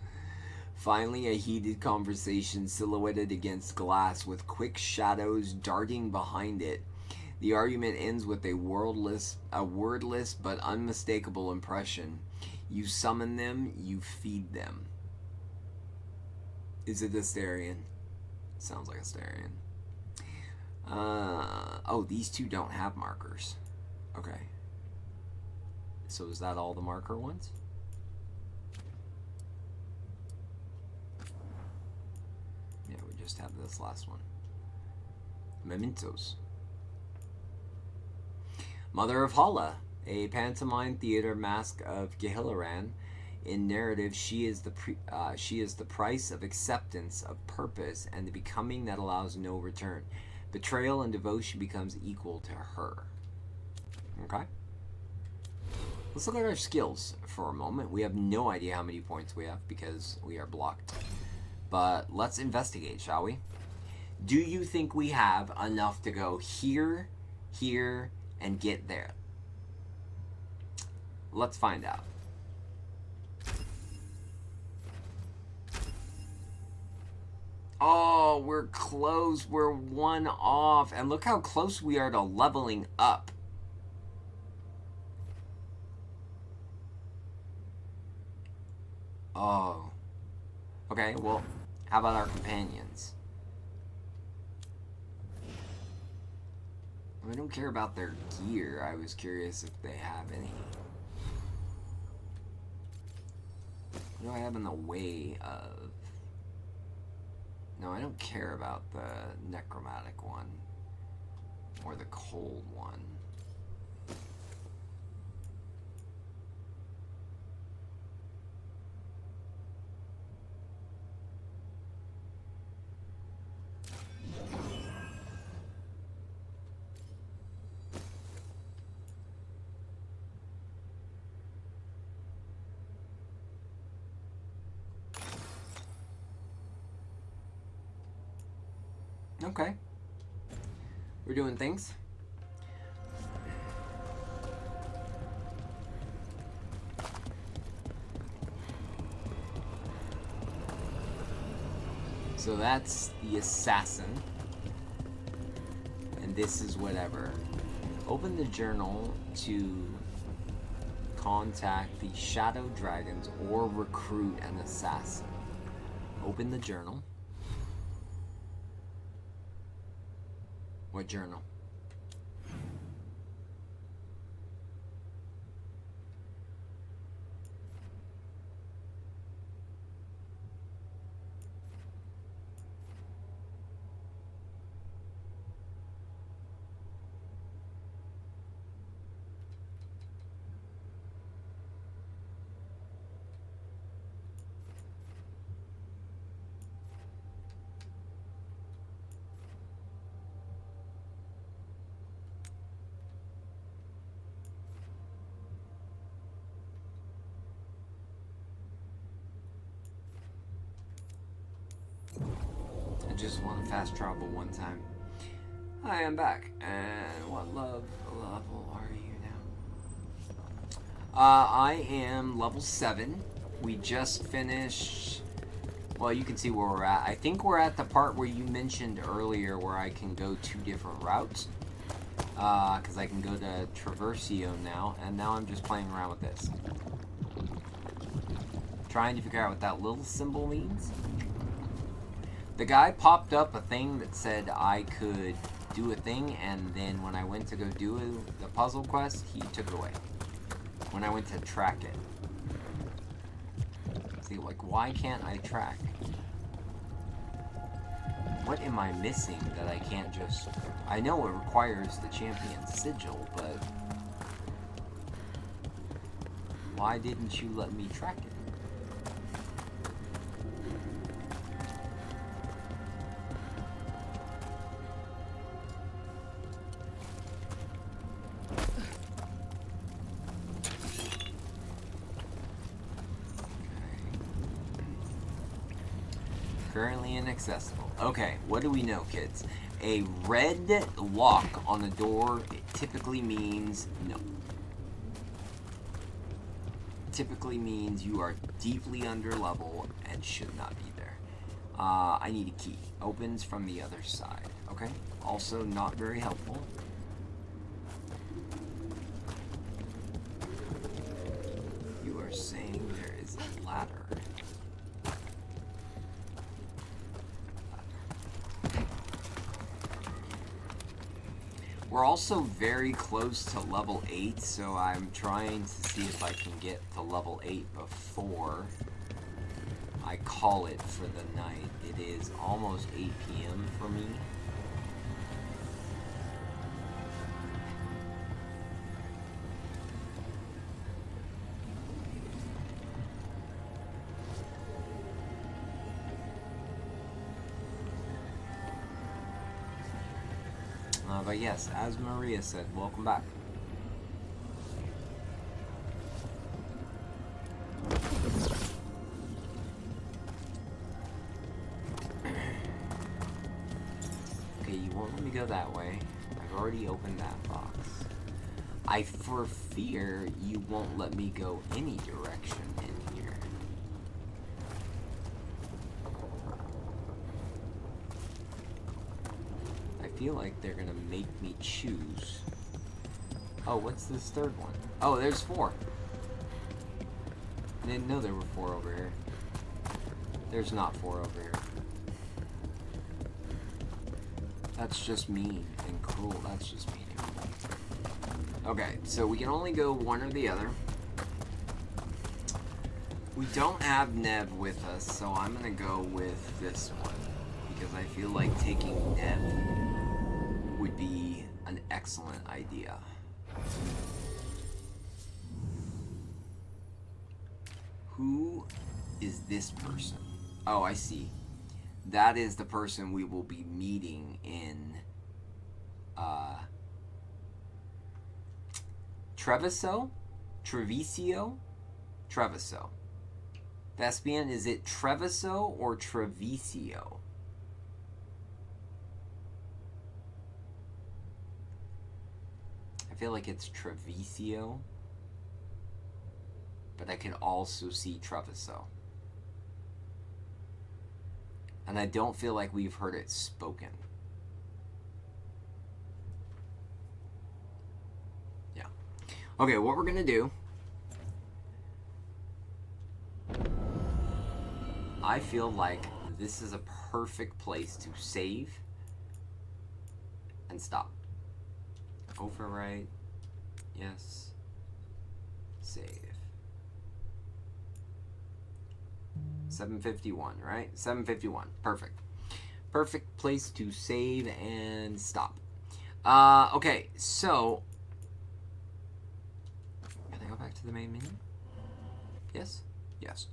Finally, a heated conversation silhouetted against glass with quick shadows darting behind it. The argument ends with a wordless but unmistakable impression. You summon them, you feed them. Is it Astarion? Sounds like Astarion. Oh, these two don't have markers. Okay. So is that all the marker ones? Yeah, we just have this last one. Mementos. Mother of Hala, a pantomime theater mask of Gehilliran. In narrative, she is the price of acceptance of purpose and the becoming that allows no return. Betrayal and devotion becomes equal to her. Okay? Let's look at our skills for a moment. We have no idea how many points we have because we are blocked. But let's investigate, shall we? Do you think we have enough to go here, here, and get there? Let's find out. Oh, we're close. We're one off. And look how close we are to leveling up. Oh. Okay, well, how about our companions? I don't care about their gear. I was curious if they have any. What do I have in the way of? No, I don't care about the necromantic one. Or the cold one. Okay. We're doing things. So that's the assassin. And this is whatever. Open the journal to contact the shadow dragons or recruit an assassin. Open the journal. What journal? I just want to fast travel one time. Hi, I'm back. And what level are you now? I am level 7. We just finished. Well, you can see where we're at. I think we're at the part where you mentioned earlier where I can go 2 different routes. Because I can go to Traversio now. And now I'm just playing around with this. Trying to figure out what that little symbol means. The guy popped up a thing that said I could do a thing, and then when I went to go do the puzzle quest, he took it away. When I went to track it. See, like, why can't I track? What am I missing that I can't just... I know it requires the champion's sigil, but... why didn't you let me track it? Currently inaccessible. Okay, what do we know, kids? A red lock on the door typically means no. Typically means you are deeply under level and should not be there. I need a key. Opens from the other side. Okay? Also not very helpful. You are saying there is a ladder. We're also very close to level 8, so I'm trying to see if I can get to level 8 before I call it for the night. It is almost 8 p.m. for me. But yes, as Maria said, welcome back. Okay, you won't let me go that way. I've already opened that box. I for fear you won't let me go any direction in here. feel like they're gonna make me choose. Oh, what's this third one? Oh, there's 4. I didn't know there were 4 over here. There's not 4 over here. That's just mean and cruel. That's just mean and cruel. Okay, so we can only go one or the other. We don't have Nev with us, so I'm gonna go with this one. Because I feel like taking Nev would be an excellent idea. Who is this person? Oh, I see. That is the person we will be meeting in Treviso? Treviso? Treviso. Thespian, is it Treviso or Treviso? I feel like it's Treviso, but I can also see Treviso. And I don't feel like we've heard it spoken. Yeah. Okay, what we're gonna do, I feel like this is a perfect place to save and stop. Overwrite. Yes. Save. 751, right? 751. Perfect. Perfect place to save and stop. Okay, so can I go back to the main menu? Yes? Yes.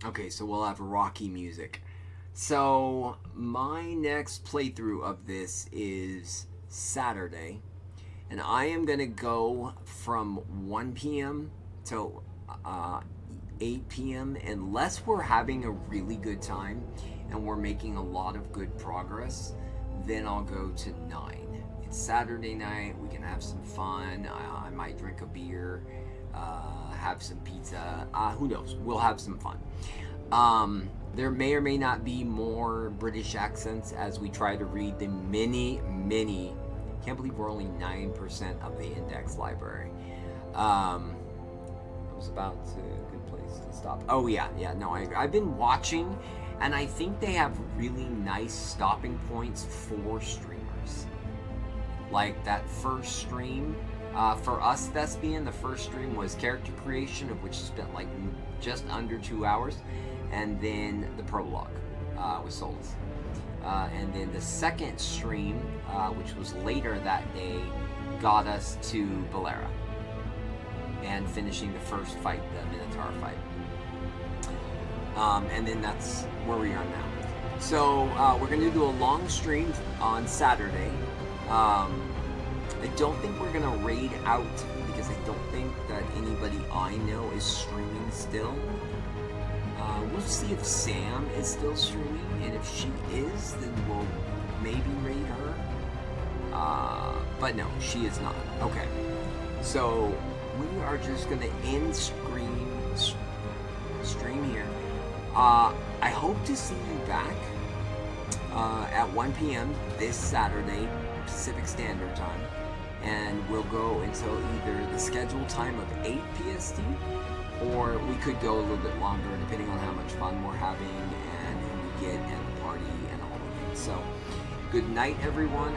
Okay, so we'll have rocky music. So my next playthrough of this is Saturday, and I am gonna go from 1 p.m. to 8 p.m. unless we're having a really good time and we're making a lot of good progress. Then I'll go to 9. It's Saturday night. We can have some fun. I might drink a beer, have some pizza. Who knows? We'll have some fun. There may or may not be more British accents as we try to read the many, can't believe we're only 9% of the index library. I was about to, good place to stop. Oh yeah, no, I've been watching, and I think they have really nice stopping points for streamers. Like that first stream, for us Thespian, the first stream was character creation, of which spent like just under 2 hours. And then the prologue with Souls. And then the second stream, which was later that day, got us to Ballera. And finishing the first fight, the Minotaur fight. And then that's where we are now. So we're going to do a long stream on Saturday. I don't think we're going to raid out, because I don't think that anybody I know is streaming still. We'll see if Sam is still streaming, and if she is, then we'll maybe raid her. But no, she is not. Okay, so we are just gonna end stream here. I hope to see you back at 1 p.m. this Saturday, Pacific Standard Time, and we'll go until either the scheduled time of 8 PST, or we could go a little bit longer, depending on how much fun we're having and who we get and the party and all of it. So, good night, everyone.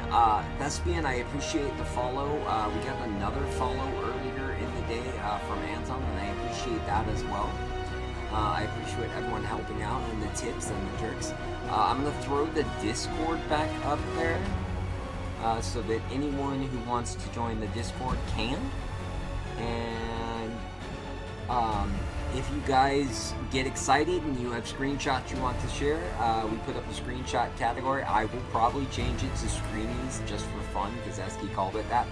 Thespian, I appreciate the follow. We got another follow earlier in the day from Anton, and I appreciate that as well. I appreciate everyone helping out and the tips and the jerks. I'm going to throw the Discord back up there so that anyone who wants to join the Discord can. And if you guys get excited and you have screenshots you want to share, we put up a screenshot category. I will probably change it to screenings just for fun, because Eski called it that.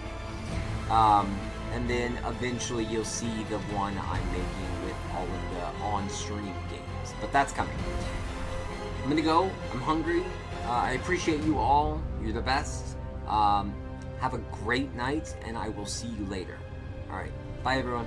And then eventually you'll see the one I'm making with all of the on-stream games. But that's coming. I'm gonna go. I'm hungry. I appreciate you all. You're the best. Have a great night, and I will see you later. Alright. Bye, everyone.